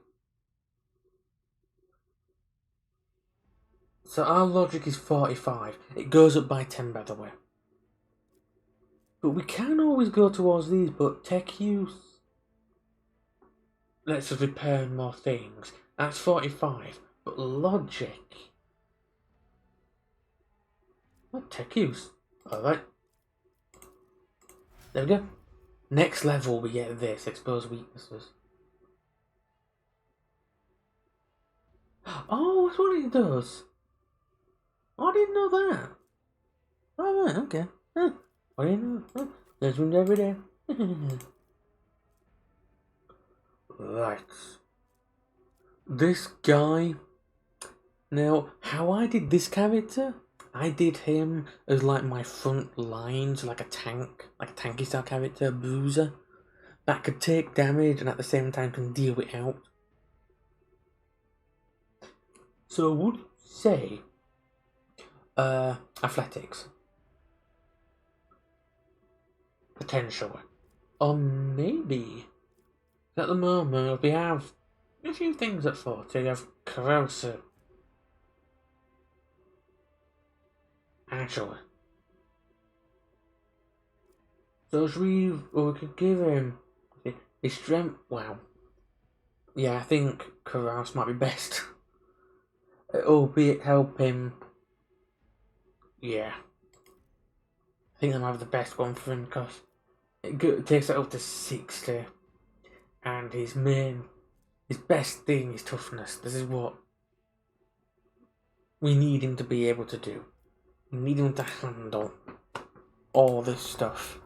So our logic is 45. It goes up by 10, by the way. But we can always go towards these, but tech use lets us repair more things. That's 45. But logic... What tech use? Alright. There we go. Next level we get this, expose weaknesses. Oh, that's what it does. I didn't know that. Alright, okay. Huh. I didn't know. Huh. There's one every day. Right. This guy. Now, how I did this character, I did him as like my front line, so like a tank, like a tanky style character, bruiser. that could take damage and at the same time can deal it out. So I would say athletics. Potentially. Or maybe at the moment we have a few things at 40. We have corrosive. Actually. So should we could give him his strength. Wow. Yeah, I think Carouse might be best. Albeit help him. Yeah. I think that might be the best one for him because it takes it up to 60. And his best thing is toughness. This is what we need him to be able to do. We need him to handle all this stuff.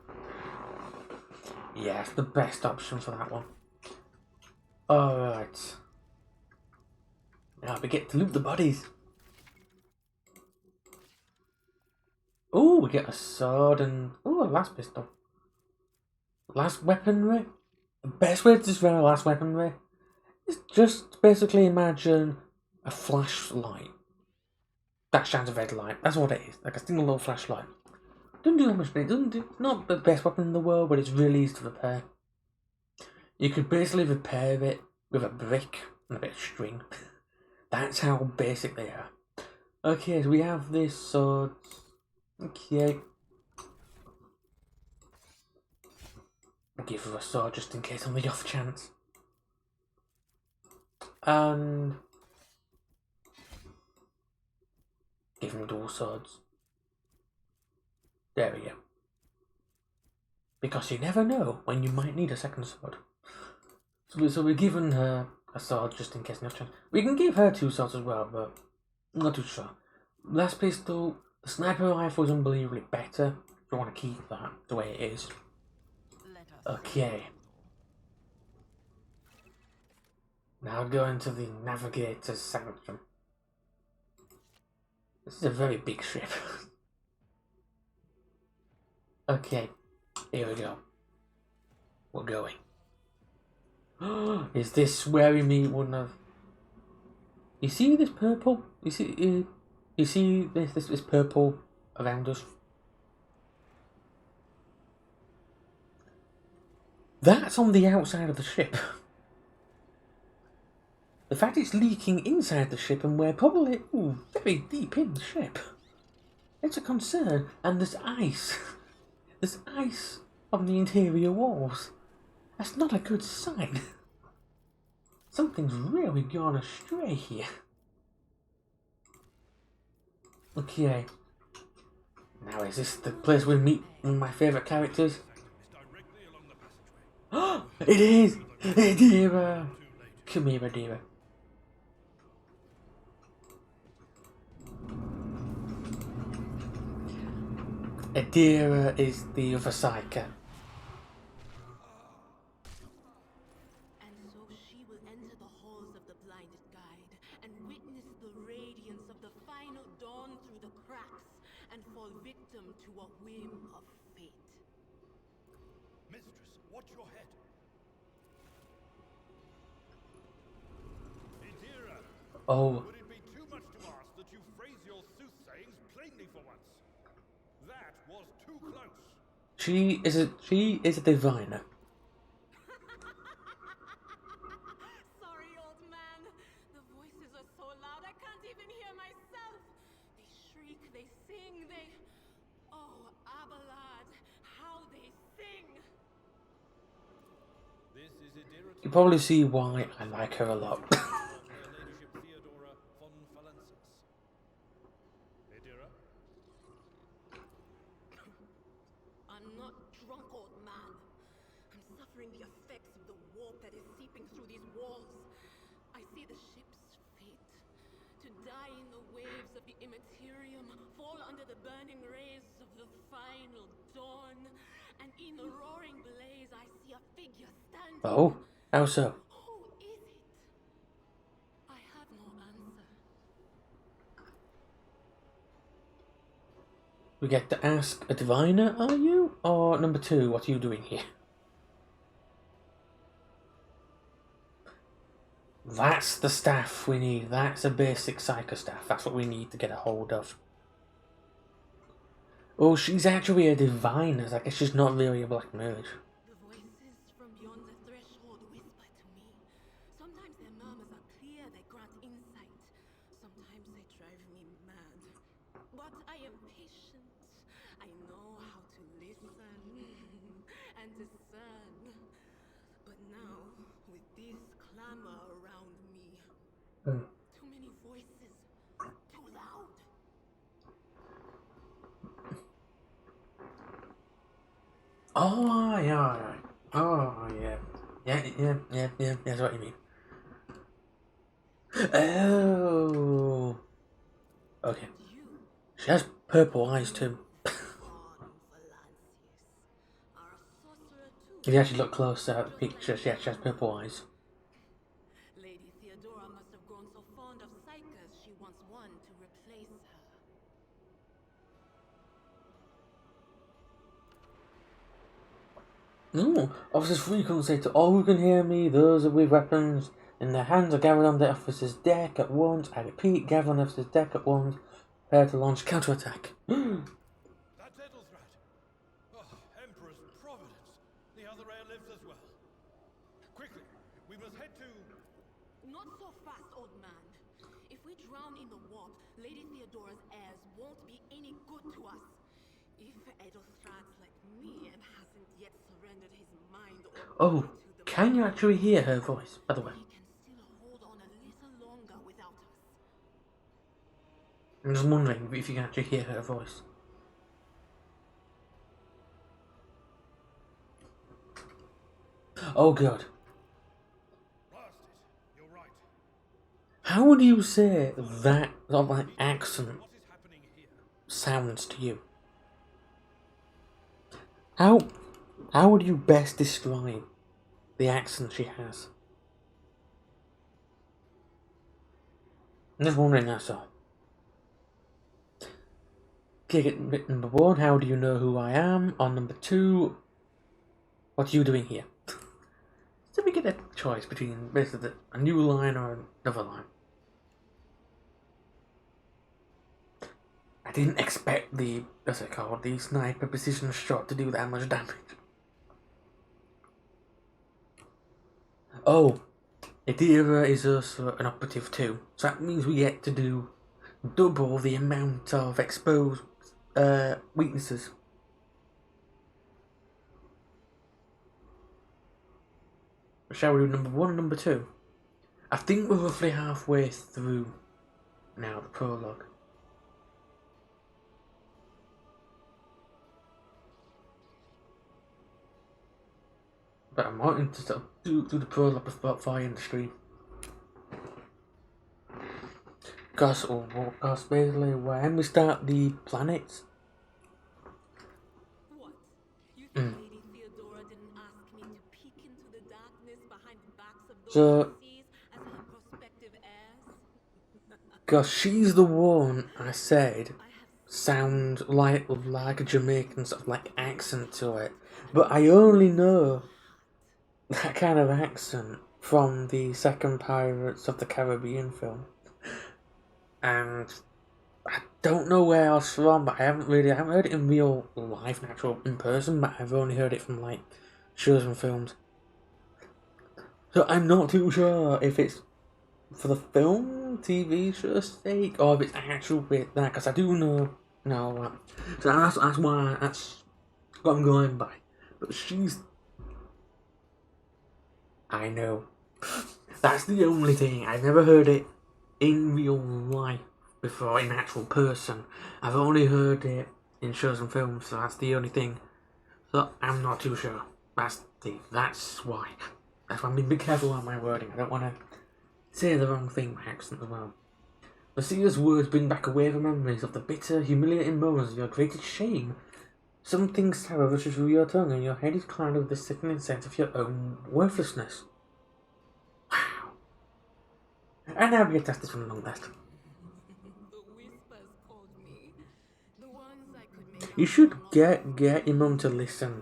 Yeah, it's the best option for that one. Alright. Now we get to loot the bodies. Oh, we get a sword and a last pistol. Last weaponry. The best way to describe last weaponry is just basically imagine a flashlight that shines a red light. That's what it is, like a single little flashlight. Doesn't do that much, but it's not the best weapon in the world, but it's really easy to repair. You could basically repair it with a brick and a bit of string. That's how basic they are. Okay, so we have this sword. Okay. I'll give her a sword just in case on the off chance. And give him dual swords. There we go. Because you never know when you might need a second sword. So we're giving her a sword just in case on the off chance. We can give her 2 swords as well, but I'm not too sure. Last pistol, the sniper rifle is unbelievably better. You want to keep that the way it is. Okay. Now going to the Navigator's Sanctum. This is a very big ship. Okay, here we go. We're going. Is this where we meet one of... You see this purple? You see this purple around us? That's on the outside of the ship. The fact it's leaking inside the ship and we're probably very deep in the ship. It's a concern, and there's ice. There's ice on the interior walls. That's not a good sign. Something's really gone astray here. Okay. Now is this the place we meet one of my favourite characters? It is! Adira! Come here, Adira. Adira is the other psyker. And so she will enter the halls of the blinded guide and witness the radiance of the final dawn through the cracks and fall victim to a whim of fate. Mistress, watch your head. Idira, Oh, would it be too much to ask that you phrase your soothsayings plainly for once? That was too close. she is a diviner. Sorry, old man. The voices are so loud I can't even hear myself. They shriek, they sing, they... Oh, Abelard, how they sing! This is Idira. You probably see why I like her a lot. Her Ladyship Theodora von Valensis. Idira? I'm not drunk, old man. I'm suffering the effects of the warp that is seeping through these walls. I see the ship's fate. To die in the waves of the immaterium, fall under the burning rays of the final dawn. And in the roaring blaze, I see a figure standing. Oh, how so? Who is it? I have no answer. We get to ask a diviner, are you? Or number 2, what are you doing here? That's the staff we need. That's a basic psycho staff. That's what we need to get a hold of. Oh, she's actually a diviner. I guess she's not really a black mage. The voices from beyond the threshold whisper to me. Sometimes their murmurs are clear, they grant insight. Sometimes they drive me mad. But I am patient. I know how to listen and discern. But now, with this clamor around me, too many voices, too loud. Oh, yeah. Oh, yeah. Yeah, that's what you mean. Oh. Okay. She has purple eyes too. If you actually look closer at the picture, she actually has purple eyes. Lady Theodora must have grown so fond of psychers she wants one to replace her. Officers frequently say to all who can hear me, those with weapons in their hands are gathered on the officer's deck at once. I repeat, gather on the officer's deck at once. Prepare to launch counterattack. That's Ethelthrat. Oh, Emperor's providence. The other heir lives as well. Quickly, we must head to... Not so fast, old man. If we drown in the warp, Lady Theodora's heirs won't be any good to us. If Ethelthrat's like me and hasn't yet surrendered his mind or Oh, can you actually hear her voice, by the way? he can still hold on a little longer without us. I'm just wondering if you can actually hear her voice. Oh god. Blast it. You're right. How would you say that sort of like accent What is happening here? sounds to you? How would you best describe the accent she has? I'm just wondering, that's all. Okay, number 1, how do you know who I am? On number 2, what are you doing here? So we get a choice between basically a new line or another line. I didn't expect the, what's it called, the sniper precision shot to do that much damage. Oh, Adira is also an operative too, so that means we get to do double the amount of exposed weaknesses. Shall we do number 1 and number 2? I think we're roughly halfway through now, the prologue. But I'm wanting to sort of do the prologue before I end the stream. Because basically when we start the planets, What? You think Lady Theodora didn't ask me to peek into the darkness behind the backs of those So- she sees as her prospective heirs? because she's the one I said I have sound like a Jamaican sort of like accent to it, but I only know that kind of accent from the second Pirates of the Caribbean film, and I don't know where else from. But I haven't heard it in real life, natural in person. But I've only heard it from like shows and films. So I'm not too sure if it's for the film, TV show's sake, or if it's actual bit that. Because I do know that. So that's why that's what I'm going by. But she's. I know. That's the only thing. I've never heard it in real life before, in actual person. I've only heard it in shows and films, so that's the only thing. So I'm not too sure. That's why. That's why I'm being a bit careful on my wording. I don't want to say the wrong thing by accent as well. Lucia's words bring back a wave of memories of the bitter, humiliating moments of your greatest shame. Something sour rushes through your tongue and your head is clouded with the sickening sense of your own worthlessness. Wow. And now we get past this one long list. the whispers called me. The ones I could make You should get your mum to listen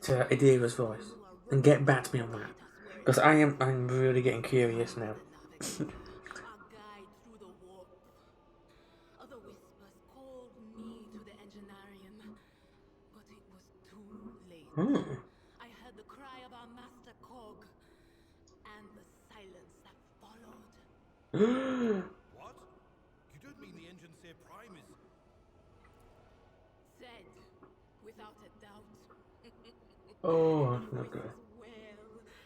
to Adira's voice and get back to me on that. Because I'm really getting curious now. our guide through the warp. Other whispers called me to the enginarium, but it was too late. I heard the cry of our master Cog, and the silence that followed. What? You don't mean the engine seer prime is... Dead, without a doubt. Oh, that's not good. Well,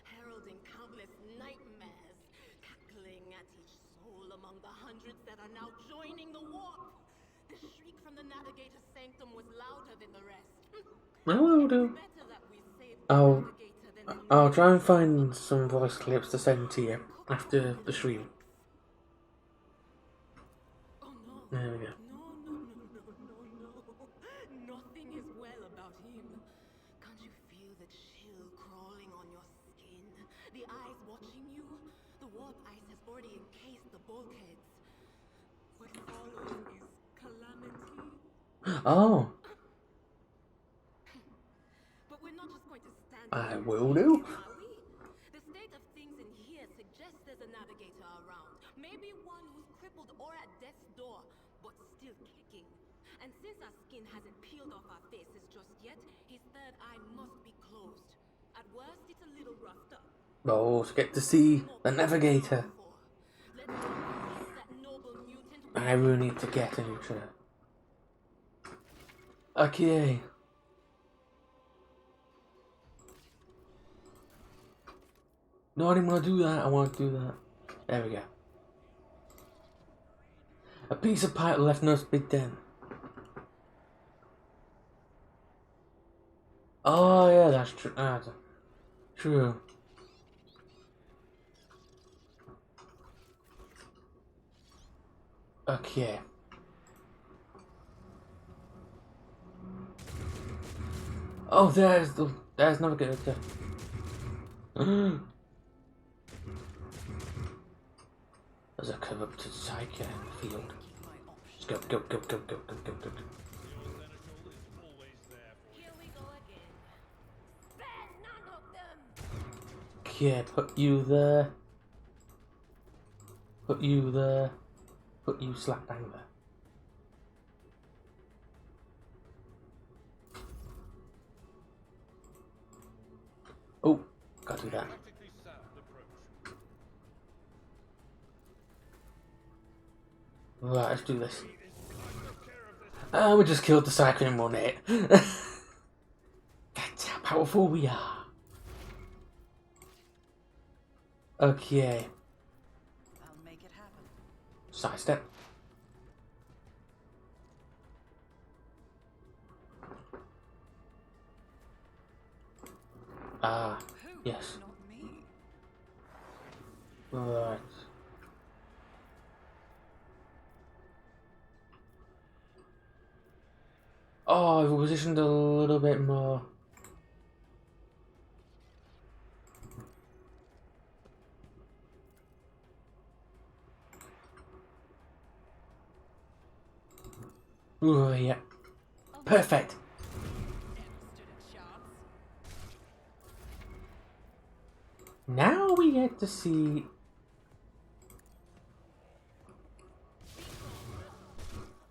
heralding countless nightmares, cackling at each soul among the hundreds that are now joining the warp. The shriek from the navigator's sanctum was louder than the rest. I will do. Better that we save the I'll navigator than the I'll try and find some voice clips to send to you after the stream. Oh no. There we go. No. Nothing is well about him. Can't you feel the chill crawling on your skin? The eyes watching you? The warp ice has already encased the bulkheads. What follows is calamity. Oh, But we're not just going to stand I here will do. are we? The state of things in here suggests there's a navigator around. Maybe one who's crippled or at death's door, but still kicking. And since our skin hasn't peeled off our faces just yet, his third eye must be closed. At worst, it's a little roughed up. Oh, to get to see the navigator. Let's not confuse that noble mutant with I really need to get a new shirt. Okay. No, I didn't want to do that. I want to do that. There we go. A piece of pipe left no big dent. Oh yeah, that's true. True. Okay. Oh, there's not good. There's a corrupted psyche in the field. Let's go. Your seneschal is always there for you. Here we go again. Spare none of them! Okay, put you there. Put you there. Put you slap bang there. Oh, gotta do that. Tactically sound approach. Right, let's do this. He is I took care of this. We just killed the cycle in 1 hit. That's how powerful we are. Okay, I'll make it happen. sidestep. Ah, Who? yes. Not me. Right. Oh, I've positioned a little bit more. Oh, yeah. Perfect. Never stood a chance. Now we get to see.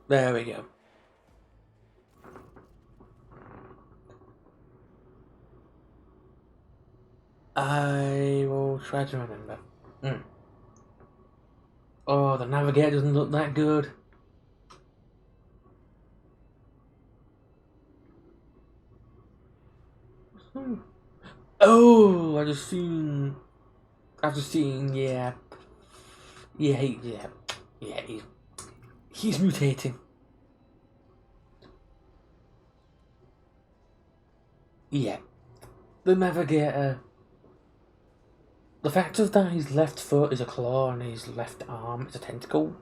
There we go. I will try to remember. Oh, the navigator doesn't look that good. Oh, I've just seen, yeah, he's mutating. Yeah, the navigator. The fact of that his left foot is a claw and his left arm is a tentacle,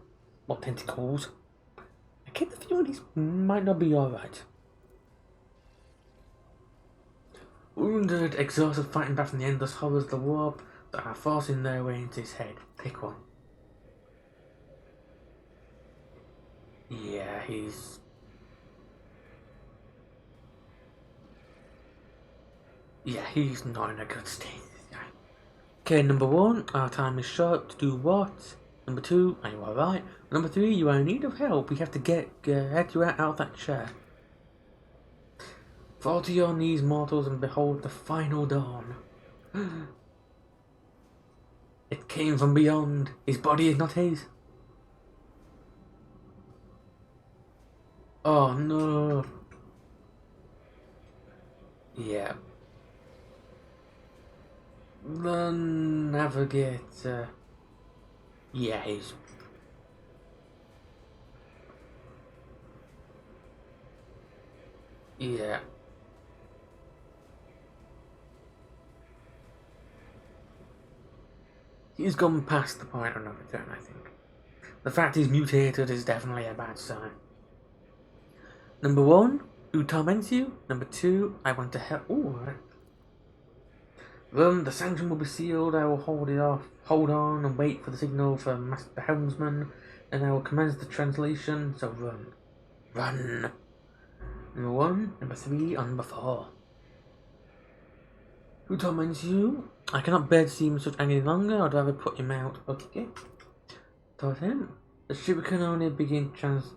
or tentacles. I get the feeling he might not be alright. Wounded, exhausted, fighting back from the endless horrors of the warp that are forcing their way into his head. Pick one. Yeah, he's not in a good state. Okay, number 1, our time is short. To do what? Number 2, are you alright? Number 3, you are in need of help. We have to get you out of that chair. Fall to your knees, mortals, and behold the final dawn. It came from beyond. His body is not his. Oh no. Yeah. The navigator. Yeah, he's. Yeah. He's gone past the point of no return, I think. The fact he's mutated is definitely a bad sign. Number 1, who torments you? Number 2, I want to help. Ooh, right. The sanction will be sealed. I will hold it off. Hold on and wait for the signal for Master Helmsman, and I will commence the translation. So run. Run. Number 1, number 3, or number 4. Who torments you? I cannot bear to see him such any longer. I'd rather put him out. Okay. Told him. The ship can only begin translate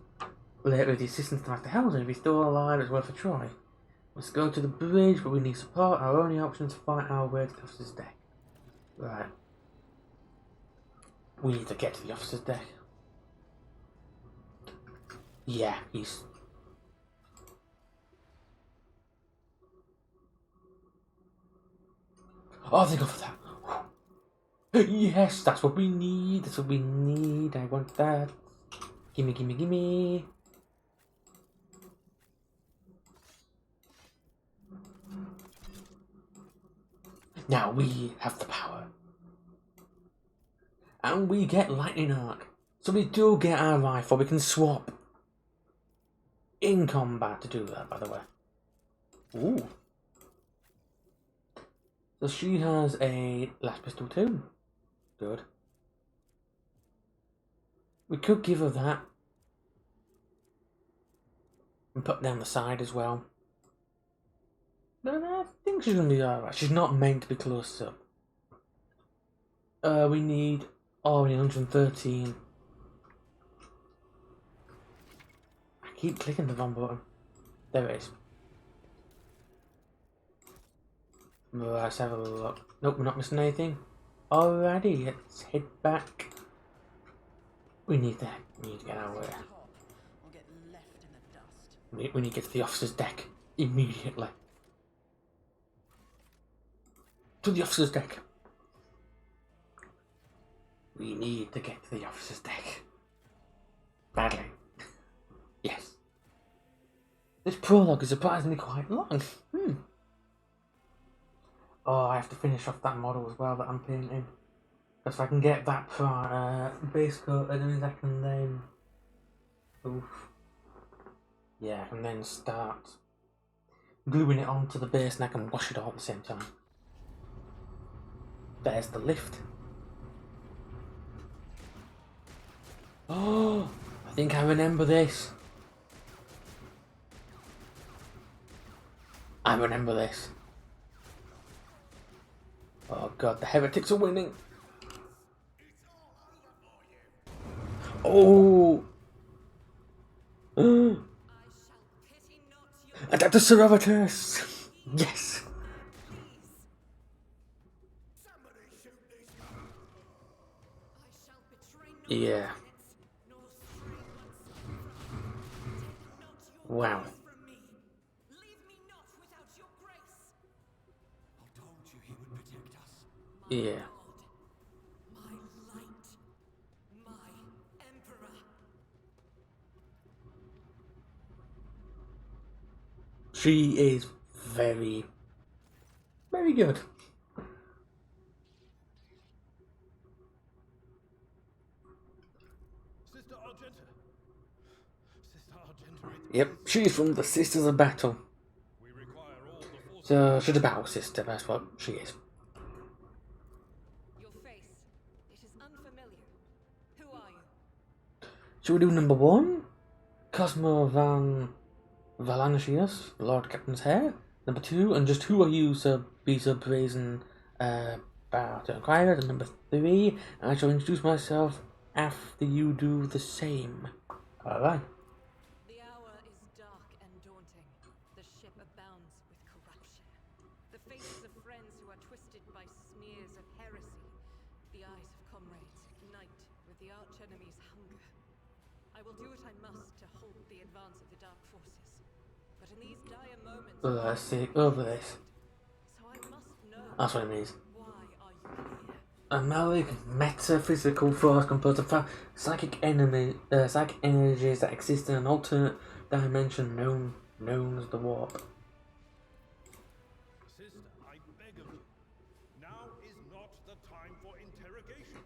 with the assistance to Master Helmsman. If he's still alive, it's worth a try. Let's go to the bridge, but we need support. Our only option is to fight our way to the officer's deck. Right. We need to get to the officer's deck. Yeah, he's... Oh, they go for that. Yes, that's what we need. That's what we need. I want that. Gimme, gimme, gimme. Now we have the power. And we get lightning arc. So we do get our rifle. We can swap in combat to do that, by the way. Ooh. So she has a last pistol too. Good. We could give her that. And put down the side as well. But I think she's going to be alright. She's not meant to be close up. We need... Oh, we need 113. I keep clicking the wrong button. There it is. Let's have a look. Nope, we're not missing anything. Alrighty, let's head back. We need to get our way. We need to get to the officer's deck immediately. To the officer's deck. We need to get to the officer's deck. Badly. Yes. This prologue is surprisingly quite long. Oh, I have to finish off that model as well that I'm painting. Because if I can get that base coat, and then I can then... Oof. Yeah, I can then start gluing it onto the base and I can wash it all at the same time. There's the lift. Oh, I think I remember this. I remember this. Oh god, the heretics are winning. Oh. Attack the Cervatus. Yes. Yeah. Wow. Yeah. She is very, very good. Yep, she's from the Sisters of Battle. So she's a battle sister, that's what she is. Your face. It is unfamiliar. Who are you? Shall we do number 1? Cosmo Van Valancius, Lord Captain's Hair. Number 2, and just who are you, Sir Be So Brazen about to inquire. And number 3, I shall introduce myself after you do the same. Alright. The hour is dark and daunting. The ship abounds with corruption. The faces of friends who are twisted by smears of heresy. The eyes of comrades ignite with the arch-enemy's hunger. I will do what I must to halt the advance of the dark forces. But in these dire moments, Let's see over this. so I must know, That's what it means. why are you here? A metaphysical force composed of psychic energies that exist in an alternate dimension known as the warp. Sister, I beg of you. Now is not the time for interrogations.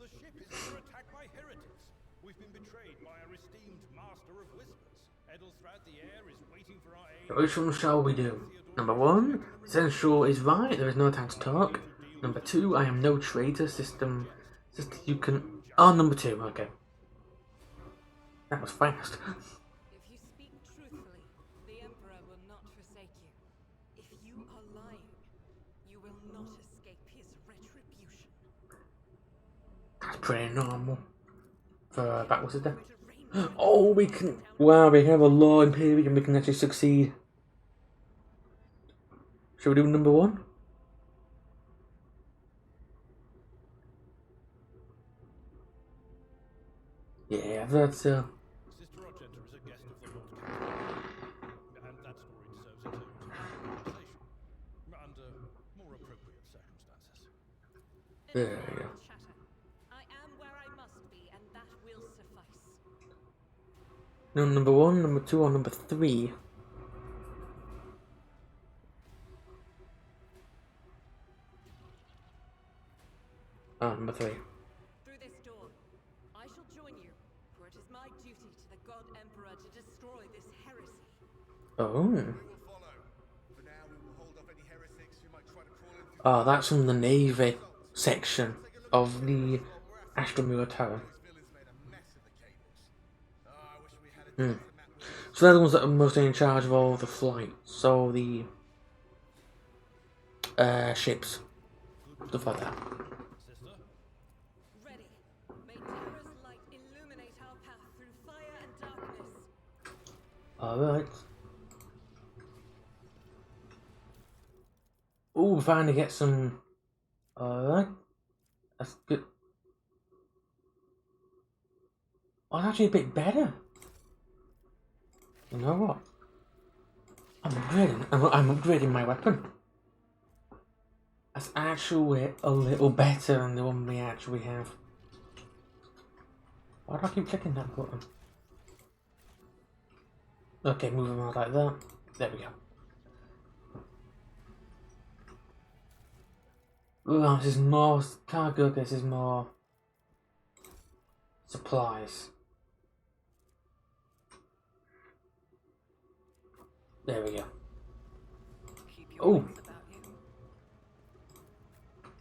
The ship is under attack by heretics. We've been betrayed by our esteemed master of whispers. Edelstradt the air is waiting for our aid. Which one shall we do? Number 1, Sensual is right, there is no time to talk. Number 2, I am no traitor, system you can... Oh, number 2, okay. That was fast. If you speak truthfully, the Emperor will not forsake you. If you are lying, you will not escape his retribution. That's pretty normal. For backwards is there? Oh, we can... Wow, we can have a law in period and we can actually succeed. Shall we do number 1? Yeah, that's Sister Rochester is a guest of the Lord Captain, and that story deserves its own conversation under more appropriate circumstances. there we go. Chatter. I am where I must be, and that will suffice. No, number 1, number 2, or number 3? Oh, number 3. Through this door, I shall join you, for it is my duty to the God Emperor to destroy this heresy. Oh. We will follow. For now, we will hold off any heretics who might try to crawl in through Oh, that's from the Navy section of the Astromura Tower. those villains made a mess of the cables. Oh, I wish we had a map. So they're the ones that are mostly in charge of all the flights, so the ships, stuff like that. Sister? Ready. May terror's light illuminate our path through fire and darkness. Alright. Ooh, finally get some... Alright. That's good. Oh, it's actually a bit better. You know what? I'm upgrading my weapon. That's actually a little better than the one we actually have. Why do I keep clicking that button? Okay, move them out like that. There we go. Oh, this is more cargo, this is more supplies. There we go. Keep your Oh, wits about you.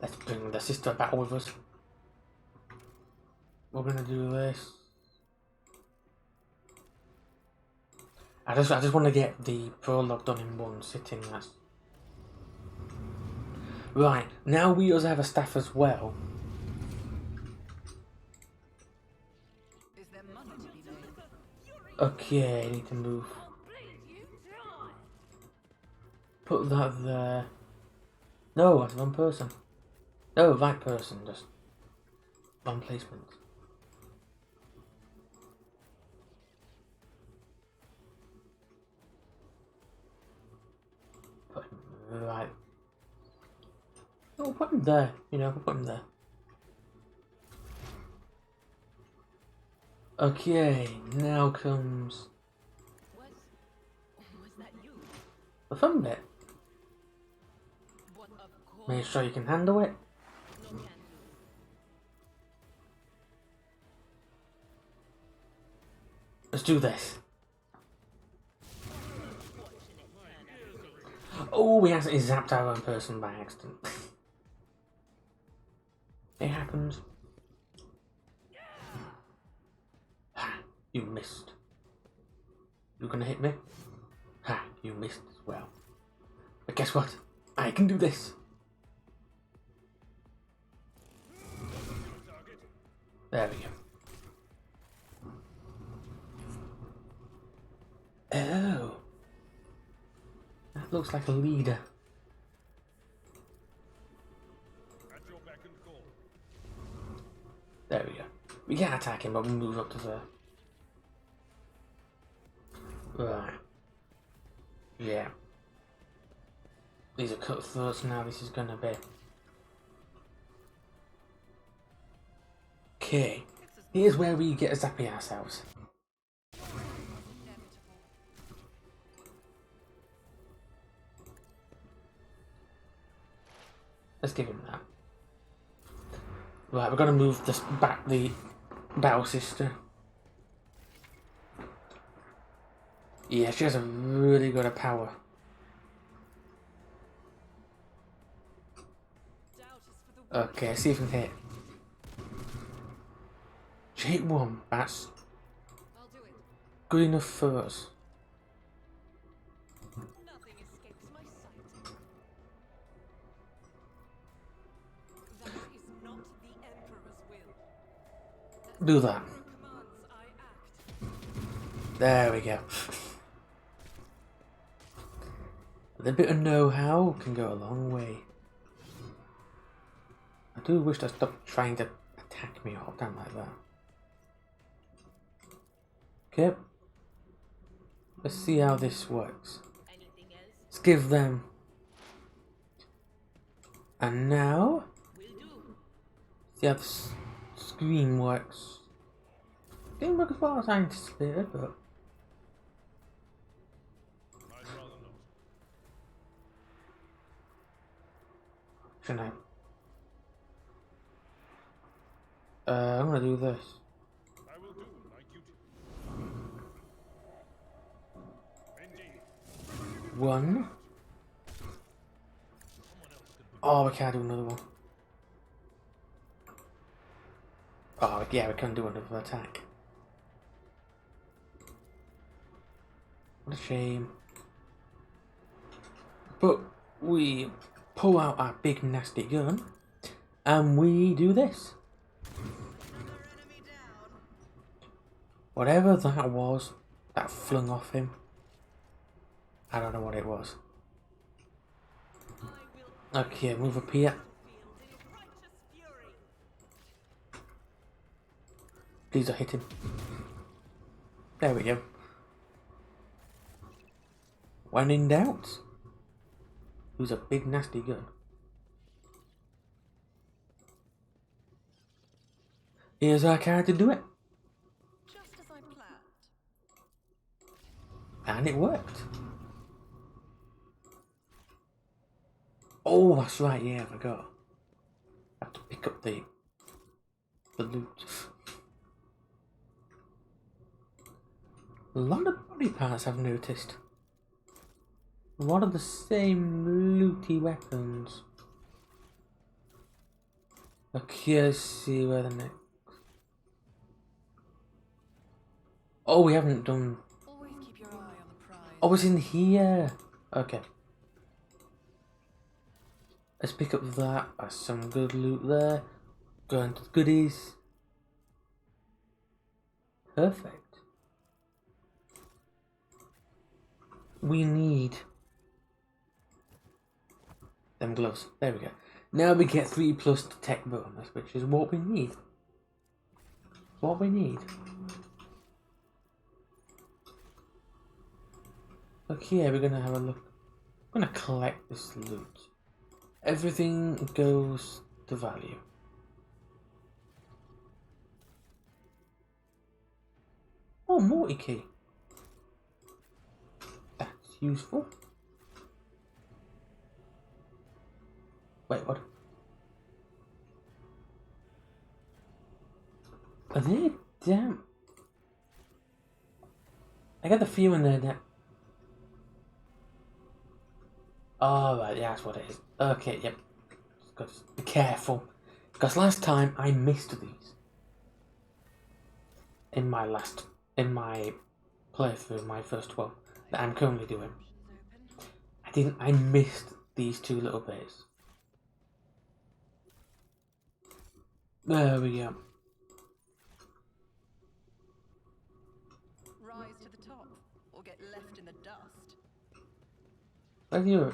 let's bring the sister back with us. We're gonna do this. I just want to get the prologue done in one sitting. That's right. Now we also have a staff as well. Is there money to be made? Okay, I need to move. Put that there. No, that's one person. No, right person. Just one placement. Put him right. Oh, put him there. You know, put him there. Okay, now comes Was that you? the fun bit. What of course Make sure you can handle it. no can do. Let's do this. Oh, we accidentally zapped our own person by accident. It happens. Ha, you missed. You gonna hit me? Ha, you missed as well. But guess what? I can do this. There we go. Oh. That looks like a leader. At your beck and call. There we go. We can't attack him, but we'll move up to there. Right. Yeah. These are cutthroats now, this is gonna be. Okay. Here's where we get a zappy ourselves. Let's give him that. Right, we're gonna move this back the battle sister. Yeah, she has a really good power. Okay, see if we can hit. She hit one, that's good enough for us. Nothing escapes my sight. That is not the Emperor's will. Do that. Commands I act. There we go. A little bit of know-how can go a long way. I do wish they stopped trying to attack me all the time like that. Okay. Let's see how this works. Anything else? Let's give them. And now, Will do. see how the screen works. Didn't work as well as I anticipated, but I'd rather not. shouldn't I? I'm gonna do this. I will do my duty. Indeed. One. Oh, we can't do another one. Oh, yeah, we can do another attack. What a shame. But we pull out our big nasty gun and we do this. Whatever that was that flung off him, I don't know what it was. Okay, move up here. Please don't hit him. There we go. When in doubt, use a big nasty gun. Here's our card to do it. Just as I planned. And it worked. Oh, that's right, yeah, I forgot. I have to pick up the loot. A lot of body parts I've noticed. A lot of the same looty weapons. Okay, let's see where the next. Oh, we haven't done. Always keep your eye on the prize. Oh, it's in here. Okay. Let's pick up that. That's some good loot there. Go into the goodies. Perfect. We need them gloves. There we go. Now we get 3+ tech bonus, which is what we need. What we need. Okay, we're gonna have a look. I'm gonna collect this loot. Everything goes to value. Oh, multi-key. That's useful. Wait, what? Are they damn? I got the feeling they're that. Oh, right, yeah, that's what it is. Okay, yep. Just got to be careful. Because last time I missed these. In my playthrough, my first 12 that I'm currently doing. I missed these two little bits. There we go. Where's you?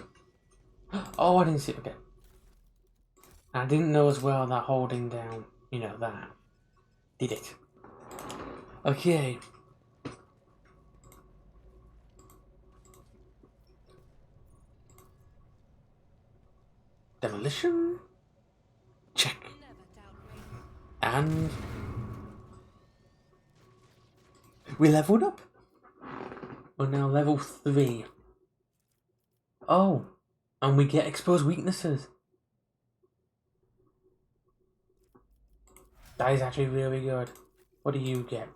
Oh, I didn't see it. Okay. I didn't know as well that holding down, you know, that did it. Okay. Demolition. Check. Never doubt me. And we leveled up. We're now level 3. Oh, and we get exposed weaknesses. That is actually really good. What do you get?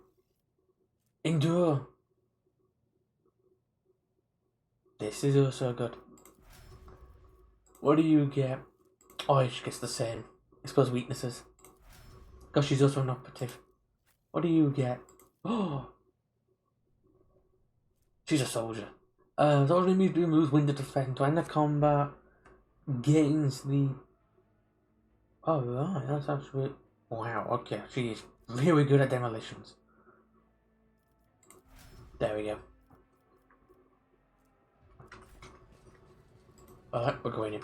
Endure. This is also good. What do you get? Oh, she gets the same. Exposed weaknesses. Because she's also an operative. What do you get? Oh, she's a soldier. Soldier immediately moves window defense to end the combat. Gains the. Oh right, that's actually. Wow. Okay, she is really good at demolitions. There we go. Alright, we're going in.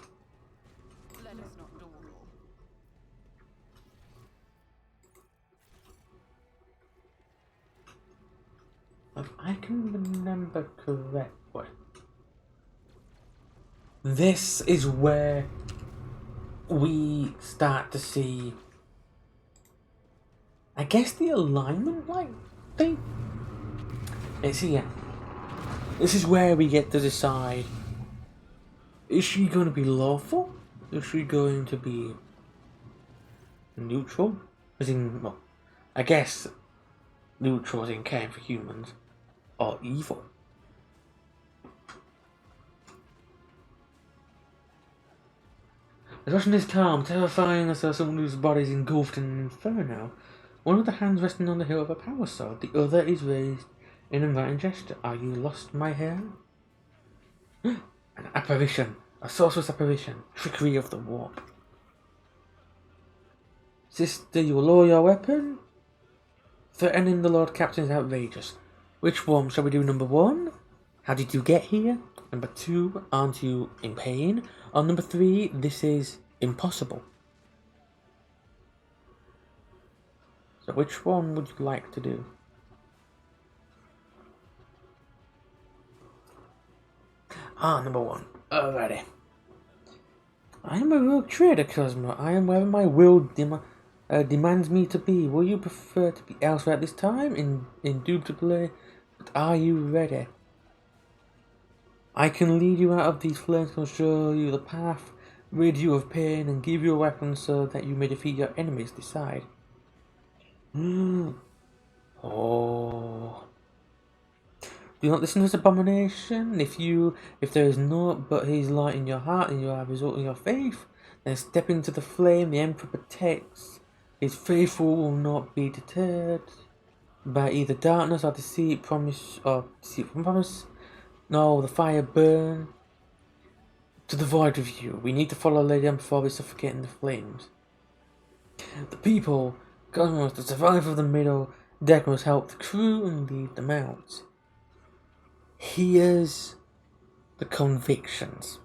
Let us not dawdle. If I can remember correctly, this is where we start to see, I guess, the alignment like thing. It's here. This is where we get to decide, is she going to be lawful? Is she going to be neutral? As in, well, I guess neutral as in caring for humans, or evil. The Russian is calm, terrifying as though someone whose body is engulfed in an inferno. One of the hands resting on the hilt of a power sword, the other is raised in an inviting gesture. Are you lost, my hair? An apparition. A sorceress apparition. Trickery of the warp. Sister, you will lower your weapon? Threatening the Lord Captain is outrageous. Which one? Shall we do number 1? How did you get here? Number 2, aren't you in pain? Or number 3, this is impossible. So which one would you like to do? Number 1. Alrighty. I am a rogue trader, Cosmo. I am wherever my will demands me to be. Will you prefer to be elsewhere at this time? Indubitably. But are you ready? I can lead you out of these flames, can show you the path, rid you of pain, and give you a weapon so that you may defeat your enemies. Decide. Oh. Do not listen to this abomination. If there is naught but his light in your heart and you have result in your faith, then step into the flame the Emperor protects. His faithful will not be deterred by either darkness or deceit, promise or deceit from promise. No, the fire burn to the void with you. We need to follow Lady Emma before we suffocate in the flames. The people, Cosmos, the survivor of the middle deck must help the crew and lead them out. Here's the convictions.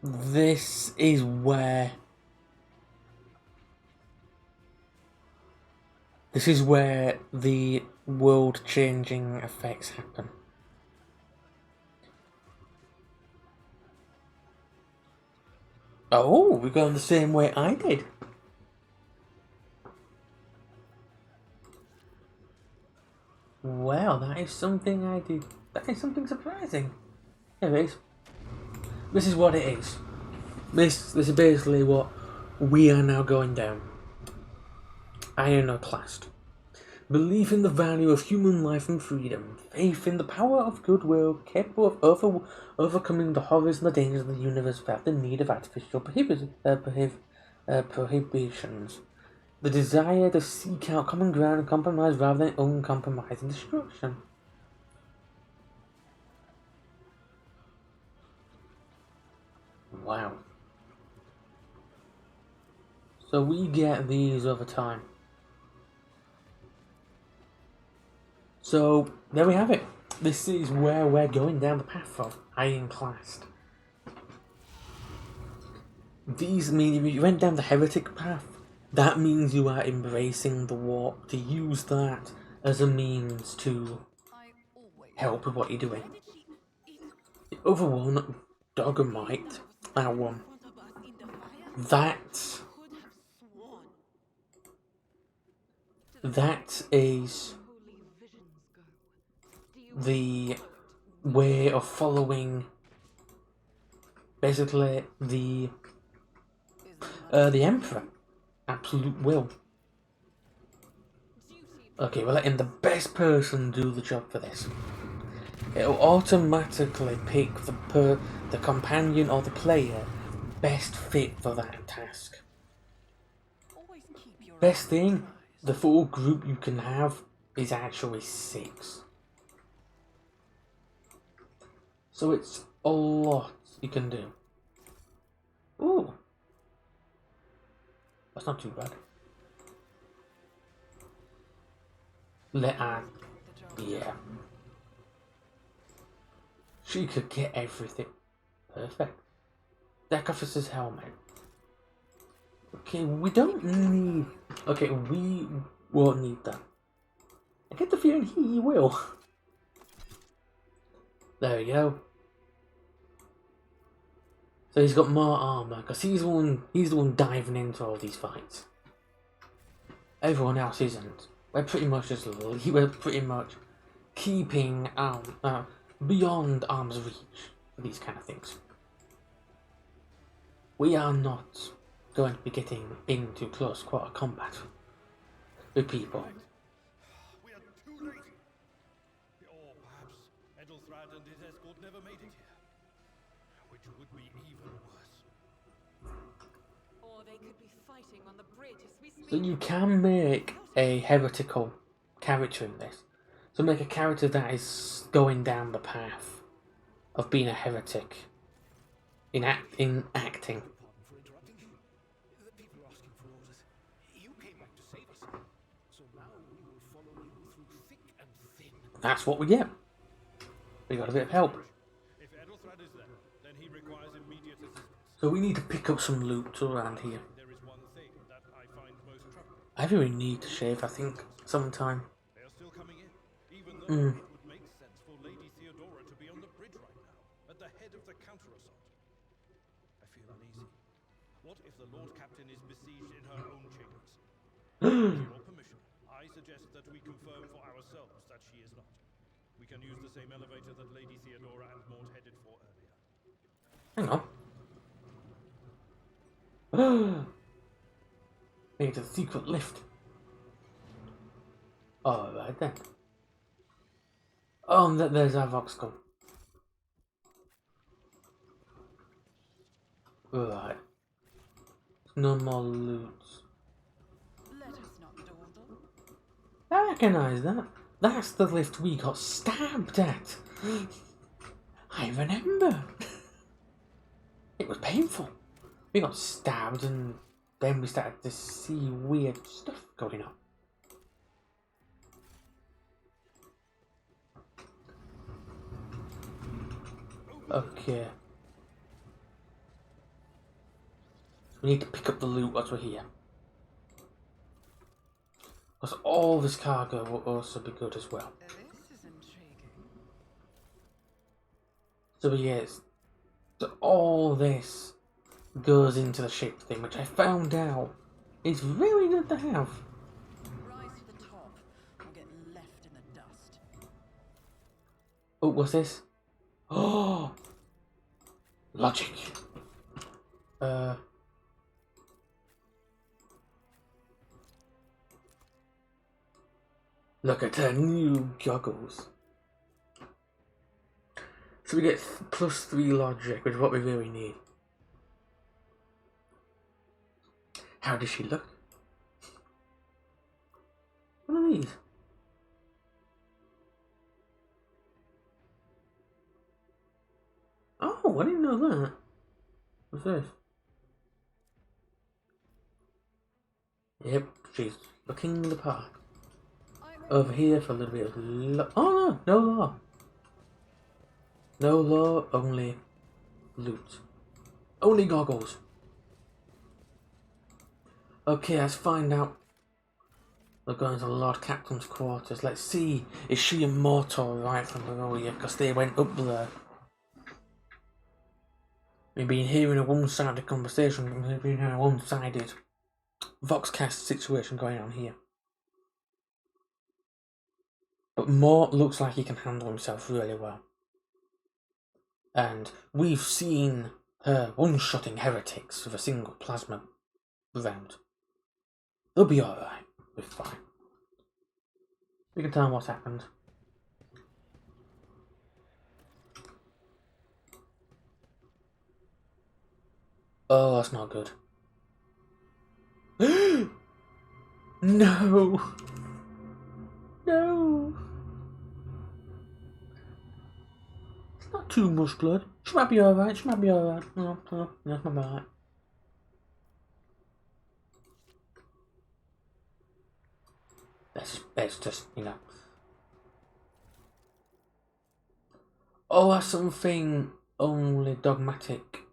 This is where the world-changing effects happen. Oh, we're going the same way I did. Well, that is something I did. That is something surprising. Anyways, this is what it is. This is basically what we are now going down. Iconoclast. Belief in the value of human life and freedom. Faith in the power of goodwill, capable of overcoming the horrors and the dangers of the universe without the need of artificial prohibitions. The desire to seek out common ground and compromise rather than uncompromising destruction. Wow. So we get these over time. So there we have it. This is where we're going down the path of ironclast. These mean if you went down the heretic path, that means you are embracing the warp, to use that as a means to I always help with what you're doing. Why did she eat The other one, Dogomite, that one, in front of us in the fire? that Could have sworn. is Holy visions go. Do you the way of following basically the Emperor. Absolute will. Okay, we're letting the best person do the job for this. It'll automatically pick the companion or the player best fit for that task. always keep your Best eyes thing, closed. the full group you can have is actually 6. So it's a lot you can do. Ooh. That's not too bad. Let Anne. Yeah. She could get everything. Perfect. Deck officer's helmet. Okay, we don't need... Okay, we won't need that. I get the feeling he will. There we go. So he's got more armor, because he's the one diving into all these fights. Everyone else isn't. We're pretty much keeping beyond arm's reach for these kind of things. We are not going to be getting into close quarter combat with people. We are too late. Or perhaps Edelthrad and his escort never made it here. Which would be even worse. Or they could be fighting on the bridge as we speak. So you can make a heretical character in this. So make a character that is going down the path of being a heretic in acting. Pardon for interrupting you. The people are asking for orders. You came back to save us. So now we will follow you through thick and thin. That's what we get. We got a bit of help. If Edelthrad is there, then he requires immediate assistance. So we need to pick up some loot around here. There is one thing that I find most troubling. I really need to shave, I think, sometime. They are still coming in, even though it would make sense for Lady Theodora to be on the bridge right now, at the head of the counter-assault. I feel uneasy. What if the Lord Captain is besieged in her own chambers? With your permission, I suggest that we confirm for ourselves that she is not. We can use the same elevator that Lady Theodora and Maud headed for earlier. Hang on. Make it a secret lift. Oh, right then. Oh, and there's our Voxcom. Right. No more loot. Let us not dawdle. I recognise that. That's the lift we got stabbed at. I remember. It was painful. We got stabbed and then we started to see weird stuff going on. Okay. We need to pick up the loot once we're here. Because all this cargo will also be good as well. This is intriguing. So yes, so all this goes into the ship thing, which I found out is really good to have. Rise to the top or get left in the dust. Oh, what's this? Oh, logic. Look at her new goggles. So we get +3 logic, which is what we really need. How does she look? What are these? Oh, I didn't know that. What's this? Yep, she's looking the part. Over here for a little bit of oh no, no law. No law, only loot. Only goggles. Okay, let's find out. We're going to the Lord Captain's quarters. Let's see, is she immortal right from earlier? Because they went up there. We've been hearing a one-sided conversation. We've been hearing a one-sided Voxcast situation going on here. But Mort looks like he can handle himself really well. And we've seen her one-shotting heretics with a single plasma round. They'll be alright. We're fine. We can tell them what's happened. Oh, that's not good. No! No! It's not too much blood. She might be alright, she might be alright. No, it's not alright. Let's just, you know. Oh, that's something only dogmatic.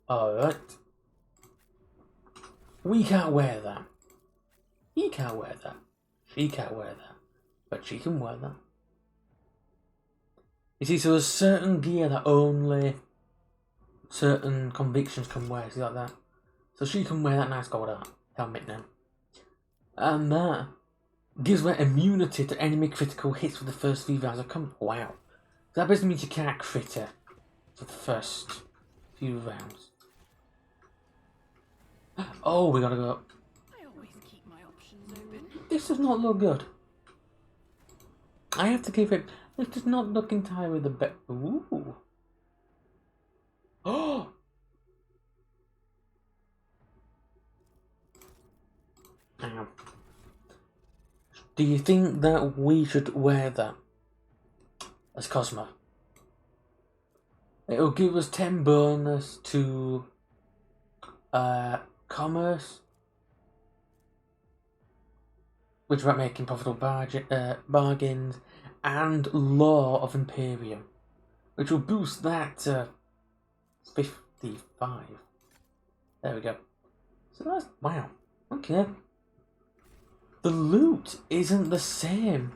Alright. We can't wear that. He can't wear that. She can't wear that. But she can wear that. You see, so there's certain gear that only certain convictions can wear. See, like that. So she can wear that nice gold helmet now. And that gives her immunity to enemy critical hits for the first 3 rounds of combat. Wow. That basically means you can't crit her for the first few rounds. Oh, we gotta go. I always keep my options open. This does not look good. I have to give it. This does not look entirely the best. Ooh. Oh. Hang on. Do you think that we should wear that as Cosmo? It'll give us 10 bonus to commerce, which is about making profitable bargains, and law of Imperium, which will boost that to 55. There we go. So that's, wow, okay. The loot isn't the same.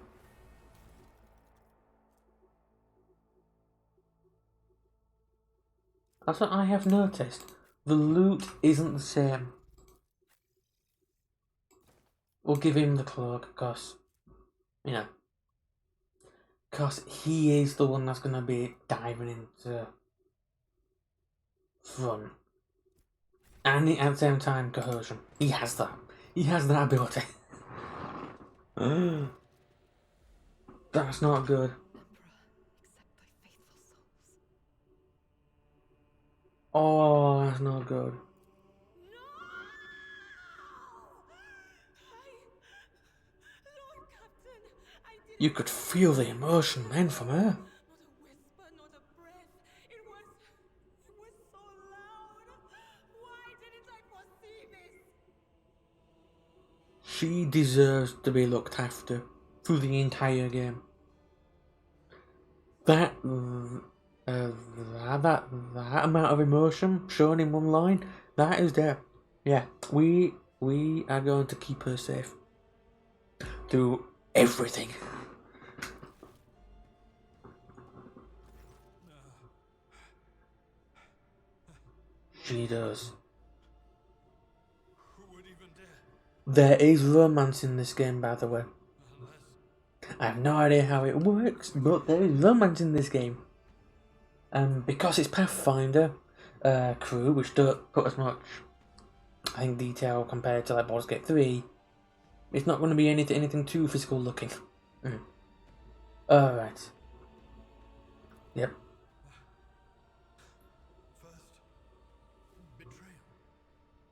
That's what I have noticed. The loot isn't the same. We'll give him the cloak, because, you know, because he is the one that's going to be diving into front. And at the same time, coercion. He has that. He has that ability. That's not good. Oh, that's not good. You could feel the emotion then from her. Not a whisper, not a breath. It was so loud. Why didn't I foresee this? She deserves to be looked after through the entire game. That amount of emotion shown in one line, that is there. Yeah, we are going to keep her safe through everything. She does. Who would even dare? There is romance in this game, by the way. I have no idea how it works, but there is romance in this game. Because it's Pathfinder crew, which don't put as much, I think, detail compared to like Baldur's Gate 3, it's not going to be anything too physical looking. Alright. Yep. First, betrayal.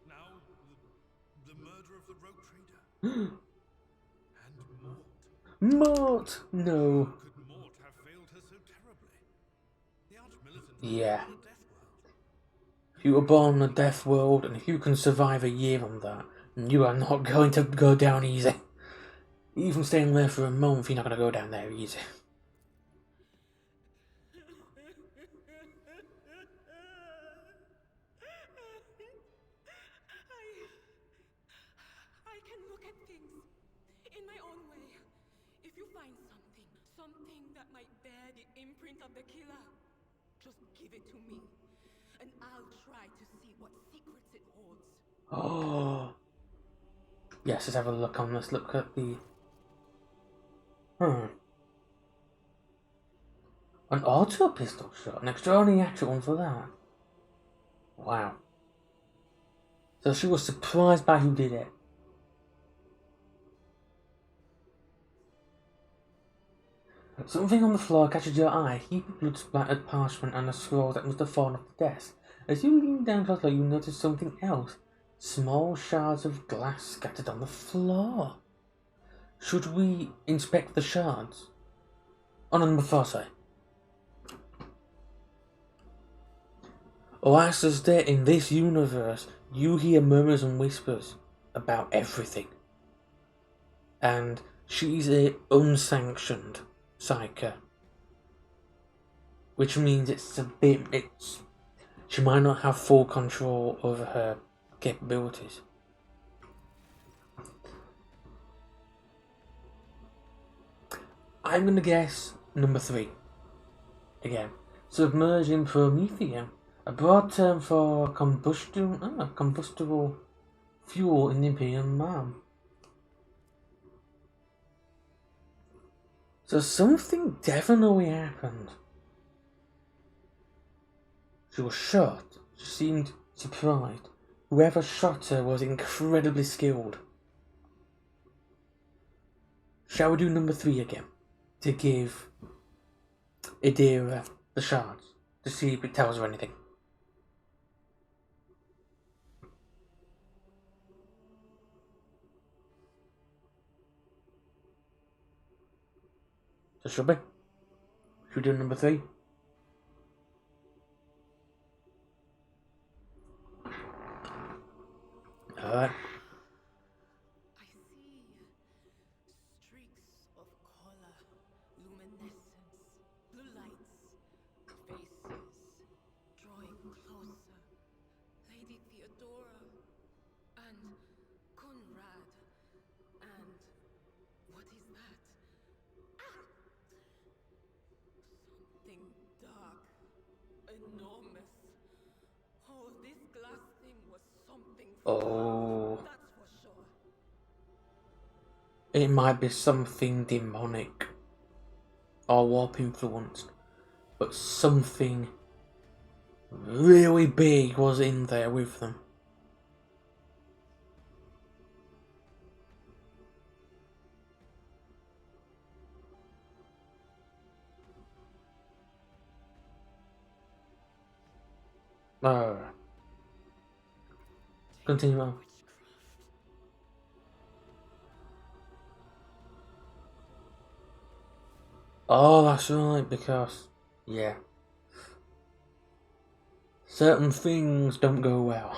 Now, the murder of the rogue trader. And Mort. Mort! No. How could Mort have failed her so terribly? The Archmilitant Yeah. was born in a death world. If you were born in a death world, and if you can survive a year on that, you are not going to go down easy. Even staying there for a month, you're not going to go down there easy. If you find something that might bear the imprint of the killer, just give it to me, and I'll try to see what secrets it holds. Oh. Yes, let's have a look on this. Look at the... An auto pistol shot. An extraordinary accurate one for that. Wow. So she was surprised by who did it. Something on the floor catches your eye. A heap of blood-splattered parchment and a scroll that must have fallen off the desk. As you lean down closer, you notice something else. Small shards of glass scattered on the floor. Should we inspect the shards? On number 4, sorry. Oasis that in this universe, you hear murmurs and whispers about everything. And she's a unsanctioned psyker. Which means she might not have full control over her capabilities. I'm gonna guess number 3. Again, submerging promethium, a broad term for combustible fuel in the Imperium Mom. So something definitely happened. She was shot. She seemed surprised. Whoever shot her was incredibly skilled. Shall we do number 3 again? To give Idira the shards, to see if it tells her anything. So should we? Should we do number 3? Alright. I see streaks of color, luminescence, blue lights, faces, drawing closer. Lady Theodora, and Conrad, and what is that? Ah! Something dark, enormous. Oh, this glass thing was something. Oh. That's for sure. It might be something demonic or warp influenced, but something really big was in there with them. Continue on. Oh, that's right, because, yeah. Certain things don't go well.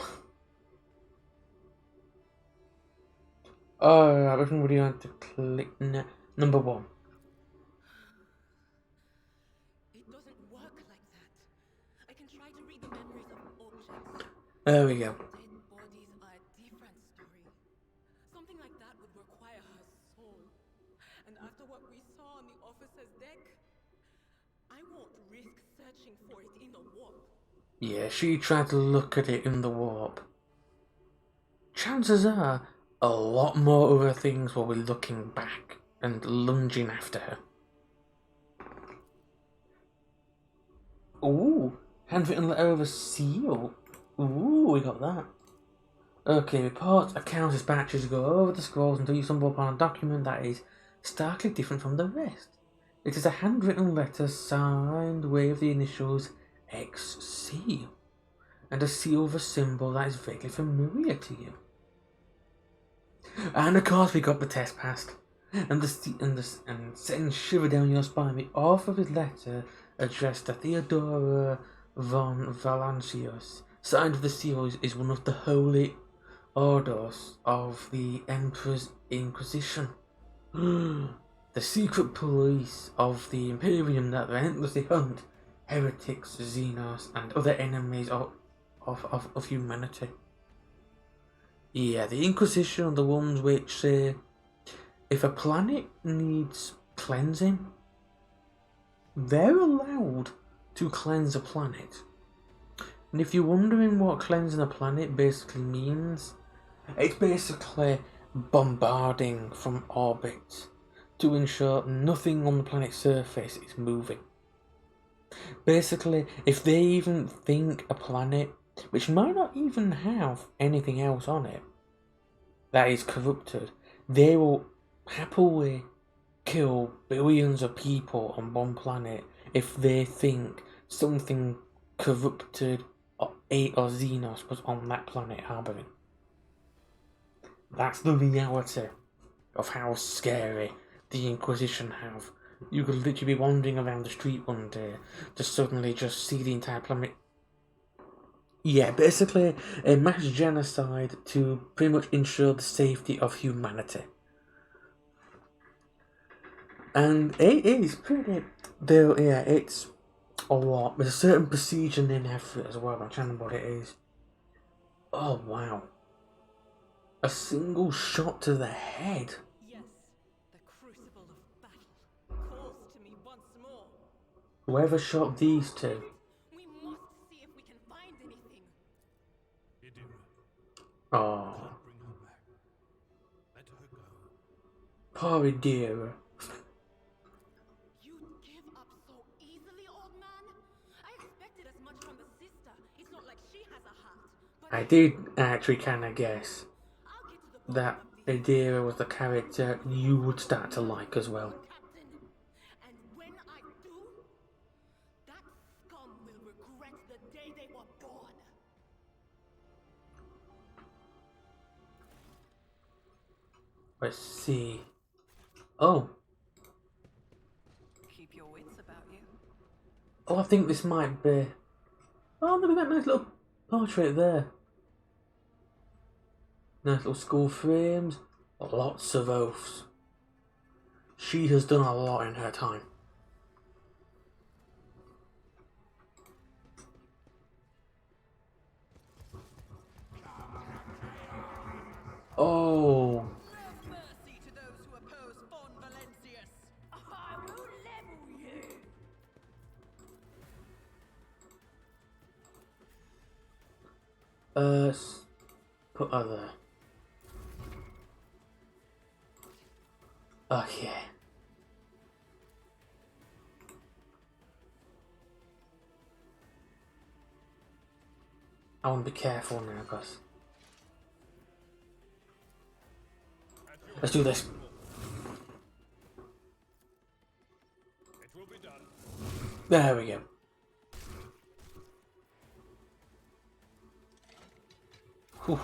Oh, which one would you like to click number 1? It doesn't work like that. I can try to read the memories of objects. There we go. Dead bodies are a different story. Something like that would require her soul. And after what we saw on the officer's deck, I won't risk searching for it in the warp. Yeah, she tried to look at it in the warp. Chances are, a lot more other things will be looking back and lunging after her. Ooh, handwritten letter of a seal. Ooh, we got that. Okay, reports, accounts, dispatches, go over the scrolls until you stumble upon a document that is starkly different from the rest. It is a handwritten letter signed with the initials XC and a silver symbol that is vaguely familiar to you. And of course, we got the test passed, and sending shiver down your spine. The author of his letter, addressed to Theodora von Valancios, signed with the seal, is one of the holy orders of the Emperor's Inquisition. The secret police of the Imperium that relentlessly hunt heretics, xenos, and other enemies of humanity. Yeah, the Inquisition are the ones which say if a planet needs cleansing. They're allowed to cleanse a planet. And if you're wondering what cleansing a planet basically means, it's basically bombarding from orbit to ensure nothing on the planet's surface is moving. Basically, if they even think a planet, which might not even have anything else on it, that is corrupted, they will happily kill billions of people on one planet if they think something corrupted or Xenos was on that planet harboring. That's the reality of how scary the Inquisition have. You could literally be wandering around the street one day to suddenly just see the entire planet. Yeah, basically a mass genocide to pretty much ensure the safety of humanity. And it is pretty, though, yeah, it's a lot. There's a certain procedure in effort as well, I'm trying to remember what it is. Oh, wow. A single shot to the head. Yes, the crucible of battle calls to me once more. Whoever shot these two. We must see if we can find anything. Idira, Oh, bring her back. Let her go. poor Idira. You'd give up so easily, old man? I expected as much from the sister. It's not like she has a heart. But I did actually kind of guess I'll get to the bottom that of this, Idira was the character you would start to like as well. Captain. And when I do, that scum will regret the day they were born. Let's see. Oh, Keep your wits about you. I think this might be. Oh, look at that nice little portrait there. Nice little school frames. Lots of oaths. She has done a lot in her time. Oh, Mercy to those who oppose Von Valencius. I will level you. put other. Oh yeah. I want to be careful now, guys. Let's do this. It will be done. There we go. Whew.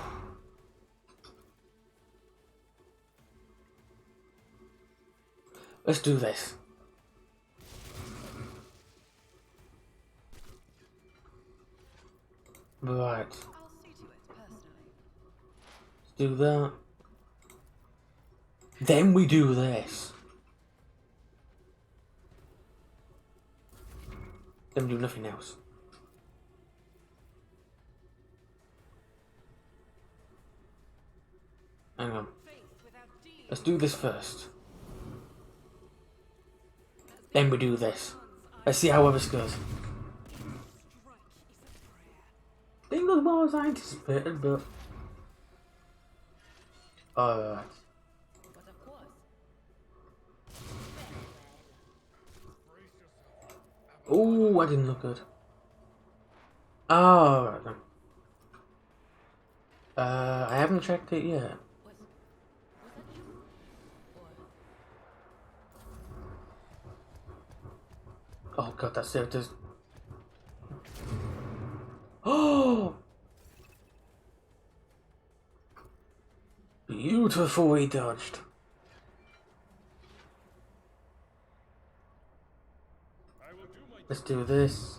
Let's do this. Right. I'll see to it personally. Let's do that. Then we do this. Then we do nothing else. Hang on. Let's do this first. Then we do this. Let's see how this goes. Didn't go as well as I anticipated, but... Alright. But of course. Ooh, I didn't look good. Alright then. I haven't checked it yet. Was that you? Or Oh god, that's it. Oh! Beautifully dodged. I will do my Let's do this.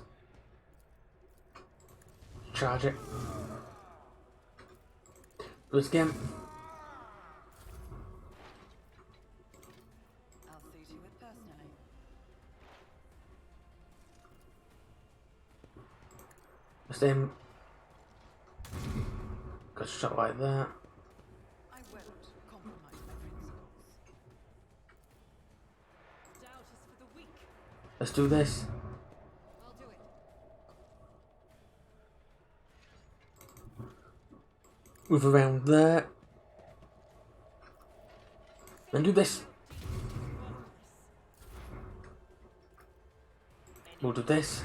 Charge it. Do this again. I'll see to it personally. Let's aim. Got a shot like that. I won't compromise my principles. Let's do this. I'll do it. Move around there. And do this. We'll do this.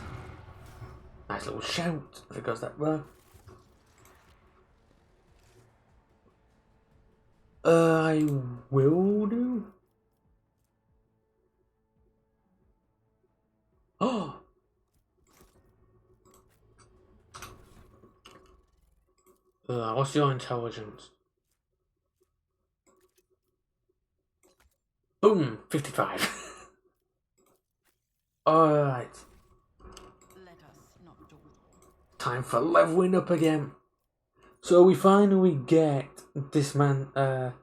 Nice little shout if it goes that way. I will do. Oh! What's your intelligence? Boom! 55. Alright. Let us not dawdle. Time for leveling up again. So we finally get this mountain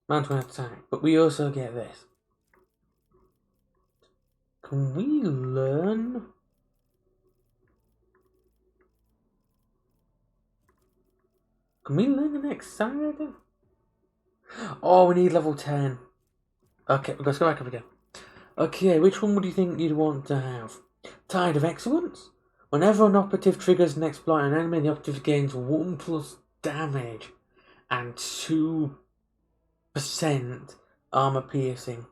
attack, but we also get this. Can we learn? Can we learn the next side? Oh, we need level 10. Okay, let's go back up again. Okay, which one would you think you'd want to have? Tide of Excellence? Whenever an operative triggers and exploit an enemy, the operative gains 1+ damage and 2% armor piercing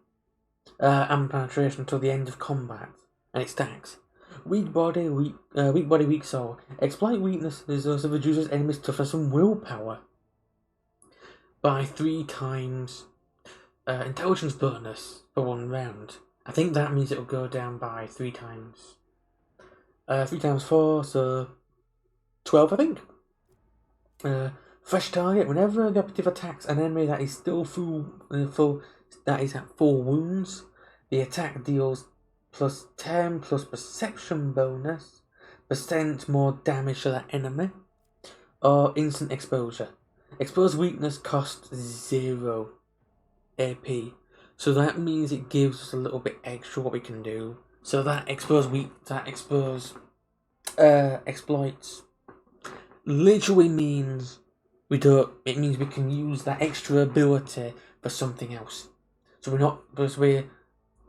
and penetration until the end of combat, and it stacks. Weak body, weak soul. Exploit weaknesses also reduces enemies' toughness and willpower by 3 times intelligence bonus for 1 round. I think that means it'll go down by 3 times. 3 times 4, so 12, I think. Fresh target. Whenever the operative attacks an enemy that is still that is at full wounds, the attack deals +10 plus perception bonus % more damage to that enemy, or instant exposure. Exposed weakness costs 0 AP, so that means it gives us a little bit extra what we can do. So that exploits literally means it means we can use that extra ability for something else. So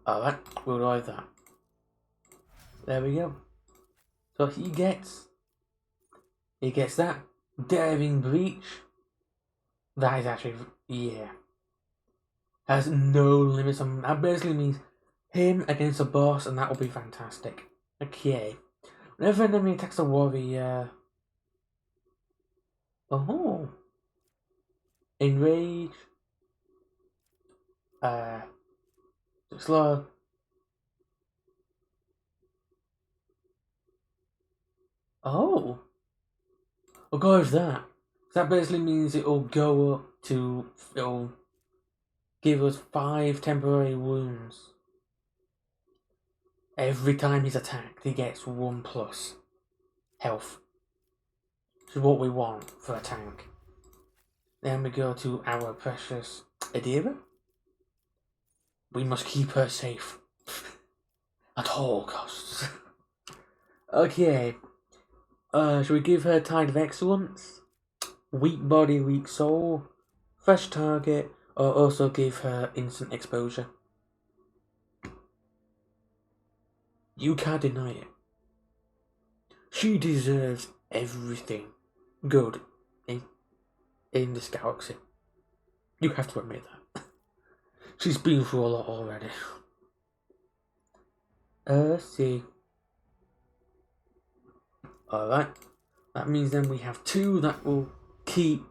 alright, we'll do that. There we go. So he gets that daring breach. That is actually, yeah, has no limits on. That basically means him against a boss, and that will be fantastic. Okay. Whenever an enemy attacks a warrior, enrage, slow. Oh, we'll go with that. That basically means it'll give us 5 temporary wounds. Every time he's attacked, he gets 1+ health. Which is what we want for a tank. Then we go to our precious Adira. We must keep her safe. At all costs. Okay. Should we give her Tide of Excellence? Weak body, weak soul, fresh target, or also give her instant exposure? You can't deny it. She deserves everything good in this galaxy. You have to admit that. She's been through a lot already. Let's see. Alright. That means then we have 2 that will keep.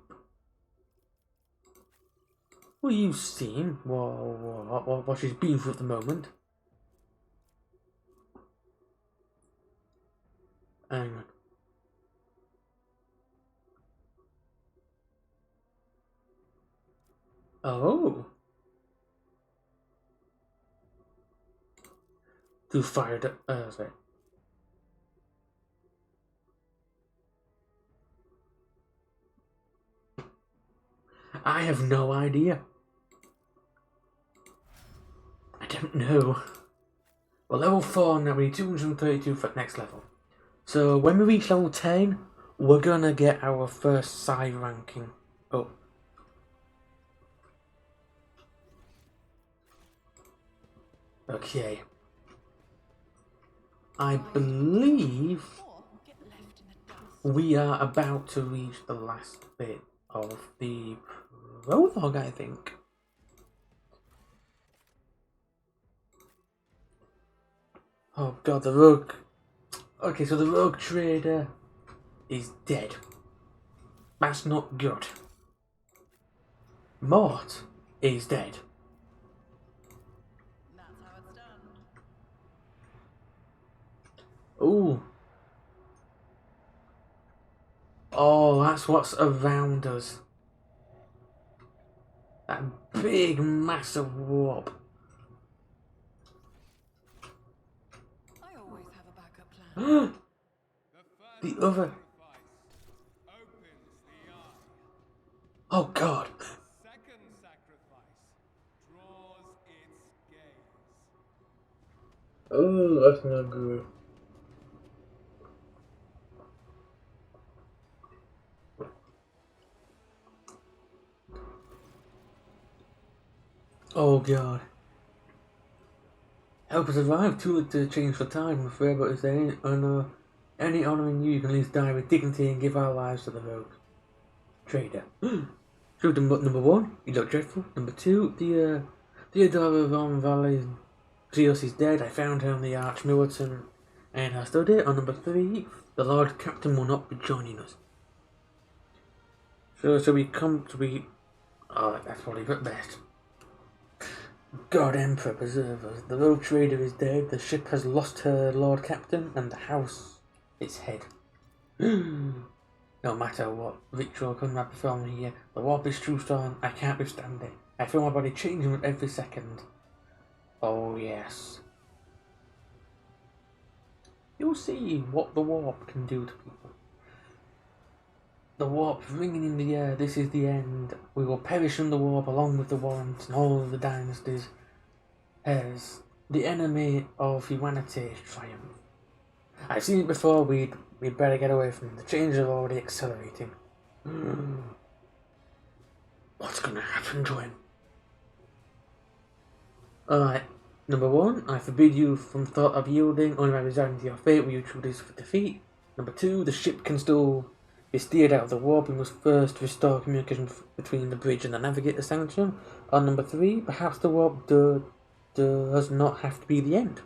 Well, you've seen what she's been through at the moment. Hang on. Oh. Who fired it? Sorry. I have no idea. I don't know. Well, level 4 now, we need 232 for next level. So when we reach level 10, we're gonna get our first side ranking up. Okay. I believe Or get left in the dust. we are about to reach the last bit of the prologue, I think. Oh god, the rogue. Okay, so the rogue trader is dead. That's not good. Mort is dead. That's how it's done. Ooh. Oh, that's what's around us. That big, massive warp. I always have a backup plan. The other. Opens the eye. Oh god. Second sacrifice draws its gaze. Oh, that's not good. Oh god. Help us arrive, too late to change for time, I'm afraid, but if there ain't any honour in you, you can at least die with dignity and give our lives to the rogue trader. So number one, you look dreadful. Number two, Theodora von Valizios is dead. I found her in the Arch Militant and I studied it. On number three, the Lord Captain will not be joining us. So we come to be. Oh, that's probably put best. God Emperor preserve us. The rogue trader is dead. The ship has lost her Lord Captain, and the house its head. No matter what ritual comes right before me here, the warp is too strong. I can't withstand it. I feel my body changing with every second. Oh yes. You'll see what the warp can do to people. The warp ringing in the air. This is the end. We will perish in the warp along with the Warrants and all of the dynasties. As the enemy of humanity triumph. I've seen it before. We'd better get away from it. The changes are already accelerating. What's gonna happen to him? Alright. Number one, I forbid you from thought of yielding. Only by resigning to your fate will you choose this for defeat. Number two, the ship can still be steered out of the warp. We must first restore communication between the bridge and the navigator sanction. On number three, perhaps the warp does not have to be the end.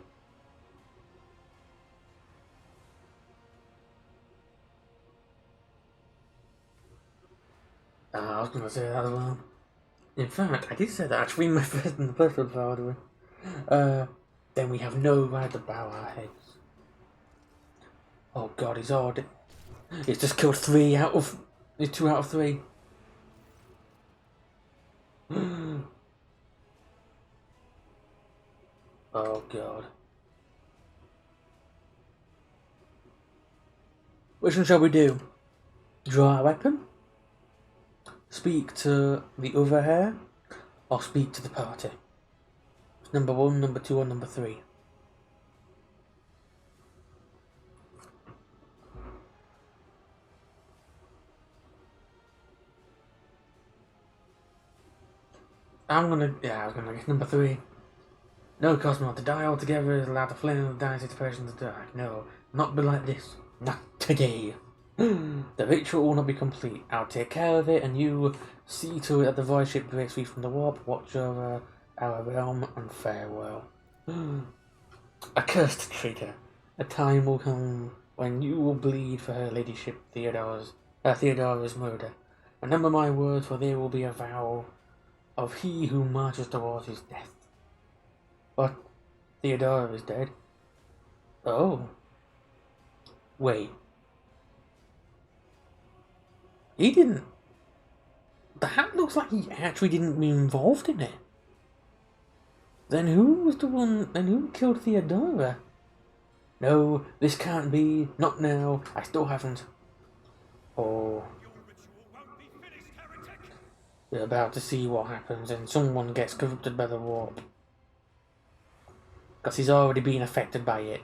I was gonna say that as well. In fact, I did say that actually in my first in the first one, by the way. Then we have no right to bow our heads. Oh god, he's already. He's just killed 2 out of 3. Oh god. Which one shall we do? Draw a weapon? Speak to the other hair? Or speak to the party? Number 1, number 2, or number 3? I was gonna guess number 3. No Cosmo to die altogether is allowed to flame in the dying situation to die. No, not be like this. Not today. The ritual will not be complete. I'll take care of it, and you see to it that the void ship breaks free from the warp. Watch over our realm, and farewell. Accursed traitor. A time will come when you will bleed for her ladyship Theodora's murder. Remember my words, for there will be a vow of he who marches towards his death. But Theodora is dead. Oh. Wait. He didn't. That looks like he actually didn't be involved in it. Then who was the one? Then who killed Theodora? No, this can't be. Not now. I still haven't. Oh. We're about to see what happens, and someone gets corrupted by the warp. Because he's already been affected by it.